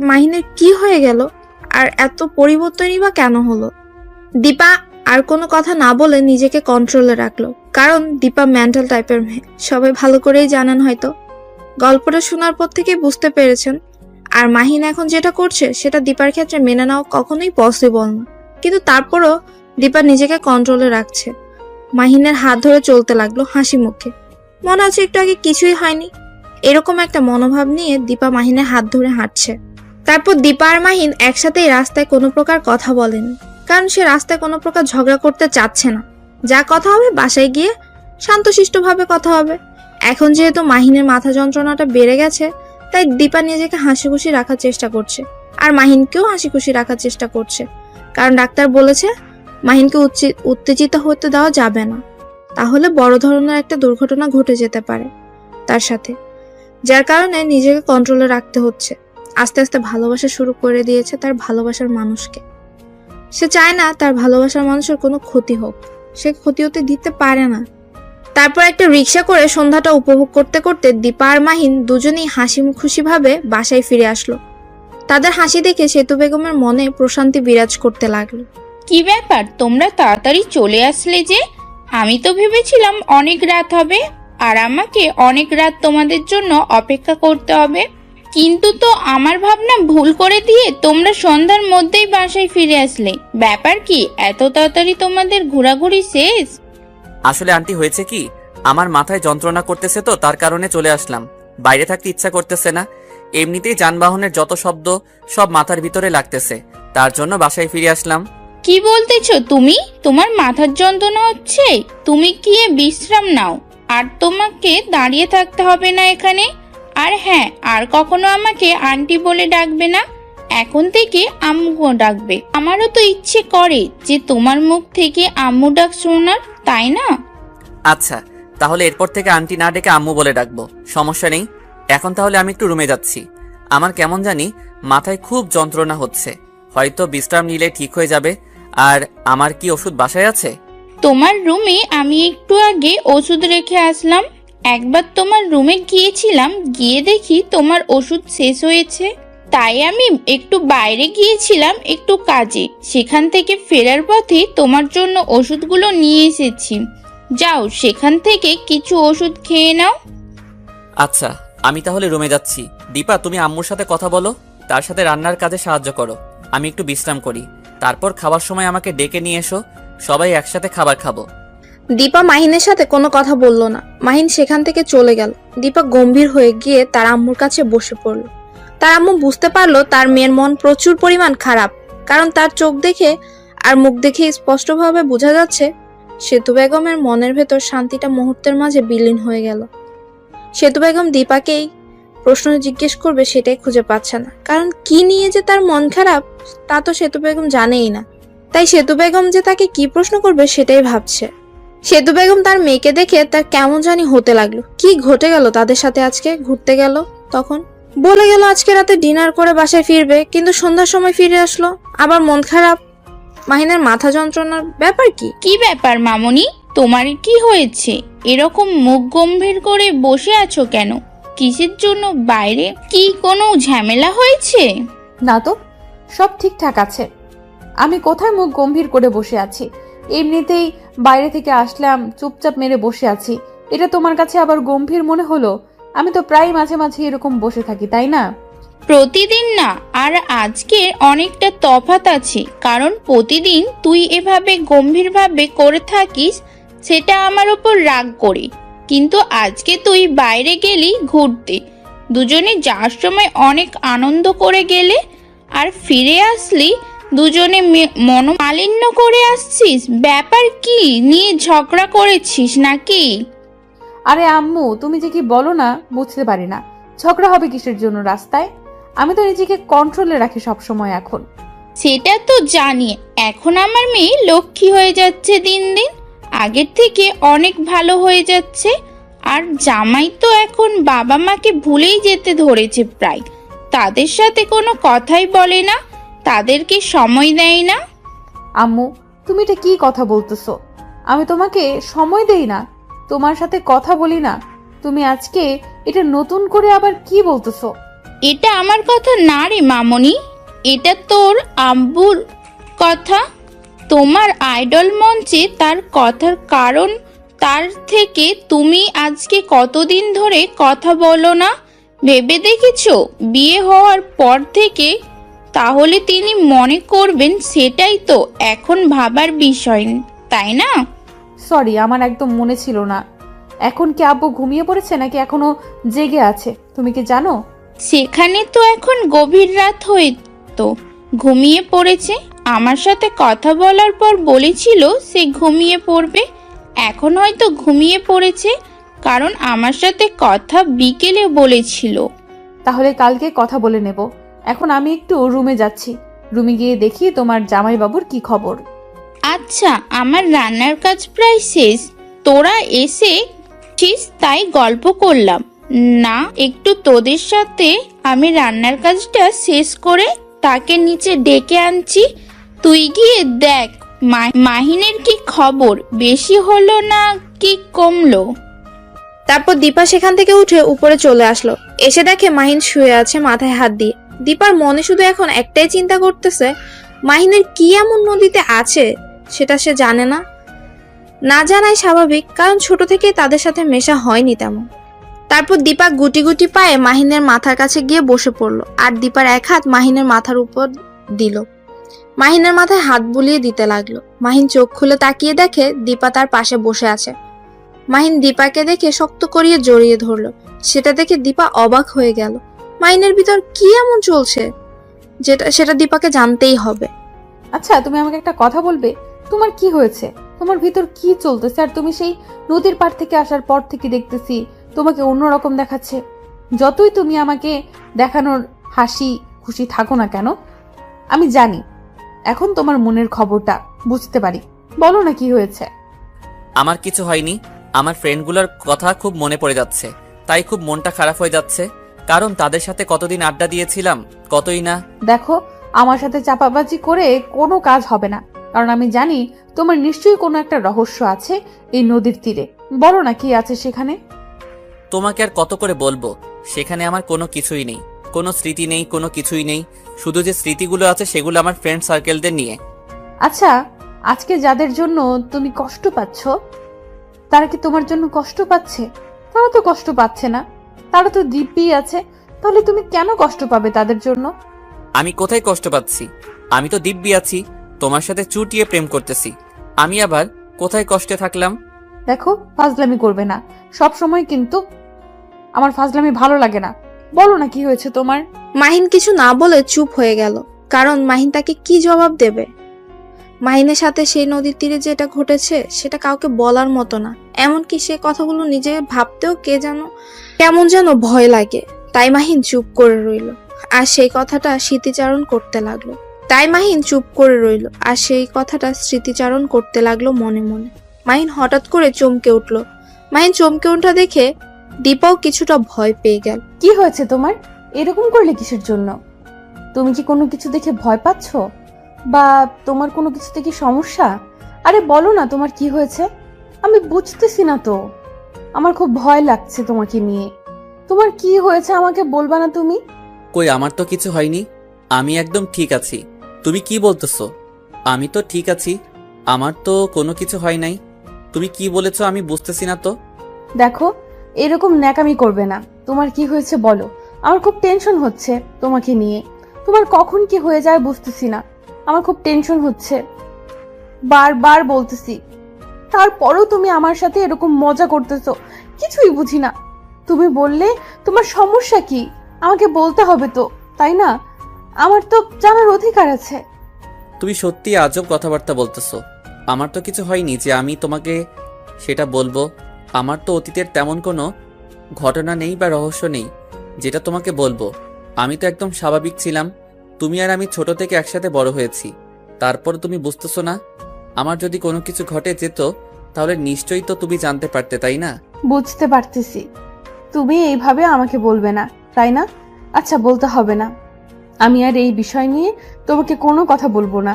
Speaker 3: মাহিনের কি হয়ে গেল, আর এত পরিবর্তনই বা কেন হলো। দীপা আর কোনো কথা না বলে নিজেকে কন্ট্রোলে রাখলো, কারণ দীপা মেন্টাল টাইপের মেয়ে, সবাই ভালো করেই জানেন হয়তো। গল্পটা শোনার পর থেকে বুঝতে পেরেছেন। আর মাহিন এখন যেটা করছে সেটা দীপার ক্ষেত্রে মেনে নেওয়া কখনোই পসিবল না, কিন্তু তারপরও দীপা নিজেকে কন্ট্রোলে রাখছে। মাহিনের হাত ধরে চলতে লাগলো হাসি মুখে, মনে আছে একটু আগে কিছুই হয়নি, এরকম একটা মনোভাব নিয়ে দীপা মাহিনের হাত ধরে হাঁটছে। তারপর দীপা আর মাহিন একসাথেই রাস্তায় কোনো প্রকার কথা বলেনি, কারণ সে রাস্তায় কোনো প্রকার ঝগড়া করতে চাচ্ছে না। যা কথা হবে বাসায় গিয়ে শান্তশিষ্টভাবে কথা হবে। এখন যেহেতু মাহিনের মাথা যন্ত্রণাটা বেড়ে গেছে, তাই দীপা নিজেকে হাসি খুশি রাখার চেষ্টা করছে, আর মাহিনকেও হাসি খুশি রাখার চেষ্টা করছে। কারণ ডাক্তার বলেছে মাহিনকে উত্তেজিত হতে দেওয়া যাবে না, তাহলে বড় ধরনের একটা দুর্ঘটনা ঘটে যেতে পারে তার সাথে, যার কারণে নিজেকে কন্ট্রোলে রাখতে হচ্ছে। আস্তে আস্তে ভালোবাসা শুরু করে দিয়েছে তার ভালোবাসার মানুষকে। সে চায় না তার ভালোবাসার মানুষের কোনো ক্ষতি হোক, সে ক্ষতি হতে দিতে পারে না। তারপর একটা রিক্সা করে সন্ধ্যাটা উপভোগ করতে করতে দীপা আর মাহিন দুজনেই হাসি খুশিভাবে বাসায় ফিরে আসলো। তাদের হাসি দেখে সেতু বেগমের মনে প্রশান্তি বিরাজ করতে লাগলো।
Speaker 1: কি ব্যাপার, তোমরা তাড়াতাড়ি চলে আসলে যে? আমি তো ভেবেছিলাম অনেক রাত হবে আর আমাকে অনেক রাত তোমাদের জন্য অপেক্ষা করতে হবে, কিন্তু তো আমার ভাবনা ভুল করে দিয়ে তোমরা সন্ধ্যার মধ্যেই বাসায় ফিরে আসলে। ব্যাপার কি, এত তাড়াতাড়ি তোমাদের ঘোরাঘুরি শেষ?
Speaker 4: আসলে আন্টি হয়েছে কি, আমার মাথায় যন্ত্রণা করতেছে তো তার কারণে চলে আসলাম। বাইরে থাকতে ইচ্ছা করতেছে না, এমনিতেই যানবাহনের যত শব্দ সব মাথার ভিতরে লাগতেছে, তার জন্য বাসায় ফিরে আসলাম।
Speaker 1: কি বলতেছো তুমি? তোমার মাথার যন্ত্রণা হচ্ছে? তুমি গিয়ে বিশ্রাম নাও, আর তোমাকে দাঁড়িয়ে থাকতে হবে না এখানে। আর হ্যাঁ, আর কখনো আমাকে আন্টি বলে ডাকবে না, এখন থেকে আম্মু ডাকবে। আমারও তো ইচ্ছে করে যে তোমার মুখ থেকে আম্মু ডাক শোনার, তাই না?
Speaker 4: আচ্ছা, তাহলে এরপর থেকে আন্টি না ডেকে আম্মু বলে ডাকবো, সমস্যা নেই। এখন তাহলে আমি একটু রুমে যাচ্ছি। আমার কেমন জানি মাথায় খুব যন্ত্রণা হচ্ছে, হয়তো বিশ্রাম নিলে ঠিক হয়ে যাবে। আর আমার কি ওষুধ বাসায় আছে?
Speaker 1: তোমার রুমে আমি একটু আগে ওষুধ রেখে আসলাম। একবার তোমার রুমে গিয়েছিলাম, গিয়ে দেখি তোমার ওষুধ শেষ হয়েছে, তাই আমি একটু বাইরে গিয়েছিলাম একটু কাজে। সেখান থেকে ফেরার পথে তোমার জন্য ওষুধগুলো নিয়ে এসেছি। যাও, সেখান থেকে কিছু ওষুধ খেয়ে নাও।
Speaker 4: আচ্ছা, আমি তাহলে রুমে যাচ্ছি। দীপা, তুমি আম্মুর সাথে কথা বলো, তার সাথে রান্নার কাজে সাহায্য করো। আমি একটু বিশ্রাম করি, তারপর খাবার সময় আমাকে ডেকে নিয়ে এসো, সবাই একসাথে খাবার খাবো।
Speaker 3: দীপা মাহিনের সাথে কোনো কথা বলল না। মাহিন সেখান থেকে চলে গেল। দীপা গম্ভীর হয়ে গিয়ে তার আম্মুর কাছে বসে পড়ল। তার আম্মু বুঝতে পারলো তার মেয়ের মন প্রচুর পরিমাণ খারাপ, কারণ তার চোখ দেখে আর মুখ দেখে স্পষ্টভাবে বোঝা যাচ্ছে সেতু বেগমের মনের ভেতর শান্তিটা মুহূর্তের মাঝে বিলীন হয়ে গেল। সেতু বেগম দীপাকেই প্রশ্ন জিজ্ঞেস করবে সেটাই খুঁজে পাচ্ছে না, কারণ কি নিয়ে যে তার মন খারাপ তা তো সেতু বেগম জানেই না। তাই সেতু বেগম যে তাকে কি প্রশ্ন করবে সেটাই ভাবছে। সেতু বেগম তার মেয়েকে দেখে তার কেমন জানি হতে লাগলো। কি ঘটে গেল তাদের সাথে? আজকে ঘুরতে গেল, তখন বলে গেল আজকে রাতে ডিনার করে বাসায় ফিরবে, কিন্তু সন্ধ্যার সময় ফিরে আসলো, আবার মন খারাপ। মাহিনের মাথা যন্ত্রণার ব্যাপার কি?
Speaker 1: কি ব্যাপার মামনি, তোমার কি হয়েছে? এরকম মুখ গম্ভীর করে বসে আছো কেন? কিসের জন্য? বাইরে কি কোনো ঝামেলা হয়েছে?
Speaker 2: না তো, সব ঠিকঠাক আছে। আমি কোথায় মুখ গম্ভীর করে বসে আছি? এমনিতেই বাইরে থেকে আসলাম, চুপচাপ মেরে বসে আছি। এটা তোমার কাছে আবার গম্ভীর মনে হলো? আমি তো প্রায় মাঝে মাঝে এরকম বসে থাকি, তাই না?
Speaker 1: প্রতিদিন না, আর আজকে অনেকটা তফাৎ আছে, কারণ প্রতিদিন তুই এভাবে গম্ভীরভাবে করে থাকিস, সেটা আমার উপর রাগ করে। কিন্তু আজকে তুই বাইরে গেলি ঘুরতে, দুজনে যাওয়ার সময় অনেক আনন্দ করে গেলে, আর ফিরে আসলি দুজনে মনোমালিন্য করে আসছিস। ব্যাপার কি, নিয়ে ঝগড়া করেছিস নাকি?
Speaker 2: আরে আম্মু, তুমি যে কি বলো না বুঝতে পারি না। ঝগড়া হবে কিসের জন্য রাস্তায়? আমি তো নিজেকে কন্ট্রোলে রাখি সব সময় এখন।
Speaker 1: সেটা তো জানি, এখন আমার মেয়ে লক্ষ্মী হয়ে যাচ্ছে দিন দিন, আগের থেকে অনেক ভালো হয়ে যাচ্ছে। আর জামাই তো এখন বাবা মাকে ভুলেই যেতে ধরেছে প্রায়, তাদের সাথে কোনো কথাই বলে না, তাদেরকে সময় দেয় না।
Speaker 2: আম্মু, তুমি এটা কি কথা বলতেছো? আমি তোমাকে সময় দেই না, তোমার সাথে কথা বলি না? তুমি আজকে এটা নতুন করে আবার কি বলতেছো?
Speaker 1: এটা আমার কথা না রে মামনি, এটা তোর আব্বুর কথা। তোমার আইডল মঞ্চে তার কথার কারণ, তার থেকে তুমি আজকে কতদিন ধরে কথা বলো না ভেবে দেখেছো বিয়ে হওয়ার পর থেকে? তাহলে তিনি মনে করবেন সেটাই তো এখন ভাবার বিষয়, তাই না?
Speaker 2: সরি, আমার একদম মনে ছিল না। এখন কি আব্বু ঘুমিয়ে পড়েছে নাকি এখনো জেগে আছে তুমি কি জানো?
Speaker 1: সেখানে তো এখন গভীর রাত হয়ে তো ঘুমিয়ে পড়েছে। আমার সাথে কথা বলার পর বলেছিল সে ঘুমিয়ে পড়বে, এখন হয়তো ঘুমিয়ে পড়েছে, কারণ আমার সাথে কথা বিকেলে বলেছিল।
Speaker 2: তাহলে কালকে কথা বলে নেব। এখন আমি একটু রুমে যাচ্ছি, রুমে গিয়ে দেখি তোমার জামাইবাবুর কি খবর।
Speaker 1: আচ্ছা, আমার রান্নার কাজ প্রায় শেষ, তোরা এসেছিস তাই গল্প করলাম না একটু তোদের সাথে। আমি রান্নার কাজটা শেষ করে তাকে নিচে ডেকে আনছি, তুই গিয়ে দেখ মাহিনের কি খবর, বেশি হলো না কি কমলো?
Speaker 3: তারপর দীপা সেখান থেকে উঠে উপরে চলে আসলো। এসে দেখে মাহিন শুয়ে আছে মাথায় হাত দিয়ে। দীপার মনে শুধু এখন একটাই চিন্তা করতেছে, মাহিনের কি এমন নদীতে আছে সেটা সে জানে না। না জানাই স্বাভাবিক, কারণ ছোট থেকেই তাদের সাথে মেশা হয়নি তেমন। তারপর দীপা গুটি গুটি পায়ে মাহিনের মাথার কাছে গিয়ে বসে পড়লো, আর দীপার এক হাত মাহিনের মাথার উপর দিল। মাহিনের মাথায় হাত বুলিয়ে দিতে লাগলো। মাহিন চোখ খুলে তাকিয়ে দেখে দীপা তার পাশে বসে আছে। মাহিন দীপাকে দেখে শক্ত করিয়ে জড়িয়ে ধরলো। সেটা দেখে দীপা অবাক হয়ে গেল। মাহিনের ভিতর কি এমন চলছে সেটা দীপাকে জানতেই হবে।
Speaker 2: আচ্ছা, তুমি আমাকে একটা কথা বলবে, তোমার কি হয়েছে? তোমার ভিতর কি চলতেছে? আর তুমি সেই নদীর পাড় থেকে আসার পর থেকে দেখতেছি তোমাকে অন্যরকম দেখাচ্ছে। যতই তুমি আমাকে দেখানোর হাসি খুশি থাকো না কেন, আমি জানি এখন তোমার মনের খবরটা বুঝতে পারি। বলো না কি হয়েছে?
Speaker 4: আমার কিছু হয়নি। আমার ফ্রেন্ডগুলোর কথা খুব মনে পড়ে যাচ্ছে, তাই খুব মনটা খারাপ হয়ে যাচ্ছে। কারণ তাদের সাথে কতদিন আড্ডা দিয়েছিলাম, কতই না।
Speaker 2: দেখো, আমার সাথে চাপাবাজি করে কোনো কাজ হবে না, কারণ আমি জানি তোমার নিশ্চয়ই কোনো একটা রহস্য আছে এই নদীর তীরে। বলো না কি আছে সেখানে।
Speaker 4: তোমাকে আর কত করে বলবো, সেখানে আমার কোনো কিছুই নেই, কোনো স্মৃতি নেই, কোনো কিছুই নেই। শুধু যে স্মৃতিগুলো আছে সেগুলো আমার ফ্রেন্ড সার্কেলদের নিয়ে।
Speaker 2: আচ্ছা, আজকে যাদের জন্য তুমি কষ্ট পাচ্ছ, তারা কি তোমার জন্য কষ্ট পাচ্ছে? তারা তো কষ্ট পাচ্ছে না, তারা তো দিব্যি আছে। তাহলে তুমি কেন কষ্ট পাবে তাদের জন্য?
Speaker 4: আমি কোথায় কষ্ট পাচ্ছি? আমি তো দিব্যি আছি, তোমার সাথে চুটিয়ে প্রেম করতেছি। আমি আবার কোথায় কষ্টে থাকলাম?
Speaker 2: দেখো, ফাজলামি করবে না সব সময়, কিন্তু আমার ফাজলামি ভালো লাগে না। বলো না কি হয়েছে তোমার।
Speaker 3: মাহিন কিছু না বলে চুপ হয়ে গেল, কারণ মাহিন তাকে কি জবাব দেবে। মাহিনের সাথে সেই নদীর তীরে যেটা ঘটেছে সেটা কাউকে বলার মতো না। এমনকি সে কথাগুলো নিজে ভাবতেও কেমন যেন ভয় লাগে। তাই মাহিন চুপ করে রইল, আর সেই কথাটা স্মৃতিচারণ করতে লাগলো মনে মনে। মাহিন হঠাৎ করে চমকে উঠল। মাহিন চমকে ওঠা দেখে দীপাও কিছুটা ভয় পেয়ে গেল।
Speaker 2: কি হয়েছে তোমার? এরকম করলে কিসের জন্য? তুমি কি কোনো কিছু দেখে ভয় পাচ্ছ, বা তোমার কোনো কিছুতে কি সমস্যা? আরে বলো না তোমার কি হয়েছে। আমি বুঝতেছি না তো, আমার খুব ভয় লাগছে তোমাকে নিয়ে। তোমার কি হয়েছে আমাকে বলবা না তুমি?
Speaker 4: কই, আমার তো কিছু হয়নি, আমি একদম ঠিক আছি। তুমি কি বলতেছো? আমি তো ঠিক আছি, আমার তো কোনো কিছু হয় নাই। তুমি কি বলেছো আমি বুঝতেছি না তো।
Speaker 2: দেখো, এরকম ন্যাকামি করবে না। তোমার কি হয়েছে বলো, আমার খুব টেনশন হচ্ছে তোমাকে নিয়ে। তোমার কখন কি হয়ে যায় বুঝতেছি না, আমার খুব টেনশন হচ্ছে, বারবার বলতেছি। তারপরেও তুমি আমার সাথে এরকম মজা করতেছো, কিছুই বুঝি না। তুমি বললে তোমার সমস্যা কি আমাকে বলতে হবে তো, তাই না? আমার তো জানার অধিকার আছে।
Speaker 4: তুমি সত্যি আজব কথাবার্তা বলতেছো। আমার তো কিছু হয়নি যে আমি তোমাকে সেটা বলবো। আমার তো অতীতের তেমন কোনো ঘটনা নেই বা রহস্য নেই যেটা তোমাকে বলবো। আমি তো একদম স্বাভাবিক ছিলাম। তুমি আর আমি ছোট থেকে একসাথে বড় হয়েছি, তারপর তুমি বুঝতেছো না? আমার যদি কোনো কিছু ঘটে যেত তাহলে নিশ্চয়ই তো তুমি জানতে পারতে, তাই না?
Speaker 2: বুঝতে পারতেছি, তুমি এইভাবে আমাকে বলবে না, তাই না? আচ্ছা, বলতে হবে না। আমি আর এই বিষয় নিয়ে তোমাকে কোনো কথা বলবো না।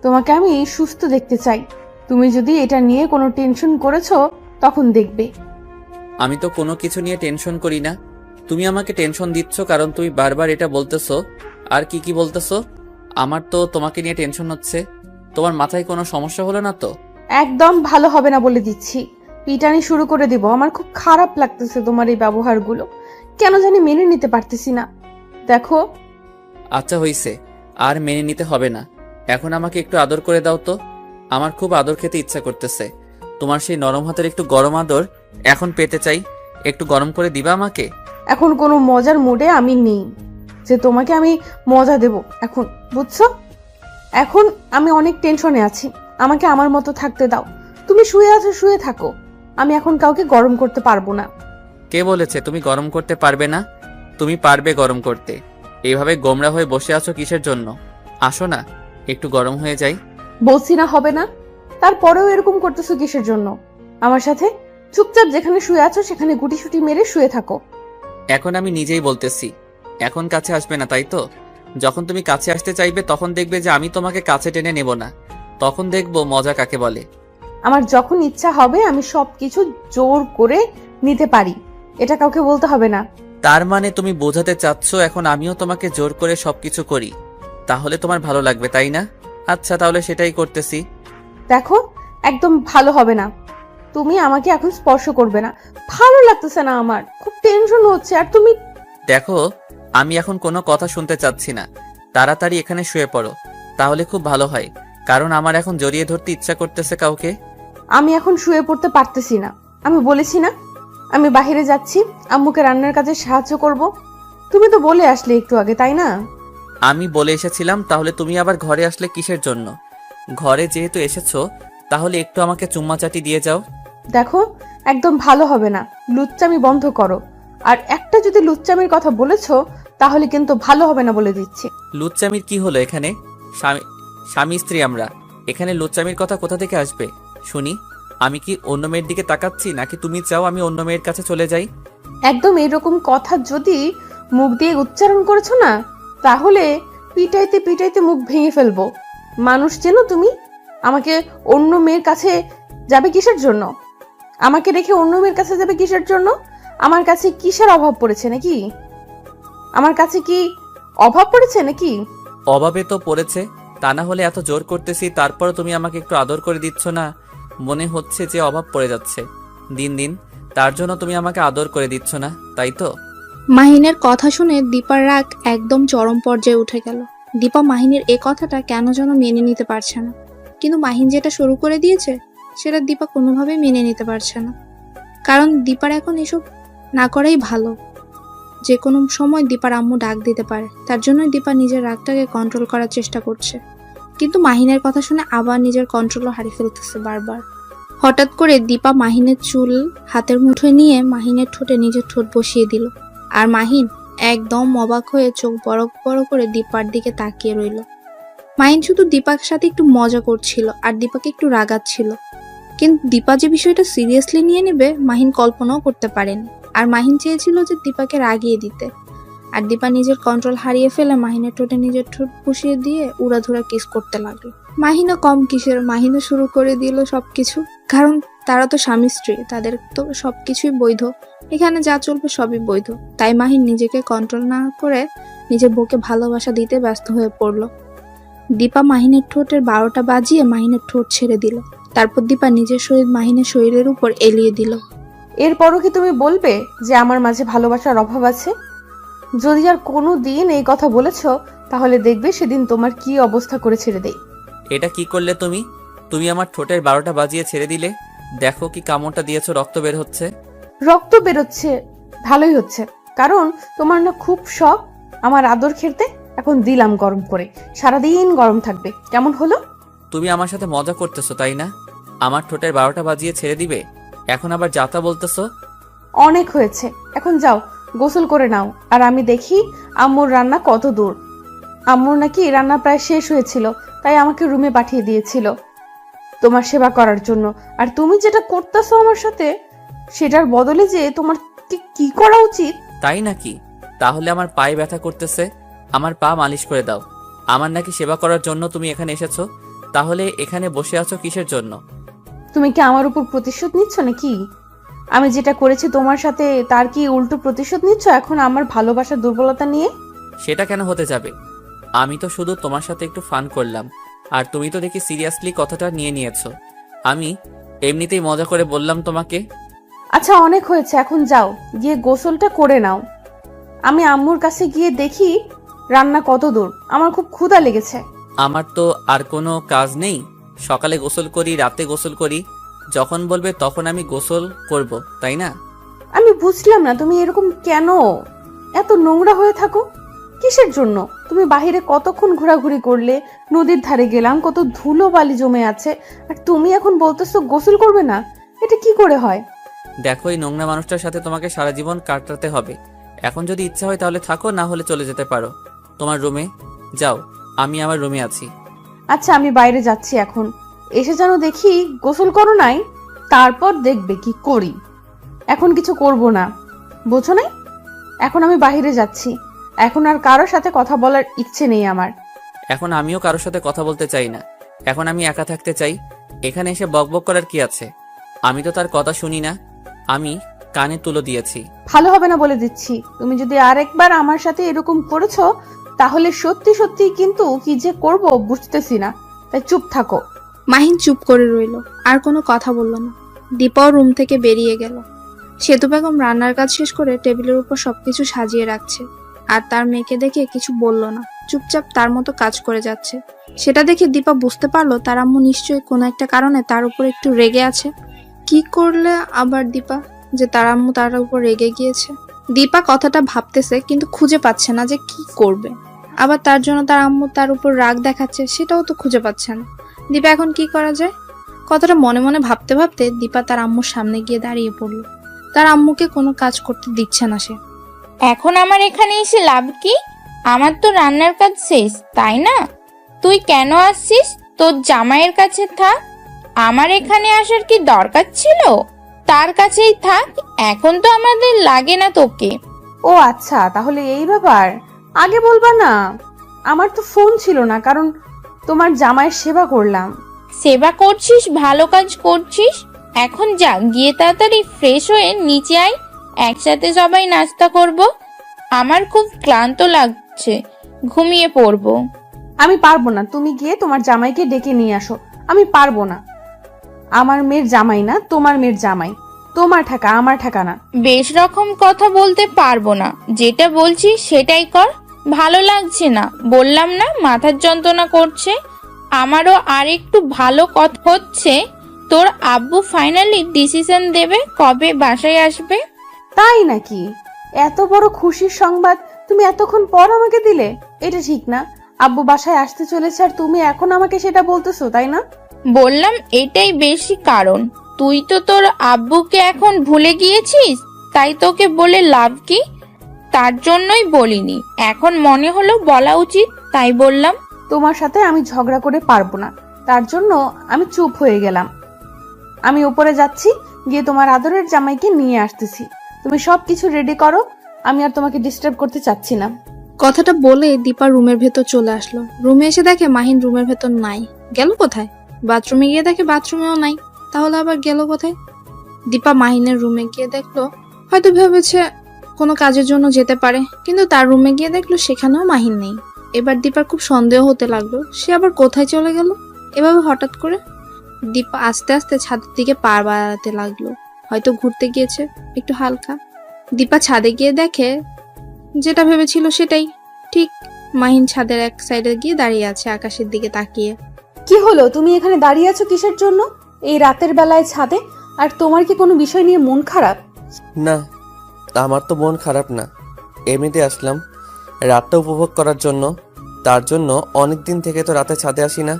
Speaker 2: তোমাকে আমি সুস্থ দেখতে চাই। তুমি যদি এটা নিয়ে কোনো টেনশন করেছো তখন দেখবে।
Speaker 4: আমি তো কোনো কিছু নিয়ে টেনশন করি না। তুমি আমাকে টেনশন দিচ্ছ কারণ তুমি বারবার এটা বলতেছো। আর কি কি বলতেছো? আমার তো তোমাকে নিয়ে টেনশন হচ্ছে। তোমার মাথায় কোনো সমস্যা হলো না তো?
Speaker 2: একদম ভালো হবে না বলে দিচ্ছি। পিটানি শুরু করে দিব। আমার খুব খারাপ লাগতেছে তোমার এই ব্যবহারগুলো, কেন জানি মেনে নিতে পারতেছি না। দেখো,
Speaker 4: আচ্ছা হইছে, আর মেনে নিতে হবে না। এখন আমাকে একটু আদর করে দাও তো। আমার খুব আদর খেতে ইচ্ছা করতেছে। তোমার সেই নরম হাতের একটু গরম আদর এখন পেতে চাই। একটু গরম করে দিবা আমাকে?
Speaker 2: এখন কোনো মজার মুডে আমি নেই যে তোমাকে আমি মজা দেব এখন, বুঝছো? এখন আমি অনেক টেনশনে আছি, আমাকে আমার মতো থাকতে দাও। তুমি শুয়ে আছো, শুয়ে থাকো। আমি এখন কাউকে গরম করতে পারবো না।
Speaker 4: কে বলেছে তুমি গরম করতে পারবে না? তুমি পারবে গরম করতে। এইভাবে গোমরা হয়ে বসে আছো কিসের জন্য? আসো না, একটু গরম হয়ে যাই।
Speaker 2: বলছি না হবে না, তারপরেও এরকম করতেছো কিসের জন্য? আমার সাথে চুপচাপ যেখানে শুয়ে আছো সেখানে গুটিসুটি মেরে শুয়ে থাকো।
Speaker 4: এখন আমি নিজেই বলতেছি, এখন কাছে আসবে না, তাই তো? যখন তুমি কাছে আসতে চাইবে তখন দেখবে যে আমি তোমাকে কাছে টেনে নেব না। তখন দেখবো মজা কাকে বলে।
Speaker 2: আমার যখন ইচ্ছা হবে আমি সবকিছু জোর করে নিতে পারি, এটা কাউকে বলতে হবে না।
Speaker 4: তার মানে তুমি বোঝাতে চাচ্ছ এখন আমিও তোমাকে জোর করে সবকিছু করি, তাহলে তোমার ভালো লাগবে তাই না? আচ্ছা তাহলে সেটাই করতেছি।
Speaker 2: দেখো, একদম ভালো হবে না। তুমি আমাকে এখন স্পর্শ করবে না, ভালো লাগতেছে না, আমার খুব টেনশন হচ্ছে। আর তুমি
Speaker 4: দেখো, আমি এখন কোনো কথা শুনতে চাচ্ছি না, তাড়াতাড়ি এখানে শুয়ে পড়ো, তাহলে খুব ভালো হয়, কারণ আমার এখন জড়িয়ে ধরতে ইচ্ছা করতেছে কাউকে।
Speaker 2: আমি এখন শুয়ে পড়তে পারতেছি না। আমি বলেছি না আমি বাইরে যাচ্ছি, আম্মুকে রান্নার কাজে সাহায্য করব। তুমি তো বলে আসলে একটু আগে, তাই না?
Speaker 4: আমি বলে এসেছিলাম, তাহলে তুমি আবার ঘরে আসলে কিসের জন্য? ঘরে যেহেতু এসেছো তাহলে একটু আমাকে চুম্মাচাটি দিয়ে যাও।
Speaker 2: দেখো, একদম ভালো হবে না, লুচ্চামি বন্ধ করো। আর একটা যদি লুচ্চামির কথা বলেছো তাহলে কিন্তু ভালো হবে না বলে দিচ্ছি।
Speaker 4: লুচ্চামির কি হলো এখানে? স্বামী স্ত্রী আমরা, এখানে লুচ্চামির কথা কোথা থেকে আসবে শুনি? আমি কি অন্য মেয়ের দিকে তাকাচ্ছি, নাকি তুমি চাও আমি অন্য মেয়ের কাছে চলে যাই?
Speaker 2: একদম এরকম কথা যদি মুখ দিয়ে উচ্চারণ করেছো না, তাহলে পিটাইতে পিটাইতে মুখ ভেঙে ফেলবো। মানুষ চেনো তুমি? আমাকে অন্য মেয়ের কাছে যাবে কিসের জন্য? আমাকে রেখে অন্য মেয়ের কাছে যাবে কিসের জন্য? আমার কাছে কিসের অভাব পড়েছে নাকি? আমার কাছে কি অভাব পড়েছে নাকি?
Speaker 4: অভাবে তো পড়েছে, তা না হলে এত জোর করতেছি তারপরও তুমি আমাকে একটু আদর করে দিচ্ছ না। মনে হচ্ছে যে অভাব পড়ে যাচ্ছে দিন দিন, তার জন্য তুমি আমাকে আদর করে দিচ্ছ না, তাই তো?
Speaker 3: মাহিনের কথা শুনে দীপার রাগ একদম চরম পর্যায়ে উঠে গেল। দীপা মাহিনের এ কথাটা কেন যেন মেনে নিতে পারছে না, কিন্তু মাহিন যেটা শুরু করে দিয়েছে সেটা দীপা কোনোভাবেই মেনে নিতে পারছে না। কারণ দীপার এখন এসব না করাই ভালো। যে কোনো সময় দীপার আম্মু ডাক দিতে পারে, তার জন্যই দীপা নিজের রাগটাকে কন্ট্রোল করার চেষ্টা করছে, কিন্তু মাহিনের কথা শুনে আবার নিজের কন্ট্রোলও হারিয়ে ফেলতেছে বারবার। হঠাৎ করে দীপা মাহিনের চুল হাতের মুঠোয় নিয়ে মাহিনের ঠোঁটে নিজের ঠোঁট বসিয়ে দিল। আর মাহিন একদম অবাক হয়ে চোখ বড় বড় করে দীপার দিকে তাকিয়ে রইল। মাহিন শুধু দীপার সাথে একটু মজা করছিল আর দীপাকে একটু রাগাচ্ছিল, কিন্তু দীপা যে বিষয়টা সিরিয়াসলি নিয়ে নেবে মাহিন কল্পনাও করতে পারেনি। আর মাহিন চেয়েছিল যে দীপাকে রাগিয়ে দিতে, আর দীপা নিজের কন্ট্রোল হারিয়ে ফেলে মাহিনের ঠোঁটে নিজের ঠোঁট বসিয়ে দিয়ে উড়াধুরা কিস করতে লাগলো। মাহিনও কম কিসের, মাহিনও শুরু করে দিল সবকিছু, কারণ তারা তো স্বামী স্ত্রী, তাদের তো সবকিছুই বৈধ, এখানে যা চলবে সবই বৈধ। তাই মাহিন নিজেকে কন্ট্রোল না করে নিজের বউকে ভালোবাসা দিতে ব্যস্ত হয়ে পড়লো। দীপা মাহিনের ঠোঁটের 12টা বাজিয়ে মাহিনের ঠোঁট ছেড়ে দিল। তারপর দীপা নিজের শরীর মাহিনের শরীরের উপর এলিয়ে দিল।
Speaker 2: এরপরও কি তুমি বলবে যে আমার মাঝে ভালোবাসার অভাব আছে? যদি আর কোনো দিন এই কথা বলেছো তাহলে দেখবে সেদিন তোমার কি অবস্থা করে ছেড়ে দেই।
Speaker 4: এটা কি করলে তুমি? তুমি আমার ঠোঁটের 12টা বাজিয়ে ছেড়ে দিলে। দেখো কি কামড়টা দিয়েছো, রক্ত বের হচ্ছে।
Speaker 2: রক্ত বেরোচ্ছে, ভালোই হচ্ছে, কারণ তোমার না খুব শখ আমার আদর খেতে। এখন দিলাম গরম করে, সারাদিন গরম থাকবে। কেমন হলো?
Speaker 4: তুমি আমার সাথে মজা করতেছো তাই না? আমার ঠোঁটের 12টা বাজিয়ে ছেড়ে দিবে, এখন আবার যাতা বলতেছো?
Speaker 2: অনেক হয়েছে, এখন যাও গোসল করে নাও। আর আমি দেখি আম্মুর রান্না কত দূর। আম্মুর নাকি রান্না প্রায় শেষ হয়েছিল, তাই আমাকে রুমে পাঠিয়ে দিয়েছিল তোমার সেবা করার জন্য। আর তুমি যেটা করতেছো আমার সাথে, সেটার বদলে যে তোমার কি করা উচিত।
Speaker 4: তাই নাকি? তাহলে আমার পায়ে ব্যথা করতেছে, আমার পা মালিশ করে দাও। আমার নাকি সেবা করার জন্য তুমি এখানে এসেছো, তাহলে এখানে বসে আছো কিসের জন্য?
Speaker 2: তুমি কি আমার উপর প্রতিশোধ নিচ্ছ নাকি? আমি যেটা করেছি তোমার সাথে তার কি উল্টো প্রতিশোধ নিচ্ছ এখন আমার ভালোবাসার দুর্বলতা নিয়ে?
Speaker 4: সেটা কেন হতে যাবে? আমি তো শুধু তোমার সাথে একটু ফান করলাম, আর তুমি তো দেখি সিরিয়াসলি কথাটা নিয়ে নিয়েছো। আমি এমনিতেই মজা করে বললাম তোমাকে।
Speaker 2: আচ্ছা অনেক হয়েছে, এখন যাও গিয়ে গোসলটা করে নাও। আমি আম্মুর কাছে গিয়ে দেখি রান্না কত দূর, আমার খুব ক্ষুধা লেগেছে।
Speaker 4: আমার তো আর কোনো কাজ নেই, সকালে গোসল করি, রাতে গোসল করি, যখন বলবে তখন আমি গোসল করব, তাই না?
Speaker 2: আমি বুঝলাম না তুমি এরকম কেন এত নোংরা হয়ে থাকো, কিসের জন্য? তুমি বাহিরে কতক্ষণ ঘোরাঘুরি করলে, নদীর ধারে গেলাম, কত ধুলো বালি জমে আছে, আর তুমি এখন বলতেছো গোসল করবে না? এটা কি করে হয়?
Speaker 4: দেখো, এই নোংরা মানুষটার সাথে তোমাকে সারা জীবন কাটাতে হবে। এখন যদি ইচ্ছা হয় তাহলে থাকো, না হলে চলে যেতে পারো তোমার রুমে। যাও, আমি আমার রুমে আছি।
Speaker 2: আচ্ছা আমি বাইরে যাচ্ছি এখন, এসে যেন দেখি গোসল করো নাই, তারপর দেখবে কি করি। এখন কিছু করব না, বোঝো নাই? এখন আমি বাইরে যাচ্ছি, এখন আর কারোর সাথে কথা বলার ইচ্ছে নেই আমার।
Speaker 4: এখন আমিও কারোর সাথে কথা বলতে চাই না, এখন আমি একা থাকতে চাই। এখানে এসে বকবক করার কি আছে? আমি তো তার কথা শুনি না, আমি কানে তুলো দিয়েছি।
Speaker 2: ভালো হবে না বলে দিচ্ছি। তুমি যদি আরেকবার আমার সাথে এরকম করেছো তাহলে সত্যি সত্যি কিন্তু কি যে করব বুঝতেছি না, তাই চুপ থাকো।
Speaker 3: মাহিন চুপ করে রইল, আর কোনো কথা বলল না। দীপাও রুম থেকে বেরিয়ে গেল। সেতু বেগম রান্নার কাজ শেষ করে টেবিলের উপর সবকিছু সাজিয়ে রাখছে, আর তার মেয়েকে দেখে কিছু বলল না, চুপচাপ তার মতো কাজ করে যাচ্ছে। সেটা দেখে দীপা বুঝতে পারলো তার আম্মু নিশ্চয়ই কোনো একটা কারণে তার উপর একটু রেগে আছে। কি করলে আবার দীপা যে তার আম্মু তার উপর রেগে গিয়েছে? দীপা কথাটা ভাবতেছে, কিন্তু খুঁজে পাচ্ছে না যে কি করবে। আবার তার জন্য তার আম্মু তার উপর রাগ দেখাচ্ছে, সেটাও তো খুঁজে পাচ্ছে না। দীপা এখন কি করা যায়? কথাটা মনে মনে ভাবতে ভাবতে দীপা তার আম্মুর সামনে গিয়ে দাঁড়িয়ে পড়ল। তার আম্মুকে কোনো কাজ করতে দিচ্ছে না সে।
Speaker 1: এখন আমার এখানে এসে লাভ কি? আমার তো রান্নার কাজ শেষ, তাই না? তুই কেন আসছিস? তোর জামাইয়ের কাছে থাক, আমার এখানে আসার কি দরকার ছিল? তার কাছেই থাক, এখন তো আমাদের লাগে না তোকে।
Speaker 2: ও আচ্ছা, তাহলে এই ব্যাপার। আগে বলবা না। আমার তো ফোন ছিল না, কারণ তোমার জামাইয়ের সেবা করলাম।
Speaker 1: সেবা করছিস, ভালো কাজ করছিস। এখন যা, গিয়ে তাড়াতাড়ি ফ্রেশ হয়ে নিচে আয়, একসাথে সবাই নাস্তা করব। আমার খুব ক্লান্ত লাগছে, ঘুমিয়ে পড়বো।
Speaker 2: আমি পারবো না, তুমি গিয়ে তোমার জামাইকে ডেকে নিয়ে আসো। আমি পারবো না। আমার মেয়ের জামাই না, তোমার মেয়ের জামাই। তোমার ঠাকা, আমার ঠাকা না।
Speaker 1: বেশ রকম কথা বলতে পারবো না, যেটা বলছি সেটাই কর। ভালো লাগছে না, বললাম না, মাথার যন্ত্রণা করছে। আমারও আর একটু ভালো কথা হচ্ছে, তোর আব্বু ফাইনালি ডিসিশন দেবে কবে বাসায় আসবে।
Speaker 2: তাই নাকি? এত বড় খুশির সংবাদ তুমি এতক্ষণ পর আমাকে দিলে? এটা ঠিক না। আব্বু বাসায় আসতে চলেছে আর তুমি এখন আমাকে সেটা বলতেছো, তাই না?
Speaker 1: বললাম এটাই বেশি কারণ। তুই তো তোর আব্বুকে এখন ভুলে গিয়েছিস, তাই তোকে বলে লাভ কি? তার জন্যই বলিনি, এখন মনে হলো বলা উচিত, তাই বললাম।
Speaker 2: তোমার সাথে আমি ঝগড়া করে পারবো না, তার জন্য আমি চুপ হয়ে গেলাম। আমি উপরে যাচ্ছি, গিয়ে তোমার আদরের জামাইকে নিয়ে আসতেছি। তুমি সবকিছু রেডি করো, আমি আর তোমাকে ডিস্টার্ব করতে চাচ্ছি না।
Speaker 3: কথাটা বলে দীপা রুমের ভেতর চলে আসলো। রুমে এসে দেখে মাহিন রুমের ভেতর নাই। গেল কোথায়? বাথরুমে গিয়ে দেখে বাথরুমেও নাই। তাহলে আবার গেল কোথায়? দীপা মাহিনের রুমে গিয়ে দেখলো, হয়তো ভেবেছে কোনো কাজের জন্য যেতে পারে, কিন্তু তার রুমে গিয়ে দেখলো সেখানেও মাহিন নেই। এবার দীপার খুব সন্দেহ হতে লাগলো, সে আবার কোথায় চলে গেল এভাবে হঠাৎ করে। দীপা আস্তে আস্তে ছাদের দিকে পা বাড়াতে লাগলো, হয়তো ঘুরতে গিয়েছে একটু হালকা। দীপা ছাদে গিয়ে দেখে যেটা ভেবেছিল সেটাই ঠিক। মাহিন ছাদের এক সাইডে গিয়ে দাঁড়িয়ে আছে আকাশের দিকে তাকিয়ে।
Speaker 2: কি হলো, তুমি এখানে দাঁড়িয়ে আছো কিসের জন্য এই রাতের বেলায় ছাদে? আর তোমার কি কোনো বিষয় নিয়ে মন খারাপ?
Speaker 4: না, আমার তো মন খারাপ না, এমনিতে আসলাম রাতটা উপভোগ করার জন্য। তার জন্য অনেক দিন থেকে তো রাতে ছাদে আসি না,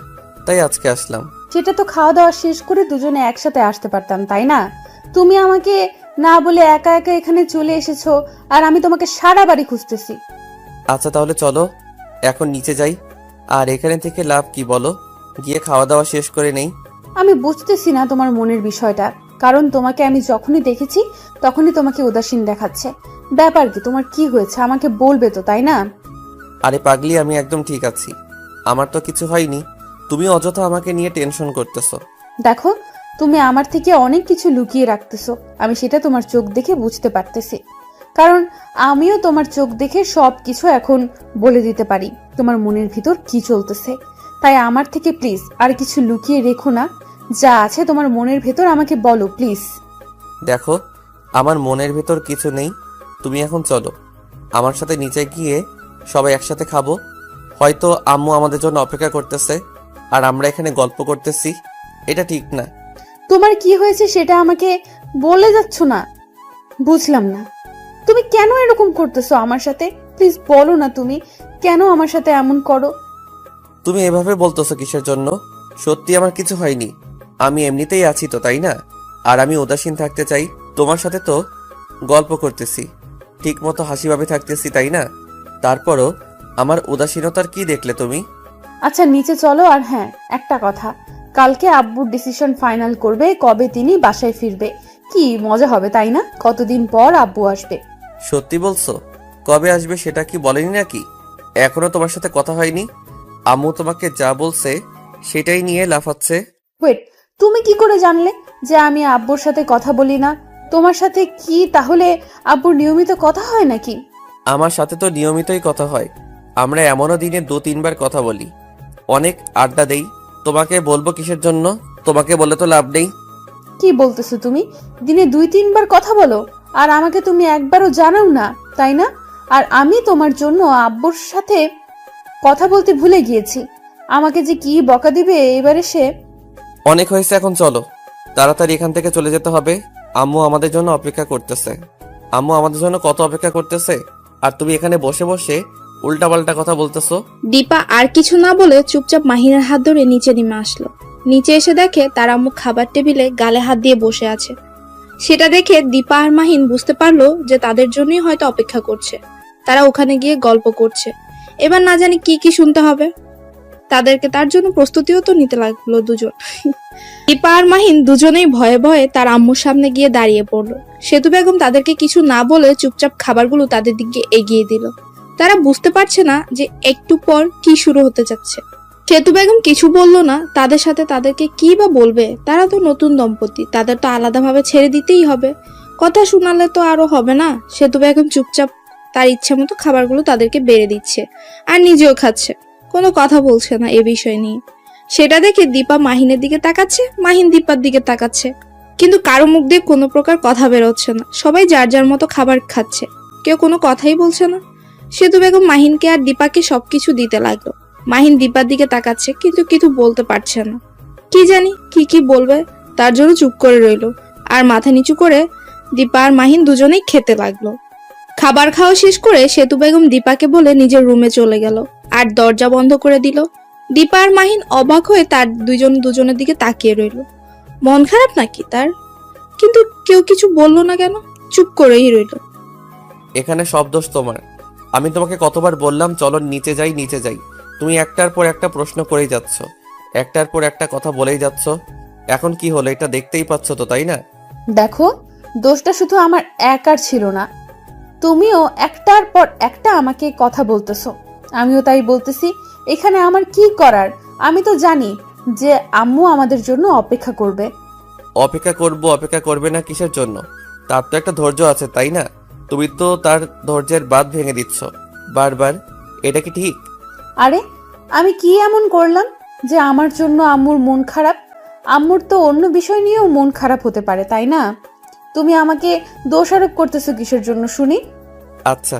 Speaker 4: তাই আজকে আসলাম।
Speaker 2: সেটা তো খাওয়া দাওয়া শেষ করে দুজনে একসাথে আসতে পারতাম, তাই না? তুমি আমাকে না বলে একা একা এখানে চলে এসেছো, আর আমি তোমাকে সারা বাড়ি খুঁজতেছি।
Speaker 4: আচ্ছা তাহলে চলো এখন নিচে যাই। আর এখানে থেকে লাভ কি বলো? গিয়ে খাওয়া দাওয়া শেষ করে নেই।
Speaker 2: আমি বুঝতেছি না তোমার মনের বিষয়টা, কারণ তোমাকে আমি যখনই দেখেছি তখনই তোমাকে উদাসীন দেখাচ্ছে। ব্যাপার কি, তোমার কি হয়েছে আমাকে বলবে তো, তাই না?
Speaker 4: আরে পাগলি, আমি একদম ঠিক আছি, আমার তো কিছু হয়নি। তুমি অযথা আমাকে নিয়ে টেনশন করতেছো।
Speaker 2: দেখো, তুমি আমার থেকে অনেক কিছু লুকিয়ে রাখতেছো, আমি সেটা তোমার চোখ দেখে বুঝতে পারতেছি। কারণ আমিও তোমার চোখ দেখে সব কিছু এখন বলে দিতে পারি তোমার মনের ভিতর কি চলতেছে। তাই আমার থেকে প্লিজ আর কিছু লুকিয়ে রেখো না, যা আছে তোমার মনের ভেতর আমাকে বলো প্লিজ।
Speaker 4: দেখো, আমার মনের ভেতর কিছু নেই। তুমি এখন চলো আমার সাথে নিচে গিয়ে সবাই একসাথে খাবো। হয়তো আম্মু আমাদের জন্য অপেক্ষা করতেছে আর আমরা এখানে গল্প করতেছি, এটা ঠিক না।
Speaker 2: তোমার কি হয়েছে সেটা আমাকে বলে যাচ্ছ না, বুঝলাম না। তুমি কেন এরকম করতেছো আমার সাথে? প্লিজ বলো না, তুমি কেন আমার সাথে এমন করো?
Speaker 4: তুমি এভাবে বলতেছো কিসের জন্য? সত্যি আমার কিছু হয়নি, আমি এমনিতেই আছি তো, তাই না? আর আমি উদাসীন থাকতে চাই, তোমার সাথে তো গল্প করতেছি, ঠিক মতো হাসিভাবে থাকতেছি, তাই না? তারপরও আমার উদাসীনতার কি দেখলে তুমি?
Speaker 2: আচ্ছা নিচে চলো। আর হ্যাঁ, একটা কথা, কালকে আব্বুর ডিসিশন ফাইনাল করবে কবে তিনি বাসায় ফিরবে। কি মজা হবে, তাই না? কতদিন পর আব্বু আসবে।
Speaker 4: সত্যি বলছো? কবে আসবে সেটা কি বলেনি নাকি? এখনো তোমার সাথে কথা হয়নি? আম্মু তোমাকে যা বলছে সেটাই নিয়ে লাফাচ্ছে।
Speaker 2: ওয়েট, তুমি কি করে জানলে যে আমি আব্বুর সাথে কথা বলি না? তোমার সাথে কি তাহলে আব্বুর নিয়মিত কথা হয় নাকি?
Speaker 4: আমার সাথে তো নিয়মিতই কথা হয়। আমরা এমনও দিনে 2-3 বার কথা বলি, অনেক আড্ডা দেই। তোমাকে বলবো কিসের জন্য? তোমাকে বলে তো লাভ নেই।
Speaker 2: কি বলতেছো তুমি? দিনে 2-3 বার কথা বলো আর আমাকে তুমি একবারও জানাও না, তাই না? আর আমি তোমার জন্য আব্বুর সাথে কথা বলতে ভুলে গিয়েছি। আমাকে যে কি বকা দিবে এবারে সে।
Speaker 4: অনেক হয়েছে, এখন চলো, তাড়াতাড়ি এখান থেকে চলে যেতে হবে। আম্মু আমাদের জন্য অপেক্ষা করতেছে। আম্মু আমাদের জন্য কত অপেক্ষা করতেছে, আর তুমি এখানে বসে বসে উল্টাপাল্টা কথা বলতেছো।
Speaker 3: দীপা আর কিছু না বলে চুপচাপ মাহিনের হাত ধরে নিচে নেমে আসলো। নিচে এসে দেখে তার আম্মু খাবার টেবিলে গালে হাত দিয়ে বসে আছে। সেটা দেখে দীপা আর মাহিন বুঝতে পারলো যে তাদের জন্যই হয়তো অপেক্ষা করছে। তারা ওখানে গিয়ে গল্প করছে। এবার না জানি কি কি শুনতে হবে তাদেরকে, তার জন্য প্রস্তুতিও তো নিতে লাগলো দুজন। দীপা আর মাহিন দুজনেই ভয়ে ভয়ে তার আম্মুর সামনে গিয়ে দাঁড়িয়ে পড়লো। সেতু বেগম তাদেরকে কিছু না বলে চুপচাপ খাবারগুলো তাদের দিকে এগিয়ে দিল। তারা বুঝতে পারছে না যে একটু পর কি শুরু হতে যাচ্ছে। সেতু বেগম কিছু বলল না, তাদের সাথে তাদেরকে কি বা বলবে? তারা তো নতুন দম্পতি, তাদের তো আলাদাভাবে ছেড়ে দিতেই হবে। কথা শোনালে তো আরো হবে না। সেতু বেগম চুপচাপ তার ইচ্ছা মতো খাবারগুলো তাদেরকে বেড়ে দিচ্ছে আর নিজেও খাচ্ছে, কোনো কথা বলছে না এ বিষয় নিয়ে। সেটা দেখে দীপা মাহিনের দিকে তাকাচ্ছে, মাহিন দীপার দিকে তাকাচ্ছে, কিন্তু কারো মুখ দিয়ে কোনো প্রকার কথা বেরোচ্ছে না। সবাই যার যার মতো খাবার খাচ্ছে, কেউ কোনো কথাই বলছে না। সেতু বেগম মাহিনকে আর দীপাকে সবকিছু দিতে লাগলো। মাহিন দীপার দিকে তাকাচ্ছে, কিন্তু কিছু বলতে পারছে না। কি জানি কি বলবে, তার জন্য চুপ করে রইলো আর মাথা নিচু করে দীপা আর মাহিন দুজনেই খেতে লাগলো। খাবার খাওয়া শেষ করে সেতু বেগম দীপাকে বলে নিজের রুমে চলে গেল আর দরজা বন্ধ করে দিল। দীপা আর মাহিন অবাক হয়ে তার দুজনের দিকে তাকিয়ে রইল। মন খারাপ নাকি তার? কিন্তু কেউ কিছু বললো না কেন? চুপ করেই রইল।
Speaker 4: এখানে সব দোষ তোমার। আমি তোমাকে কতবার বললাম চলো নিচে যাই নিচে যাই, তুমি একটার পর একটা প্রশ্ন করেই যাচ্ছ, একটার পর একটা কথা বলেই যাচ্ছ। এখন কি হলো এটা দেখতেই পাচ্ছ তো, তাই না?
Speaker 2: দেখো, দোষটা শুধু আমার একার ছিল না, তুমিও একটার পর একটা আমাকে কথা বলতেছো। আমিও তাই বলতেছি, এখানে আমার কি করার? আমি তো জানি যে আম্মু আমাদের জন্য অপেক্ষা করবে।
Speaker 4: অপেক্ষা করবে না কিসের জন্য? তার তো একটা ধৈর্য আছে, তাই না? তুমি তো তার ধৈর্যের বাঁধ ভেঙে দিচ্ছ বারবার। এটা কি ঠিক?
Speaker 2: আরে আমি কি এমন করলাম যে আমার জন্য আম্মুর মন খারাপ? আম্মুর তো অন্য বিষয় নিয়েও মন খারাপ হতে পারে, তাই না? তুমি আমাকে দোষারোপ করতেছো কিসের জন্য শুনি?
Speaker 4: আচ্ছা,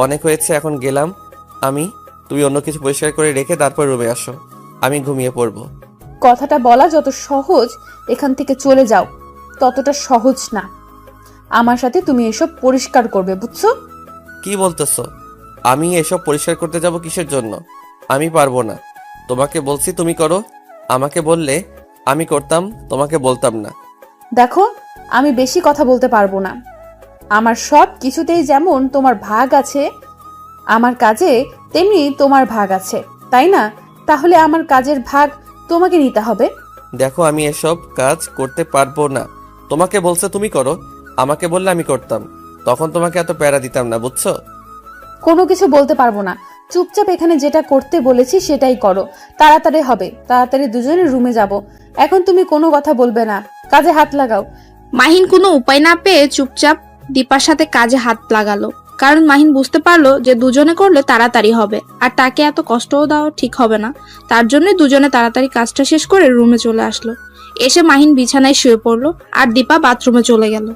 Speaker 4: অনেক হয়েছে, এখন গেলাম আমি। তুমি অন্য কিছু পরিষ্কার করে রেখে তারপর রুমে আসো, আমি ঘুমিয়ে পড়বো।
Speaker 2: কথাটা বলা যত সহজ, এখান থেকে চলে যাও ততটা সহজ না। আমার সাথে তুমি এসব পরিষ্কার করবে, বুঝছো?
Speaker 4: কি বলতেছো? আমি এসব পরিষ্কার করতে যাব কিসের জন্য? আমি পারবো না। তোমাকে বলছি তুমি করো। আমাকে বললে আমি করতাম, তোমাকে বলতাম না।
Speaker 2: দেখো, আমি বেশি কথা বলতে পারবো না। আমার সব কিছুতেই যেমন তোমার ভাগ আছে আমার কাজে, তেমনি তোমার ভাগ আছে, তাই না? তাহলে আমার কাজের ভাগ তোমাকে নিতে হবে।
Speaker 4: দেখো, আমি এসব কাজ করতে পারবো না। তোমাকে বলছে তুমি করো, আমাকে বললে আমি করতাম, তখন তোমাকে এত প্যারা দিতাম না, বুঝছো?
Speaker 2: কোনো কিছু বলতে পারবো না। চুপচাপ এখানে যেটা করতে বলেছি সেটাই করো। তাড়াতাড়ি হবে, তাড়াতাড়ি দুজনে রুমে যাব। এখন তুমি কোনো কথা বলবে না, কাজে হাত লাগাও।
Speaker 3: মাহিন কোনো উপায় না পেয়ে চুপচাপ দীপার সাথে কাজে হাত লাগালো, কারণ মাহিন বুঝতে পারলো যে দুজনে করলে তাড়াতাড়ি হবে আর তাকে এত কষ্টও দেওয়া ঠিক হবে না। তার জন্য দুজনে তাড়াতাড়ি কাজটা শেষ করে রুমে চলে আসলো। এসে মাহিন বিছানায় শুয়ে পড়লো আর দীপা বাথরুমে চলে গেল।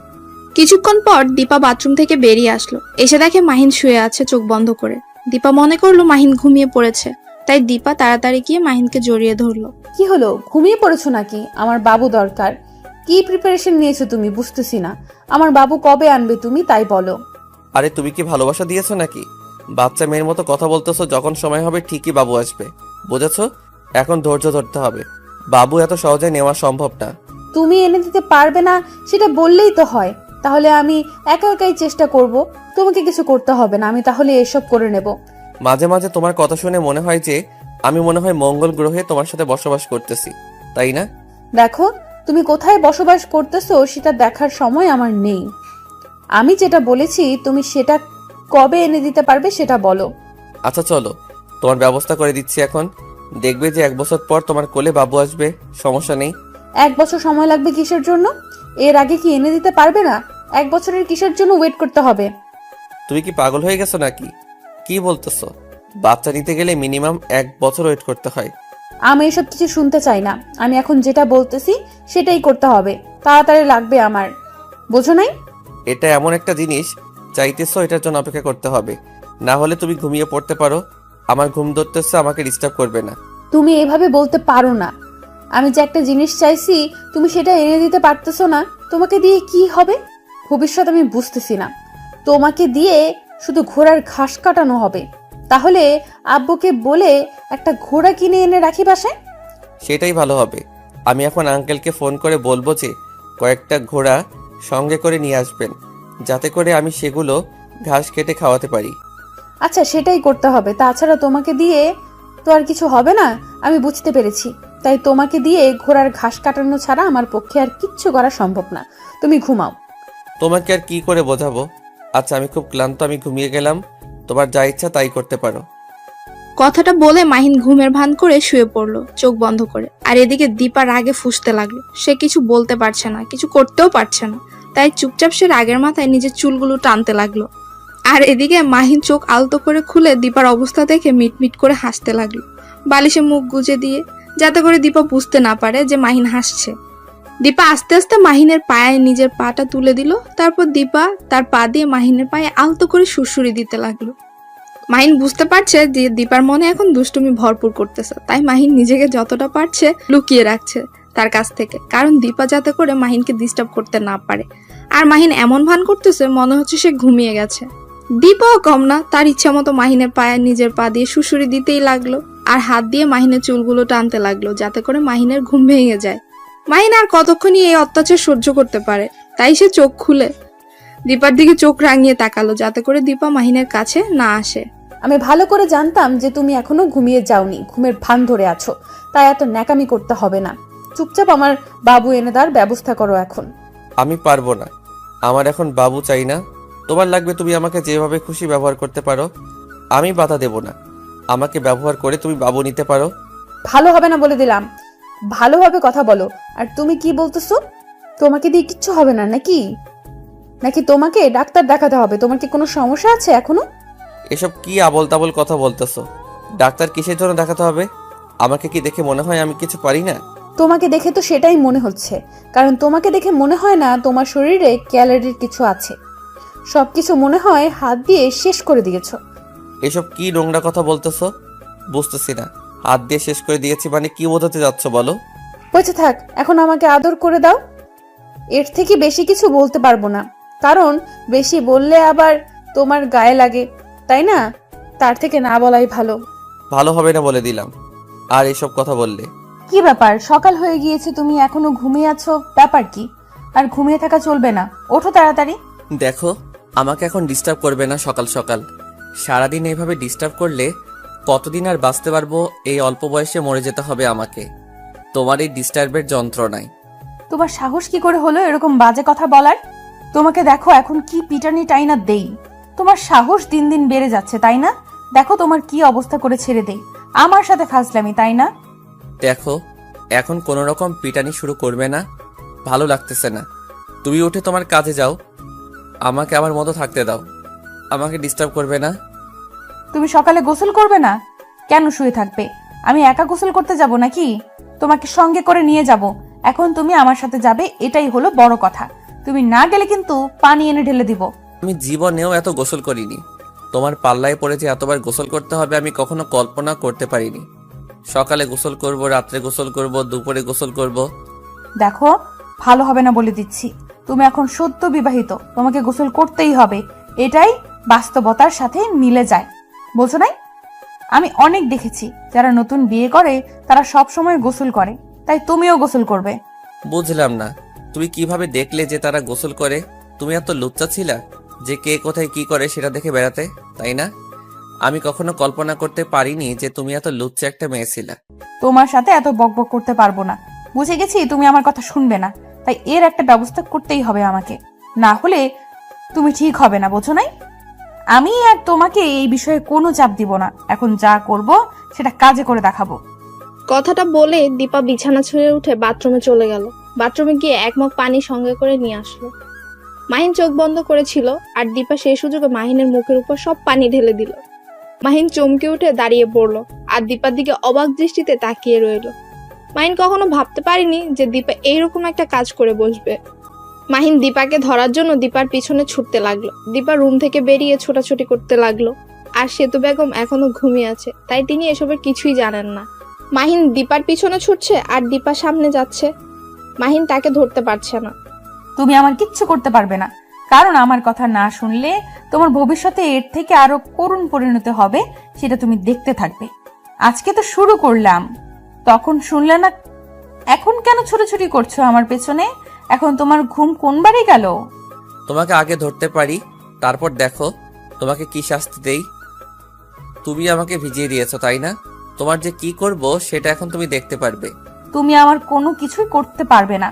Speaker 3: কিছুক্ষণ পর দীপা বাথরুম থেকে বেরিয়ে আসলো। এসে দেখে মাহিন শুয়ে আছে চোখ বন্ধ করে। দীপা মনে করলো মাহিন ঘুমিয়ে পড়েছে, তাই দীপা তাড়াতাড়ি গিয়ে মাহিনকে জড়িয়ে ধরলো।
Speaker 2: কি হলো, ঘুমিয়ে পড়েছো নাকি? আমার বাবু দরকার। কি প্রিপারেশন নিয়েছো তুমি বুঝতেছি না। আমার বাবু কবে আনবে তুমি তাই বলো।
Speaker 4: আরে তুমি কি ভালোবাসা দিয়েছো নাকি? বাচ্চা মেয়ের মতো কথা বলতেছো। যখন সময় হবে ঠিকই বাবু আসবে, বুঝেছো? এখন ধৈর্য ধরতে হবে। বাবু এত সহজে নেওয়া সম্ভব না।
Speaker 2: তুমি এনে দিতে পারবে না সেটা বললেই তো হয়। তাহলে আমি একা একাই চেষ্টা করব, তোমাকে কিছু করতে হবে না। আমি তাহলে এসব করে নেব।
Speaker 4: মাঝে মাঝে তোমার কথা শুনে মনে হয় যে আমি মনে হয় মঙ্গল গ্রহে তোমার সাথে বসবাস করতেছি, তাই না?
Speaker 2: দেখো, তুমি কোথায় বসবাস করতেছো সেটা দেখার সময় আমার নেই। আমি যেটা বলেছি তুমি সেটা কবে এনে দিতে পারবে সেটা বলো।
Speaker 4: আচ্ছা চলো, তোমার ব্যবস্থা করে দিচ্ছি এখন। দেখবে যে 1 বছর পর তোমার কোলে বাবু আসবে, সমস্যা নেই।
Speaker 2: 1 বছর সময় লাগবে কিসের জন্য? এর আগে কি এনে দিতে পারবে না? 1 বছরের কিসের জন্য ওয়েট করতে হবে?
Speaker 4: তুমি কি পাগল হয়ে গেছো নাকি? কি বলতেছো? বাচ্চা নিতে গেলে মিনিমাম 1 বছর ওয়েট করতে হয়।
Speaker 2: আমি এসব কিছু শুনতে চাই না। আমি এখন যেটা বলতেছি সেটাই করতে হবে। তাড়াতাড়ি লাগবে আমার, বোঝো নাই?
Speaker 4: এটা এমন একটা জিনিস, চাইতেছো এটার জন্য অপেক্ষা করতে হবে। না হলে তুমি ঘুমিয়ে পড়তে পারো। আমার ঘুম ধরতেছে, আমাকে ডিস্টার্ব করবে না।
Speaker 2: তুমি এভাবে বলতে পারো না। আমি যে একটা জিনিস চাইছি তুমি সেটা এনে দিতে পারতেছো না। তোমাকে দিয়ে কি হবে ভবিষ্যৎ আমি বুঝতেছি না। তোমাকে দিয়ে শুধু ঘোড়ার ঘাস কাটানো হবে। তাহলে আব্বুকে বলে একটা ঘোড়া কিনে এনে রাখি বাসায়।
Speaker 4: সেটাই ভালো হবে। আমি এখন আঙ্কেলকে ফোন করে বলবো যে কয়েকটা ঘোড়া সঙ্গে করে নিয়ে আসবেন, যাতে করে আমি সেগুলো ঘাস কেটে খাওয়াতে পারি।
Speaker 2: আচ্ছা, সেটাই করতে হবে। তাছাড়া তোমাকে দিয়ে তো আর কিছু হবে না, আমি বুঝতে পেরেছি। তাই তোমাকে দিয়ে ঘোড়ার ঘাস কাটানো ছাড়া আমার পক্ষে আর কিচ্ছু করা সম্ভব না। তুমি ঘুমাও।
Speaker 4: তোমাকে আর কি করে বোঝাবো? আচ্ছা, আমি খুব ক্লান্ত, আমি ঘুমিয়ে গেলাম। তোমার যা ইচ্ছা তাই করতে পারো।
Speaker 3: কথাটা বলে মাহিন ঘুমের ভান করে শুয়ে পড়লো চোখ বন্ধ করে। আর এদিকে দীপা রাগে ফুঁসতে লাগলো। সে কিছু বলতে পারছে না, কিছু করতেও পারছে না। তাই চুপচাপ সে রাগের মাথায় নিজের চুলগুলো টানতে লাগলো। আর এদিকে মাহিন চোখ আলতো করে খুলে দীপার অবস্থা দেখে মিটমিট করে হাসতে লাগলো, বালিশে মুখ গুজে দিয়ে, যাতে করে দীপা বুঝতে না পারে যে মাহিন হাসছে। দীপা আস্তে আস্তে মাহিনের পায়ে নিজের পাটা তুলে দিল। তারপর দীপা তার পা দিয়ে মাহিনের পায়ে আলতো করে সুড়সুড়ি দিতে লাগলো। মাহিন বুঝতে পারছে যে দীপার মনে এখন দুষ্টুমি ভরপুর করতেছে, তাই মাহিন নিজেকে যতটা পারছে লুকিয়ে রাখছে তার কাছ থেকে, কারণ দীপা যাতে করে মাহিনকে ডিস্টার্ব করতে না পারে। আর মাহিন এমন ভান করতেছে মনে হচ্ছে সে ঘুমিয়ে গেছে। দীপাও কম না, তার ইচ্ছা মতো মাহিনের পায়ে নিজের পা দিয়ে সুড়সুড়ি দিতেই লাগলো আর হাত দিয়ে মাহিনের চুলগুলো টানতে লাগলো, যাতে করে মাহিনের ঘুম ভেঙে যায়। মাহিন আর কতক্ষণই এই অত্যাচার সহ্য করতে পারে, তাই সে চোখ খুলে দীপার দিকে চোখ রাঙিয়ে তাকালো, যাতে করে দীপা মাহিনের কাছে না আসে।
Speaker 2: আমি ভালো করে জানতাম যে তুমি এখনো ঘুমিয়ে যাওনি, ঘুমের ভান ধরে আছো। তাই এত ন্যাকামি করতে হবে না। চুপচাপ আমার বাবু এনে দেওয়ার ব্যবস্থা করো এখন।
Speaker 4: আমি পারবো না। আমার এখন বাবু চাই না। তোমার লাগবে তুমি আমাকে যেভাবে খুশি ব্যবহার করতে পারো, আমি বাধা দেব না। আমাকে ব্যবহার করে তুমি বাবু নিতে পারো।
Speaker 2: ভালো হবে না বলে দিলাম। ভালোভাবে কথা বলো। আর তুমি কি বলতেছো? তোমাকে দিয়ে কিচ্ছু হবে না নাকি? নাকি তোমাকে ডাক্তার দেখাতে হবে? তোমার কি কোনো সমস্যা আছে এখনো?
Speaker 4: এসব কি আবল তাবল কথা বলতেছো? ডাক্তার কিসের জন্য দেখাতে হবে? আমাকে কি দেখে মনে হয় আমি কিছু পারি না?
Speaker 2: তোমাকে দেখে তো সেটাই মনে হচ্ছে, কারণ তোমাকে দেখে মনে হয় না তোমার শরীরে ক্যালোরির কিছু আছে। সবকিছু মনে হয় হাত দিয়ে শেষ করে দিয়েছো।
Speaker 4: এসব কি নোংরা কথা বলতেছো? বুঝতেছি না। হাত দিয়ে শেষ করে দিয়েছি মানে কি বোঝাতে যাচ্ছ বলো?
Speaker 2: হয়েছে, থাক। এখন আমাকে আদর করে দাও। এর থেকে বেশি কিছু বলতে পারবো না, কারণ বেশি বললে আবার তোমার গায়ে লাগে, তাই না? তার থেকে না বলাই ভালো।
Speaker 4: ভালো হবে না বলে দিলাম। আর এসব কথা বললে
Speaker 2: কি ব্যাপার? সকাল হয়ে গিয়েছে, তুমি এখনো ঘুমিয়ে আছো, ব্যাপার কি? আর ঘুমিয়ে থাকা চলবে না, ওঠো তাড়াতাড়ি।
Speaker 4: দেখো, আমাকে এখন ডিস্টার্ব করবে না সকাল সকাল। সারাদিন এইভাবে ডিস্টার্ব করলে কতদিন আর বাঁচতে পারবো? এই অল্প বয়সে মরে যেতে হবে আমাকে তোমার এই ডিস্টার্বের যন্ত্রণায়।
Speaker 2: তোমার সাহস কি করে হলো এরকম বাজে কথা বলার? তোমাকে দেখো এখন কি পিটানি টাইনা দেই। তোমার সাহস দিন দিন বেড়ে যাচ্ছে, তাই না? দেখো তোমার কি অবস্থা করে ছেড়ে দেই। আমার সাথে ফাজলামি, তাই না?
Speaker 4: দেখো, এখন কোনো রকম পিটানি শুরু করবে না, ভালো লাগতেছে না। তুমি উঠে তোমার কাজে যাও, আমাকে আমার মতো থাকতে দাও। আমাকে ডিস্টার্ব করবে না।
Speaker 2: তুমি সকালে গোসল করবে না? কেন শুয়ে থাকবে? আমি একা গোসল করতে যাব নাকি? তোমাকে সঙ্গে করে নিয়ে যাব। এখন তুমি আমার সাথে যাবে, এটাই হলো বড় কথা। তুমি না গেলে কিন্তু পানি এনে ঢেলে দিব।
Speaker 4: আমি জীবনেও এত গোসল করিনি। তোমার পাল্লায় পড়ে যে এতবার গোসল করতে হবে আমি কখনো কল্পনা করতে পারিনি। সকালে গোসল করব, রাত্রে গোসল করব, দুপুরে গোসল করব।
Speaker 2: দেখো, ভালো হবে না বলে দিচ্ছি। তুমি এখন সদ্য বিবাহিত, তোমাকে গোসল করতেই হবে। এটাই বাস্তবতার সাথে মিলে যায়, বলছো নাই? আমি অনেক দেখেছি যারা নতুন বিয়ে করে তারা সব সময় গোসল করে, তাই তুমিও গোসল করবে।
Speaker 4: বুঝলাম না, তুমি কিভাবে দেখলে যে তারা গোসল করে? তুমি এত লুচ্চা ছিলা যে কে কোথায় কি করে সেটা দেখে বেড়াতে, তাই না? আমি কখনো কল্পনা করতে পারিনি যে তুমি এত লুচ্চা একটা মেয়ে ছিলা।
Speaker 2: তোমার সাথে এত বকবক করতে পারবো না। বুঝে গেছি তুমি আমার কথা শুনবে না, তাই এর একটা ব্যবস্থা করতেই হবে আমাকে। না হলে তুমি ঠিক হবে না, বোঝো নাই? আমি আর তোমাকে এই বিষয়ে কোনো চাপ দিব না। এখন যা করব সেটা কাজে করে দেখাবো।
Speaker 3: কথাটা বলে দীপা বিছানা ছেড়ে উঠে বাথরুমে চলে গেল। বাথরুমে গিয়ে এক মগ পানি সঙ্গে করে নিয়ে আসলো। মাহিন চোখ বন্ধ করেছিল আর দীপা সেই সুযোগে মাহিনের মুখের উপর সব পানি ঢেলে দিল। মাহিন চমকে উঠে দাঁড়িয়ে পড়লো আর দীপার দিকে অবাক দৃষ্টিতে তাকিয়ে রইল। মাহিন কখনো ভাবতে পারেনি যে দীপা এইরকম একটা কাজ করে বসবে। মাহিন দীপাকে ধরার জন্য দীপার পিছনে ছুটতে লাগলো। দীপা রুম থেকে বেরিয়ে ছোটাছুটি করতে লাগলো। আর সেতু বেগম এখনো ঘুমিয়ে আছে, তাই তিনি এসবের কিছুই জানেন না। মাহিন দীপার পিছনে ছুটছে আর দীপা সামনে যাচ্ছে। মাহিন তাকে ধরতে পারছে না।
Speaker 2: তুমি আমার কিচ্ছু করতে পারবে না, কারণ আমার কথা না শুনলে তোমার ভবিষ্যতে এর থেকে আরো করুণ পরিণতি হবে, সেটা তুমি দেখতে থাকবে। আজকে তো শুরু করলাম, তখন শুনলে না, এখন কেন ছুটোছুটি করছো আমার পেছনে? এখন তোমার ঘুম কোন বাড়ি গেল?
Speaker 4: তোমাকে আগে ধরতে পারি, তারপর দেখো তোমাকে কি শাস্তি দেই। তুমি আমাকে ভিজিয়ে দিয়েছো তাই না? তোমার যে কি করব সেটা এখন তুমি দেখতে পারবে।
Speaker 2: তুমি আমার কোনো কিছুই করতে পারবে না,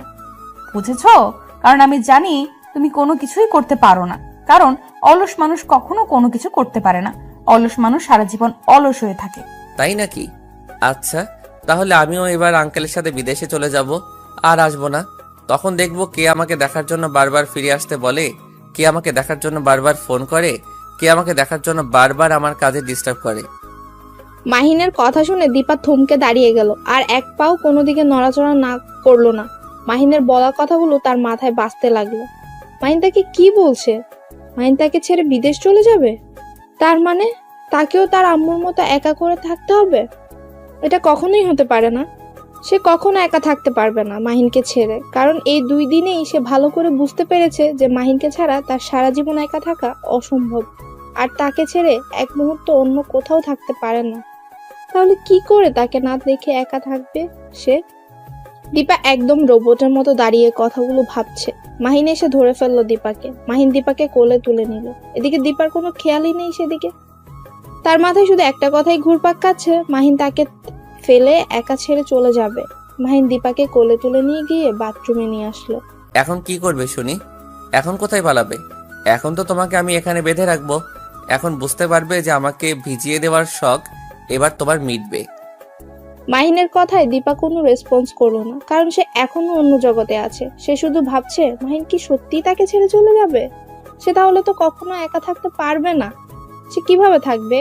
Speaker 2: বুঝেছো? কারণ আমি জানি তুমি কোনো কিছুই করতে পারো না, কারণ অলস মানুষ কখনো কোনো কিছু করতে পারে না। অলস মানুষ সারা জীবন অলস হয়ে থাকে।
Speaker 4: তাই নাকি? আচ্ছা, তাহলে আমিও এবার আঙ্কেলের সাথে বিদেশে চলে যাব, আর আসবো না। তখন দেখবো কে আমাকে দেখার জন্য বারবার ফিরে আসতে বলে, কে আমাকে দেখার জন্য বারবার ফোন করে, কে আমাকে দেখার জন্য বারবার আমার কাজে ডিস্টার্ব করে।
Speaker 3: মাহিনের কথা শুনে দীপা থমকে দাঁড়িয়ে গেল আর এক পাও কোনো দিকে নড়াচড়া না করলো না। মাহিনের বলা কথাগুলো তার মাথায় বাজতে লাগলো। মাহিন তাকে কি বলছে? মাহিন তাকে ছেড়ে বিদেশ চলে যাবে? তার মানে তাকেও তার আম্মুর মতো একা করে থাকতে হবে? এটা কখনোই হতে পারে না। সে কখনো একা থাকতে পারবে না মাহিনকে ছেড়ে, কারণ এই 2 দিনেই সে ভালো করে বুঝতে পেরেছে যে মাহিনকে ছাড়া তার সারা জীবন একা থাকা অসম্ভব, আর তাকে ছেড়ে এক মুহূর্ত অন্য কোথাও থাকতে পারে না। তাহলে কি করে তাকে না দেখে একা থাকবে সে? দীপা একদম রোবটের মতো দাঁড়িয়ে কথাগুলো ভাবছে। মাহিন এসে ধরে ফেললো দীপাকে। মাহিন দীপাকে কোলে তুলে নিল। এদিকে দীপার কোনো খেয়ালই নেই সেদিকে। তার মাথায় শুধু একটা কথাই ঘুরপাক খাচ্ছে, মাহিন তাকে ফেলে একা ছেড়ে চলে যাবে। মাহিন দীপাকে কোলে তুলে নিয়ে গিয়ে বাথরুমে নিয়ে আসলো।
Speaker 4: এখন কি করবে শুনি? এখন কোথায় পালাবে? এখন তো তোমাকে আমি এখানে বেঁধে রাখবো। এখন বুঝতে পারবে যে আমাকে ভিজিয়ে দেওয়ার শখ এবার তোমার মিটবে।
Speaker 3: মাহিনের কথায় দীপা কোনো রেসপন্স করলো না, কারণ সে এখনো অন্য জগতে আছে। সে শুধু ভাবছে মাহিন কি সত্যিই তাকে ছেড়ে চলে যাবে? সে তাহলে তো কখনো একা থাকতে পারবে না। সে কিভাবে থাকবে?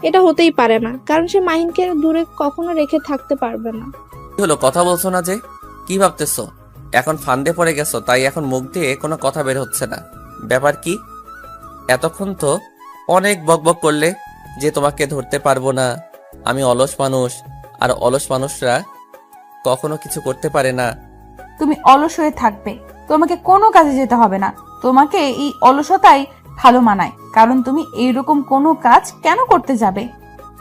Speaker 3: এটা হতেই পারে না, কারণ সে মাহিনকে দূরে কখনো রেখে থাকতে পারবে না।
Speaker 4: কি হলো, কথা বলছো না যে? কি ভাবতেছো? এখন ফান্দে পড়ে গেছো, তাই এখন মুখ দিয়ে কোনো কথা বের হচ্ছে না। ব্যাপার কি? এতক্ষণ তো অনেক বকবক করলে যে তোমাকে ধরতে পারবো না, আমি অলস মানুষ, আর অলস মানুষরা কখনো কিছু করতে পারে না।
Speaker 2: তুমি অলস হয়ে থাকবে, তোমাকে কোনো কাজে যেতে হবে না। তোমাকে এই অলসতাই ভালো মানায়, কারণ তুমি এইরকম কোনো কাজ কেন করতে যাবে?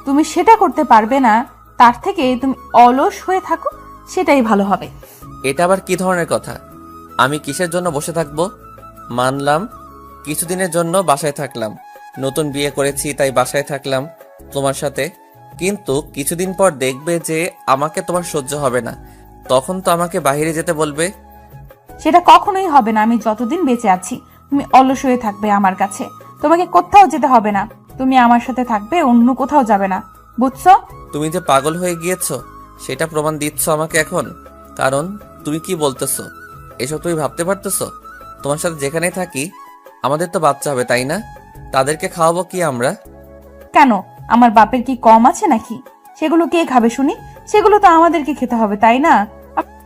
Speaker 2: তুমি সেটা করতে পারবে না, তার থেকে তুমি অলস হয়ে থাকো, সেটাই ভালো হবে।
Speaker 4: এটা আবার কি ধরনের কথা? আমি কিসের জন্য বসে থাকবো? মানলাম কিছুদিনের জন্য বাসায় থাকলাম, নতুন বিয়ে করেছি তাই বাসায় থাকলাম তোমার সাথে, কিন্তু কিছুদিন পর দেখবে যে আমাকে তোমার সহ্য হবে না, তখন তো আমাকে বাইরে যেতে বলবে।
Speaker 2: সেটা কখনোই হবে না। আমি যতদিন বেঁচে আছি তুমি অলস হয়ে থাকবে আমার কাছে। তোমাকে কোথাও যেতে হবে না, তুমি আমার সাথে থাকবে, অন্য কোথাও যাবে না, বুঝছো?
Speaker 4: তুমি যে পাগল হয়ে গিয়েছো সেটা প্রমাণ দিচ্ছ আমাকে এখন। কারণ তুমি কি বলতেছো এসব তুমি ভাবতে পারতেছো? তোমার সাথে যেখানে থাকি আমাদের তো বাচ্চা হবে তাই না? তাদেরকে খাওয়াবো কি আমরা?
Speaker 2: কেন, আমার বাপের কি কম আছে নাকি? সেগুলো কে খাবে শুনি? সেগুলো তো আমাদেরকে খেতে হবে তাই না?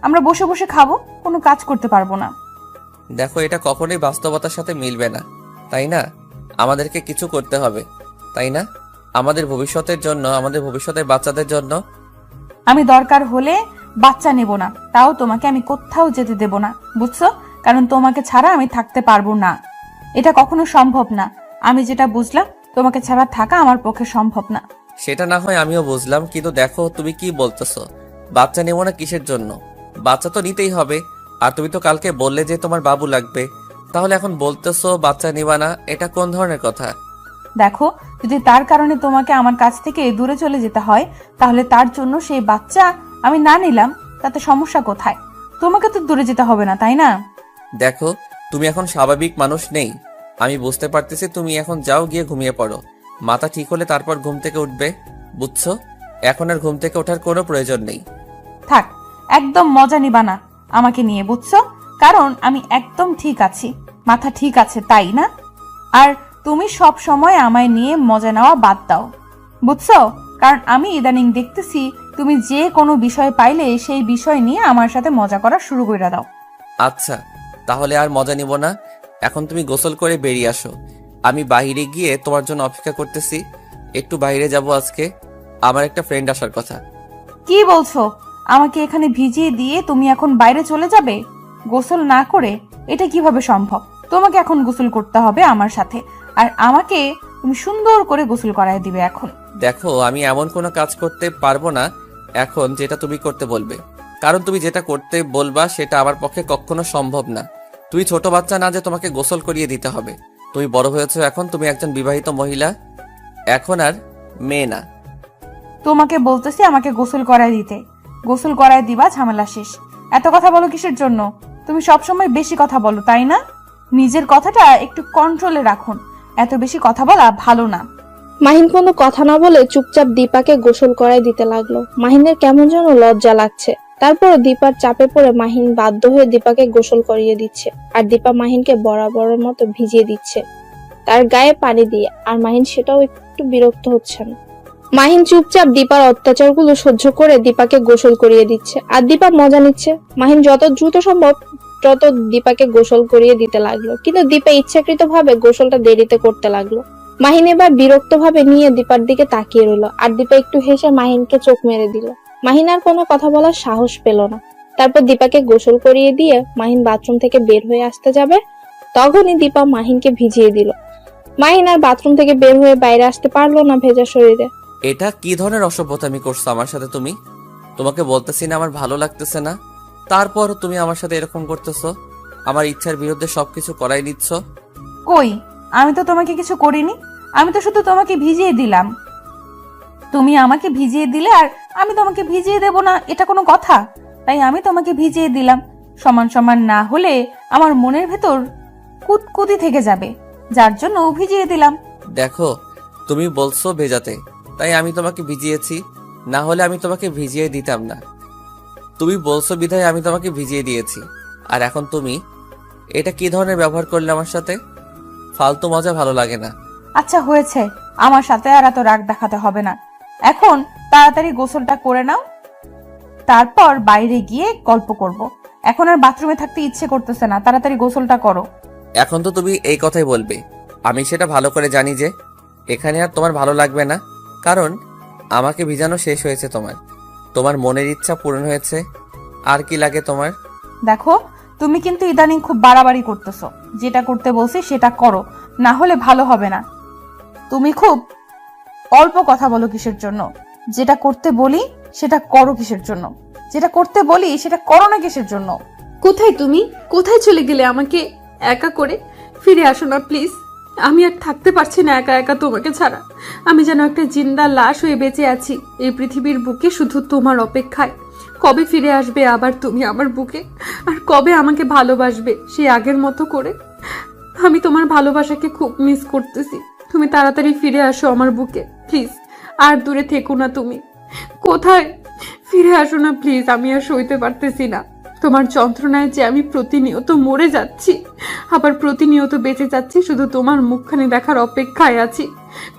Speaker 2: আমরা বসে বসে খাবো, কোনো কাজ করতে পারবো না।
Speaker 4: দেখো, এটা কখনোই বাস্তবতার সাথে মিলবে না, তাই না? আমাদেরকে কিছু করতে হবে, তাই না? আমাদের ভবিষ্যতের জন্য, আমাদের ভবিষ্যতের বাচ্চাদের জন্য।
Speaker 2: আমি দরকার হলে বাচ্চা নেব না, তাও তোমাকে আমি কোথাও যেতে দেব না, বুঝছো? কারণ তোমাকে ছাড়া আমি থাকতে পারবো না, এটা কখনো সম্ভব না। আমি যেটা বুঝলাম, তোমাকে ছাড়া থাকা আমার পক্ষে সম্ভব না।
Speaker 4: সেটা না হয় আমিও বুঝলাম, কিন্তু দেখো তুমি কি বলতেছো, বাচ্চা নেবো না কিসের জন্য? বাচ্চা তো নিতেই হবে, আর তুমি তো কালকে বললে যে তোমার বাবু লাগবে, তাহলে এখন বলতেছো বাচ্চা নিবা না, এটা কোন ধরনের কথা?
Speaker 2: দেখো, যদি তার কারণে তোমাকে আমার কাছ থেকে দূরে চলে যেতে হয়, তাহলে তার জন্য সেই বাচ্চা আমি না নিলাম, তাতে সমস্যা কোথায়? তোমাকে তো দূরে যেতে হবে না, তাই না?
Speaker 4: দেখো, তুমি এখন স্বাভাবিক মানুষ নেই, আমি বুঝতে পারতেছি। তুমি এখন যাও, গিয়ে ঘুমিয়ে পড়ো, মাথা ঠিক হলে তারপর ঘুম থেকে উঠবে, বুঝছো? এখন আর ঘুম থেকে ওঠার কোনো প্রয়োজন নেই।
Speaker 2: থাক, একদম মজা নিবা না আমাকে নিয়ে, বুঝছো? কারণ আমি একদম ঠিক আছি, মাথা ঠিক আছে, তাই না? আর তুমি সব সময় আমায় নিয়ে মজা নেওয়া বাদ দাও, বুঝছো? কারণ আমি ইদানিং দেখতেছি তুমি যে কোনো বিষয় পাইলে সেই বিষয় নিয়ে আমার সাথে মজা করা শুরু করে দাও।
Speaker 4: আচ্ছা, তাহলে আর মজা নিব না। এখন তুমি গোসল করে বেরিয়ে আসো, আমি বাইরে গিয়ে তোমার জন্য অপেক্ষা করতেছি। একটু বাইরে যাব আজকে, আমার একটা ফ্রেন্ড আসার কথা।
Speaker 2: কি বলছো? আমাকে এখানে ভিজিয়ে দিয়ে তুমি এখন বাইরে চলে যাবে গোসল না করে? এটা কিভাবে সম্ভব? তোমাকে এখন গোসল করতে হবে আমার সাথে, আর আমাকে তুমি সুন্দর করে গোসল করায় দিবে এখন।
Speaker 4: দেখো, আমি এমন কোনো কাজ করতে পারবো না এখন যেটা তুমি করতে বলবে, কারণ তুমি যেটা করতে বলবা সেটা আমার পক্ষে কখনো সম্ভব না। তুমি ছোট বাচ্চা না যে তোমাকে গোসল করিয়ে দিতে হবে। তুমি বড় হয়েছো এখন, তুমি একজন বিবাহিত মহিলা, এখন আর মেয়ে না।
Speaker 2: তোমাকে বলতেছি আমাকে গোসল করায় দিতে, গোসল করায় দিবা, ঝামেলা শেষ। এত কথা বলো কিসের জন্য? তুমি সবসময় বেশি কথা বলো, তাই না? নিজের কথাটা একটু কন্ট্রোলে রাখুন, এত বেশি কথা বলা ভালো না।
Speaker 3: মাহিন কোনো কথা না বলে চুপচাপ দীপাকে গোসল করায় দিতে লাগলো। মাহিনের কেমন যেন লজ্জা লাগছে। তারপর দীপার চাপে পড়ে মাহিন বাধ্য হয়ে দীপাকে গোসল করিয়ে দিচ্ছে, আর দীপা মাহিনকে বরাবরের মতো ভিজিয়ে দিচ্ছে তার গায়ে পানি দিয়ে। আর মাহিন সেটাও একটু বিরক্ত হচ্ছে না। মাহিন চুপচাপ দীপার অত্যাচারগুলো সহ্য করে দীপাকে গোসল করিয়ে দিচ্ছে, আর দীপা মজা নিচ্ছে। মাহিন যত দ্রুত সম্ভব তত দীপাকে গোসল করিয়ে দিতে লাগলো, কিন্তু দীপা ইচ্ছাকৃত ভাবে গোসলটা দেরিতে করতে লাগলো। মাহিন এবার বিরক্ত ভাবে নিয়ে দীপার দিকে তাকিয়ে রইল, আর দীপা একটু হেসে মাহিনকে চোখ মেরে দিল। মাহিন আর কোনো কথা বলার সাহস পেল না। তারপর দীপাকে গোসল করিয়ে দিয়ে মাহিন বাথরুম থেকে বের হয়ে আসতে যাবে, তখনই দীপা মাহিনকে ভিজিয়ে দিল। মাহিন আর বাথরুম থেকে বের হয়ে বাইরে আসতে পারলো না ভেজা শরীরে।
Speaker 4: এটা কি ধরনের অসভ্যতামি করছো আমার সাথে তুমি? তোমাকে বলতেছি না আমার ভালো লাগতেছে না, তারপর তুমি আমার সাথে এরকম করতেছো, আমার ইচ্ছার বিরুদ্ধে সবকিছু করাই নিচ্ছ।
Speaker 2: কই, আমি তো তোমাকে কিছু করিনি, আমি তো শুধু তোমাকে ভিজিয়ে দিলাম। তুমি আমাকে ভিজিয়ে দিলে আর আমি তোমাকে ভিজিয়ে দেব না, এটা কোনো কথা? তাই আমি তোমাকে ভিজিয়ে দিলাম। সমান সমান না হলে আমার মনের ভেতর কুতকুতি থেকে যাবে, যার জন্য ভিজিয়ে দিলাম।
Speaker 4: দেখো, তুমি বলছো ভেজাতে, তাই আমি তোমাকে ভিজিয়েছি, না হলে আমি তোমাকে ভিজিয়ে দিতাম না। তুমি বলছো বিধায় আমি তোমাকে ভিজিয়ে দিয়েছি, আর এখন তুমি এটা কি ধরনের ব্যবহার করলে আমার সাথে? ফালতু মজা ভালো লাগে না।
Speaker 2: আচ্ছা হয়েছে, আমার সাথে আর এত রাগ দেখাতে হবে না। এখন তাড়াতাড়ি গোসলটা করে নাও, তারপর বাইরে গিয়ে গল্প করব। এখন আর বাথরুমে থাকতে ইচ্ছে করতেছে না, তাড়াতাড়ি গোসলটা করো।
Speaker 4: এখন তো তুমি এই কথাই বলবে, আমি সেটা ভালো করে জানি যে এখানে আর তোমার ভালো লাগবে না, কারণ আমাকে ভিজানো শেষ হয়েছে। তোমার তোমার মনের ইচ্ছা পূরণ হয়েছে, আর কি লাগে তোমার?
Speaker 2: দেখো, তুমি কিন্তু ইদানিং খুব বাড়াবাড়ি করতেছো। যেটা করতে বলছি সেটা করো, না হলে ভালো হবে না। তুমি খুব অল্প কথা বলো কিসের জন্য? যেটা করতে বলি সেটা করো কিসের জন্য? যেটা করতে বলি সেটা করো না কিসের জন্য?
Speaker 5: কোথায় তুমি? কোথায় চলে গেলে আমাকে একা করে? ফিরে আসো না প্লিজ। আমি আর থাকতে পারছি না একা একা তোমাকে ছাড়া। আমি যেন একটা জিন্দা লাশ হয়ে বেঁচে আছি এই পৃথিবীর বুকে শুধু তোমার অপেক্ষায়। কবে ফিরে আসবে আবার তুমি আমার বুকে? আর কবে আমাকে ভালোবাসবে সে আগের মতো করে? আমি তোমার ভালোবাসাকে খুব মিস করতেছি। তুমি তাড়াতাড়ি ফিরে আসো আমার বুকে প্লিজ। আর দূরে থেকো না তুমি। কোথায়? ফিরে আসো না প্লিজ, আমি আর সইতে পারতেছি না। তোমার যন্ত্রণায় যে আমি প্রতিনিয়ত মরে যাচ্ছি, আবার প্রতিনিয়ত বেঁচে যাচ্ছি শুধু তোমার মুখখানি দেখার অপেক্ষায় আছি।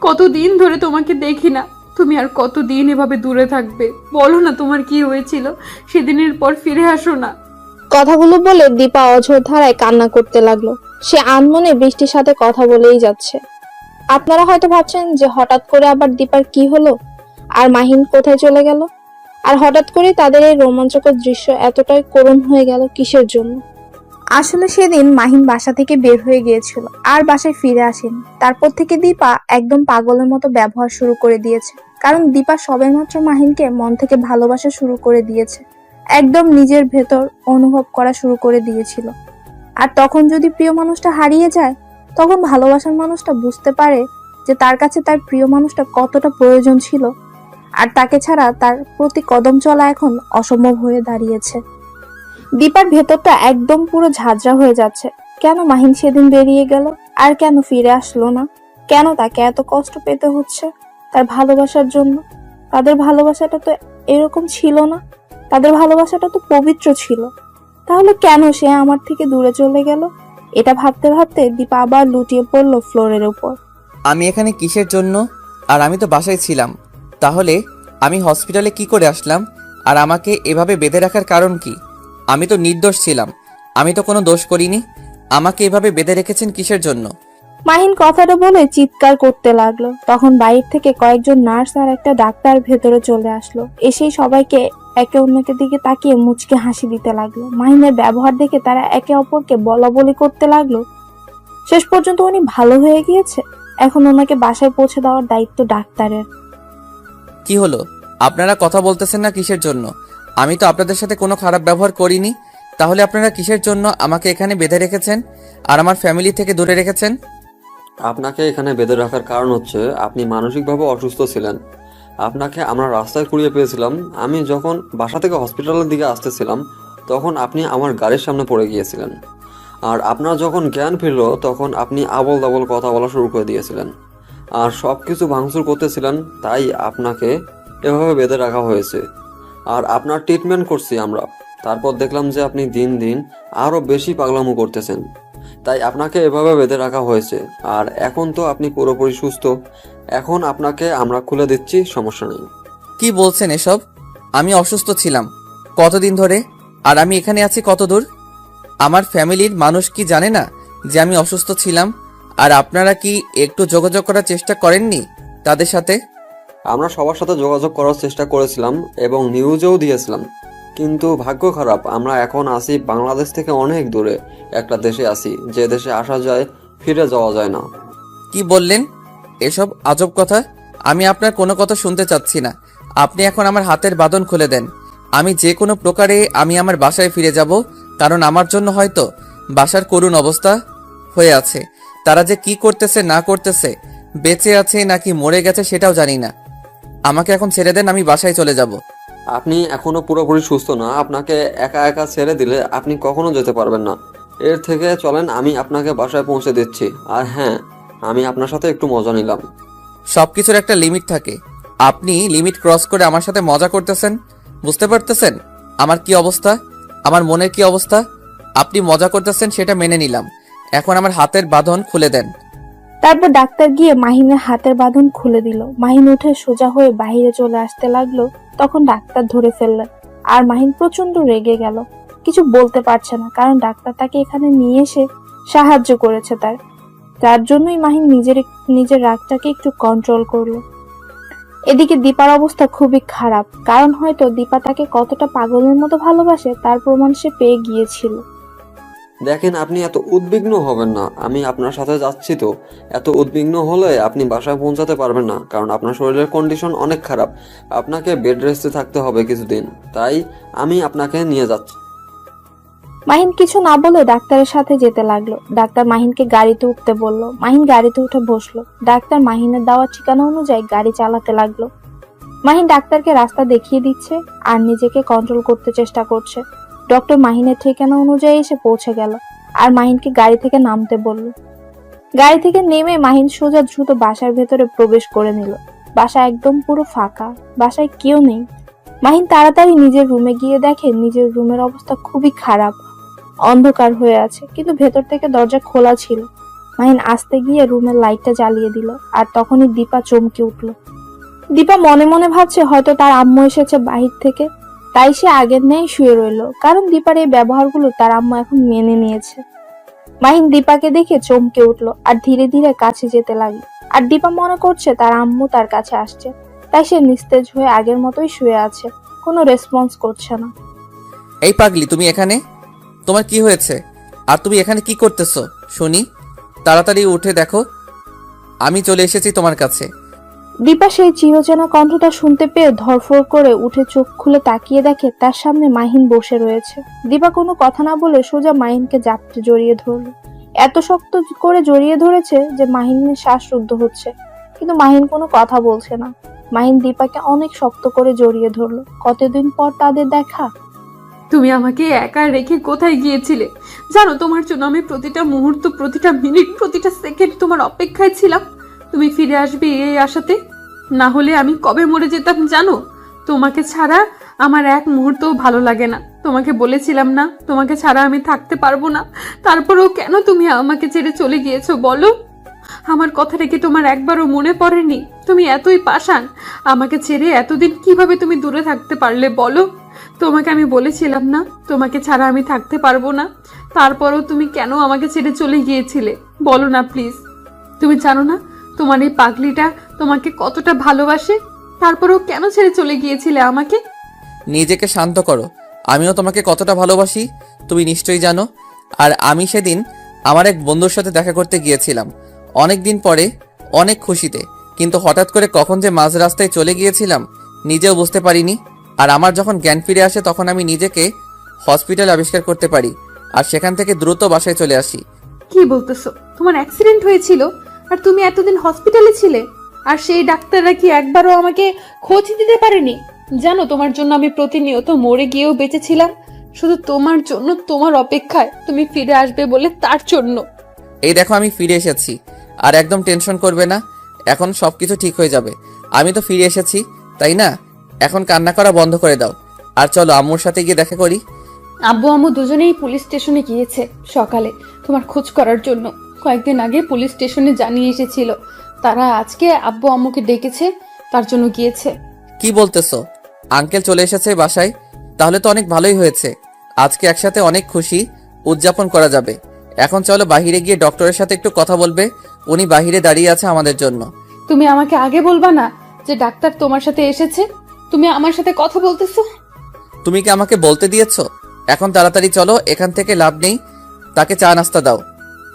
Speaker 5: কতদিন ধরে তোমাকে দেখি না, তুমি আর কতদিন এভাবে দূরে থাকবে? বলো না তোমার কি হয়েছিল সেদিনের পর, ফিরে আসো না।
Speaker 3: কথাগুলো বলে দীপা অঝোর ধারায় কান্না করতে লাগলো। সে আনমনে বৃষ্টির সাথে কথা বলেই যাচ্ছে। আপনারা হয়তো ভাবছেন যে হঠাৎ করে আবার দীপার কি হলো, আর মাহিন কোথায় চলে গেল, আর হঠাৎ করে তাদের এই রোমাঞ্চকর দৃশ্য এতটাই করুণ হয়ে গেল কিসের জন্য। আসলে সেদিন মাহিন বাসা থেকে বের হয়ে গিয়েছিল, আর বাসায় ফিরে আসেনি। তারপর থেকে দীপা একদম পাগলের মতো ব্যবহার শুরু করে দিয়েছে, কারণ দীপা সবেমাত্র মাহিনকে মন থেকে ভালোবাসা শুরু করে দিয়েছে, একদম নিজের ভেতর অনুভব করা শুরু করে দিয়েছিল। আর তখন যদি প্রিয় মানুষটা হারিয়ে যায়, তখন ভালোবাসার মানুষটা বুঝতে পারে যে তার কাছে তার প্রিয় মানুষটা কতটা প্রয়োজন ছিল, আর তাকে ছাড়া তার প্রতি কদম চলা এখন অসম্ভব হয়ে দাঁড়িয়েছে। দীপার ভেতরটা একদম পুরো ঝাঁঝরা হয়ে যাচ্ছে। কেন মাহিন সেদিন বেরিয়ে গেল, আর কেন ফিরে আসলো না? কেন তাকে এত কষ্ট পেতে হচ্ছে তার ভালোবাসার জন্য? তাদের ভালোবাসাটা তো এরকম ছিল না, তাদের ভালোবাসাটা তো পবিত্র ছিল। তাহলে কেন সে আমার থেকে দূরে চলে গেল? এটা ভাবতে ভাবতে দীপা আবার লুটিয়ে পড়লো ফ্লোরের উপর।
Speaker 4: আমি এখানে কিসের জন্য? আর আমি তো বাসায় ছিলাম। তাহলে আমি হসপিটালে কি করে আসলাম? আর আমাকে এভাবে বেঁধে রাখার কারণ কি? আমি তো নির্দোষ ছিলাম, আমি তো কোনো দোষ করিনি। আমাকে এভাবে বেঁধে রেখেছেন কিসের জন্য?
Speaker 3: মাহিন কথাটা বলে চিৎকার করতে লাগলো। তখন বাইরে থেকে কয়েকজন নার্স আর একটা ডাক্তার ভেতরে চলে আসলো। এসেই সবাইকে একে অন্যকে দিকে তাকিয়ে মুচকে হাসি দিতে লাগলো। মাহিনের ব্যবহার দেখে তারা একে অপরকে বলাবলি করতে লাগলো। শেষ পর্যন্ত উনি ভালো হয়ে গিয়েছে। এখন ওনাকে বাসায় পৌঁছে দেওয়ার দায়িত্ব ডাক্তারের।
Speaker 4: কি হলো? আপনারা কথা বলতেছেন না কিসের জন্য? আমি তো আপনাদের সাথে কোনো খারাপ ব্যবহার করিনি। তাহলে আপনারা কিসের জন্য আমাকে এখানে বেঁধে রেখেছেন আর আমার ফ্যামিলি থেকে দূরে রেখেছেন?
Speaker 6: আপনাকে এখানে বেঁধে রাখার কারণ হচ্ছে আপনি মানসিকভাবে অসুস্থ ছিলেন। আপনাকে আমরা রাস্তায় কুড়িয়ে পেয়েছিলাম। আমি যখন বাসা থেকে হসপিটালের দিকে আসতেছিলাম তখন আপনি আমার গাড়ির সামনে পড়ে গিয়েছিলেন। আর আপনার যখন জ্ঞান ফিরল তখন আপনি আবল তাবল কথা বলা শুরু করে দিয়েছিলেন আর সব কিছু ভাঙচুর করতেছিলেন। তাই আপনাকে এভাবে বেঁধে রাখা হয়েছে। আর আপনার ট্রিটমেন্ট করছি আমরা। তারপর দেখলাম যে আপনি দিন দিন আরও বেশি পাগলামো করতেছেন, তাই আপনাকে এভাবে বেঁধে রাখা হয়েছে। আর এখন তো আপনি পুরোপুরি সুস্থ। এখন আপনাকে আমরা খুলে দিচ্ছি, সমস্যা নেই।
Speaker 4: কি বলছেন এসব? আমি অসুস্থ ছিলাম কতদিন ধরে, আর আমি এখানে আছি কত দূর? আমার ফ্যামিলির মানুষ কি জানে না যে আমি অসুস্থ ছিলাম? আর আপনারা কি একটু যোগাযোগ করার চেষ্টা করেননি তাদের সাথে?
Speaker 6: আমরা সবার সাথে যোগাযোগ করার চেষ্টা করেছিলাম এবং নিউজেও দিয়েছিলাম, কিন্তু ভাগ্য খারাপ আমরা এখন আছি বাংলাদেশ থেকে অনেক দূরে একটা দেশে আছি, যে দেশে আসা যায় ফিরে যাওয়া যায় না।
Speaker 4: কি বললেন? এসব আজব কথা। আমি আপনার কোনো কথা শুনতে চাচ্ছি না। আপনি এখন আমার হাতের বাঁধন খুলে দেন। আমি যে কোনো প্রকারে আমি আমার বাসায় ফিরে যাব, কারণ আমার জন্য হয়তো বাসার করুণ অবস্থা হয়ে আছে। তারা যে কি করতেছে না করতেছে, বেঁচে আছে নাকি মরে গেছে সেটাও জানি না। আমাকে এখন ছেড়ে দেন, আমি বাসায় চলে যাব।
Speaker 6: আপনি এখনো পুরোপুরি সুস্থ না। আপনাকে একা একা ছেড়ে দিলে আপনি কখনো যেতে পারবেন না। এর থেকে চলেন আমি আপনাকে বাসায় পৌঁছে দিচ্ছি। আর হ্যাঁ, আমি আপনার সাথে একটু মজা নিলাম।
Speaker 4: সবকিছুর একটা লিমিট থাকে। আপনি লিমিট ক্রস করে আমার সাথে মজা করতেছেন। বুঝতে পারতেছেন আমার কি অবস্থা, আমার মনের কি অবস্থা? আপনি মজা করতেছেন সেটা মেনে নিলাম, এখন আমার হাতের বাঁধন খুলে দেন।
Speaker 3: তারপর ডাক্তার গিয়ে মাহিনের হাতের বাঁধন খুলে দিল। মাহিন উঠে সোজা হয়ে বাইরে চলে আসতে লাগলো। তখন ডাক্তার ধরে ফেললেন আর মাহিন প্রচন্ড রেগে গেল। কিছু বলতে পারছে না, কারণ ডাক্তার তাকে এখানে নিয়ে এসে সাহায্য করেছে তার জন্যই মাহিন নিজের রাগটাকে একটু কন্ট্রোল করলো। এদিকে দীপার অবস্থা খুবই খারাপ, কারণ হয়তো দীপা তাকে কতটা পাগলের মতো ভালোবাসে তার প্রমাণ সে পেয়ে গিয়েছিল।
Speaker 6: দেখেন, আপনি এত উদ্বিগ্ন হবেন না। আমি আপনার সাথে যাচ্ছি তো। এত উদ্বিগ্ন হলে আপনি বাসায় পৌঁছাতে পারবেন না, কারণ আপনার শরীরের কন্ডিশন অনেক খারাপ। আপনাকে বেড রেস্টে থাকতে হবে কিছুদিন, তাই আমি আপনাকে নিয়ে যাচ্ছি।
Speaker 3: মাহিন কিছু না বলে ডাক্তারের সাথে যেতে লাগলো। ডাক্তার মাহিনকে গাড়িতে উঠতে বলল। মাহিন গাড়িতে উঠে বসলো। ডাক্তার মাহিনের দেওয়া ঠিকানা অনুযায়ী গাড়ি চালাতে লাগলো। মাহিন ডাক্তারকে রাস্তা দেখিয়ে দিচ্ছে আর নিজেকে কন্ট্রোল করতে চেষ্টা করছে। ডক্টর মাহিনের ঠিকানা অনুযায়ী এসে পৌঁছে গেল আর মাহিনকে গাড়ি থেকে নামতে বলল। গাড়ি থেকে নেমে মাহিন সোজা দ্রুত বাসার ভেতরে প্রবেশ করে নিল। বাসা একদম পুরো ফাঁকা, বাসায় কেউ নেই। মাহিন তাড়াতাড়ি নিজের রুমে গিয়ে দেখে নিজের রুমের অবস্থা খুবই খারাপ, অন্ধকার হয়ে আছে, কিন্তু ভেতর থেকে দরজা খোলা ছিল। মাহিন আস্তে গিয়ে রুমের লাইটটা জ্বালিয়ে দিল আর তখনই দীপা চমকে উঠল। দীপা মনে মনে ভাবছে হয়তো তার আম্মু এসেছে বাহির থেকে, তাই সে আগের ন্যায় শুয়ে রইল, কারণ দীপার এই ব্যবহারগুলো তার আম্মু এখন মেনে নিয়েছে। মাহিন দীপাকে দেখে চমকে উঠল আর ধীরে ধীরে কাছে যেতে লাগলো। আর দীপা মনে করছে তার আম্মু তার কাছে আসছে, তাই সে নিস্তেজ হয়ে আগের মতোই শুয়ে আছে, কোনো রেসপন্স করছে না।
Speaker 4: এই পাগলি, তুমি এখানে? তোমার কি হয়েছে? আর তুমি এখানে কি করতেছো শুনি? তাড়াতাড়ি উঠে দেখো, আমি চলে এসেছি তোমার কাছে।
Speaker 3: দীপা সেই চিরচেনা কণ্ঠটা শুনতে পেয়ে ধরফর করে উঠে চোখ খুলে তাকিয়ে দেখে তার সামনে মাহিন বসে রয়েছে। দীপা কোনো কথা না বলে সোজা মাহিনকে জাপটে জড়িয়ে ধরলো। এত শক্ত করে জড়িয়ে ধরেছে যে মাহিনের শ্বাসরুদ্ধ হচ্ছে, কিন্তু মাহিন কোনো কথা বলছে না। মাহিন দীপাকে অনেক শক্ত করে জড়িয়ে ধরলো। কতদিন পর তাদের দেখা।
Speaker 5: তুমি আমাকে একা রেখে কোথায় গিয়েছিলে? জানো, তোমার জন্য আমি প্রতিটা মুহূর্ত, প্রতিটা মিনিট, প্রতিটা সেকেন্ড তোমার অপেক্ষায় ছিলাম। তুমি ফিরে আসবে এই আশাতে। না হলে আমি কবে মরে যেতাম জানো? তোমাকে ছাড়া আমার এক মুহূর্তও ভালো লাগে না। তোমাকে বলেছিলাম না তোমাকে ছাড়া আমি থাকতে পারবো না, তারপরেও কেন তুমি আমাকে ছেড়ে চলে গিয়েছো বলো? আমার কথাটা কি তোমার একবারও মনে পড়েনি? তুমি এতই পাষাণ, আমাকে ছেড়ে এতদিন কিভাবে তুমি দূরে থাকতে পারলে বলো? তোমাকে আমি বলেছিলাম না তোমাকে ছাড়া আমি থাকতে পারবো না, তারপরও তুমি কেন আমাকে ছেড়ে চলে গিয়েছিলে বলো না প্লিজ। তুমি জানো না তোমার এই পাগলিটা তোমাকে কতটা ভালোবাসে, তারপরেও কেন ছেড়ে চলে গিয়েছিলে আমাকে?
Speaker 4: নিজেকে শান্ত করো। আমিও তোমাকে কতটা ভালোবাসি তুমি নিশ্চয়ই জানো। আর আমি সেদিন আমার এক বন্ধুর সাথে দেখা করতে গিয়েছিলাম, অনেক দিন পরে, অনেক খুশিতে, কিন্তু হঠাৎ করে কখন যে মাঝ রাস্তায় চলে গিয়েছিলাম নিজেও বুঝতে পারিনি। আর আমার যখন জ্ঞান ফিরে আসে তখন আমি নিজেকে হসপিটাল আবিষ্কার করতে পারি, আর সেখান থেকে দ্রুত বাসায় চলে আসি।
Speaker 5: কি বলতেছো? তোমার অ্যাক্সিডেন্ট হয়েছিল আর তুমি এতদিন হসপিটালে ছিলে, আর সেই ডাক্তাররা কি একবারও আমাকে খোঁজ দিতে পারেনি? জানো তোমার জন্য আমি প্রতিনিয়ত মরে গিয়েও বেঁচেছিলাম, শুধু তোমার জন্য, তোমার অপেক্ষায়, তুমি ফিরে আসবে বলে, তার জন্য।
Speaker 4: এই দেখো আমি ফিরে এসেছি, আর একদম টেনশন করবে না, এখন সবকিছু ঠিক হয়ে যাবে। আমি তো ফিরে এসেছি, তাই না? এখন কান্না করা বন্ধ করে দাও, আর চলো আম্মুর সাথে গিয়ে দেখা করি।
Speaker 5: আব্বু আম্মু দুজনেই পুলিশ স্টেশনে গিয়েছে সকালে তোমার খোঁজ করার জন্য। কয়েকদিন আগে পুলিশ স্টেশনে জানিয়ে এসেছিল, তারা আজকে আব্বু আম্মুকে ডেকেছে, তার জন্য গিয়েছে।
Speaker 4: কি বলতেছো? আঙ্কেল চলে এসেছে বাসায়? তাহলে তো অনেক ভালোই হয়েছে, আজকে একসাথে অনেক খুশি উদযাপন করা যাবে। এখন চলো বাহিরে গিয়ে ডক্টরের সাথে একটু কথা বলবে, উনি বাহিরে দাঁড়িয়ে আছে আমাদের জন্য।
Speaker 5: তুমি আমাকে আগে বলবা না যে ডাক্তার তোমার সাথে এসেছে? তুমি আমার সাথে কথা বলতেছো।
Speaker 4: তুমি কি আমাকে বলতে দিয়েছো? এখন তাড়াতাড়ি চলো, এখান থেকে লাভ নেই, তাকে চা নাস্তা দাও।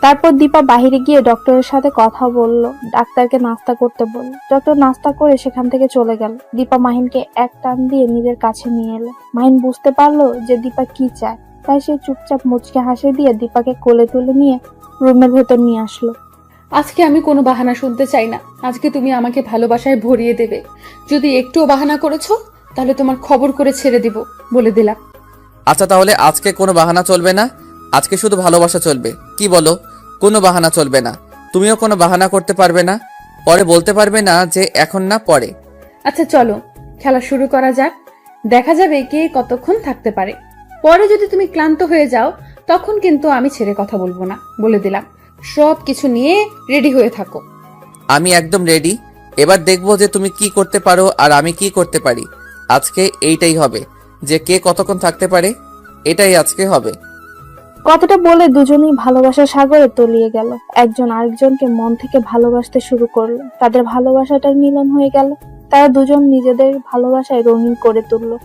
Speaker 3: তারপর দীপা বাইরে গিয়ে ডক্টরের সাথে কথা বলল, ডাক্তারকে নাস্তা করতে বলল। ডক্টর নাস্তা করে সেখান থেকে চলে গেল। দীপা মাহিনকে এক টান দিয়ে নিজের কাছে নিয়ে এলো। মাহিন বুঝতে পারলো যে দীপা কি চায়, তাই সে চুপচাপ মুচকে হাসি দিয়ে দীপাকে কোলে তুলে নিয়ে রুমের ভেতর নিয়ে আসলো।
Speaker 5: আজকে আমি কোনো বাহানা শুনতে চাই না, আজকে তুমি আমাকে ভালোবাসায় ভরিয়ে দেবে। যদি একটুও বাহানা করেছো তাহলে তোমার খবর করে ছেড়ে দিব, বলে দিলাম।
Speaker 4: আচ্ছা তাহলে আজকে কোনো বাহানা চলবে না, আজকে শুধু ভালোবাসা চলবে। কি বলো? কোনো বাহানা চলবে না। তুমিও কোনো বাহানা করতে পারবে না, পরে বলতে পারবে না যে এখন না, পরে।
Speaker 5: আচ্ছা চলো খেলা শুরু করা যাক, দেখা যাবে কে কতক্ষণ থাকতে পারে। পরে যদি তুমি ক্লান্ত হয়ে যাও তখন কিন্তু আমি ছেড়ে কথা বলবো না, বলে দিলাম। সব কিছু নিয়ে রেডি হয়ে থাকো।
Speaker 4: আমি একদম রেডি। এবার দেখবো যে তুমি কি করতে পারো আর আমি কি করতে পারি। আজকে এইটাই হবে, যে কে কতক্ষণ থাকতে পারে, এটাই আজকে হবে।
Speaker 3: কথাটা বলে দুজনেই ভালোবাসার সাগরে তলিয়ে গেল। একজন আরেকজনকে মন থেকে ভালোবাসতে শুরু করলো। তাদের ভালোবাসাটার মিলন হয়ে গেল। তারা দুজন নিজেদের ভালোবাসায় রঙিন করে তুললো।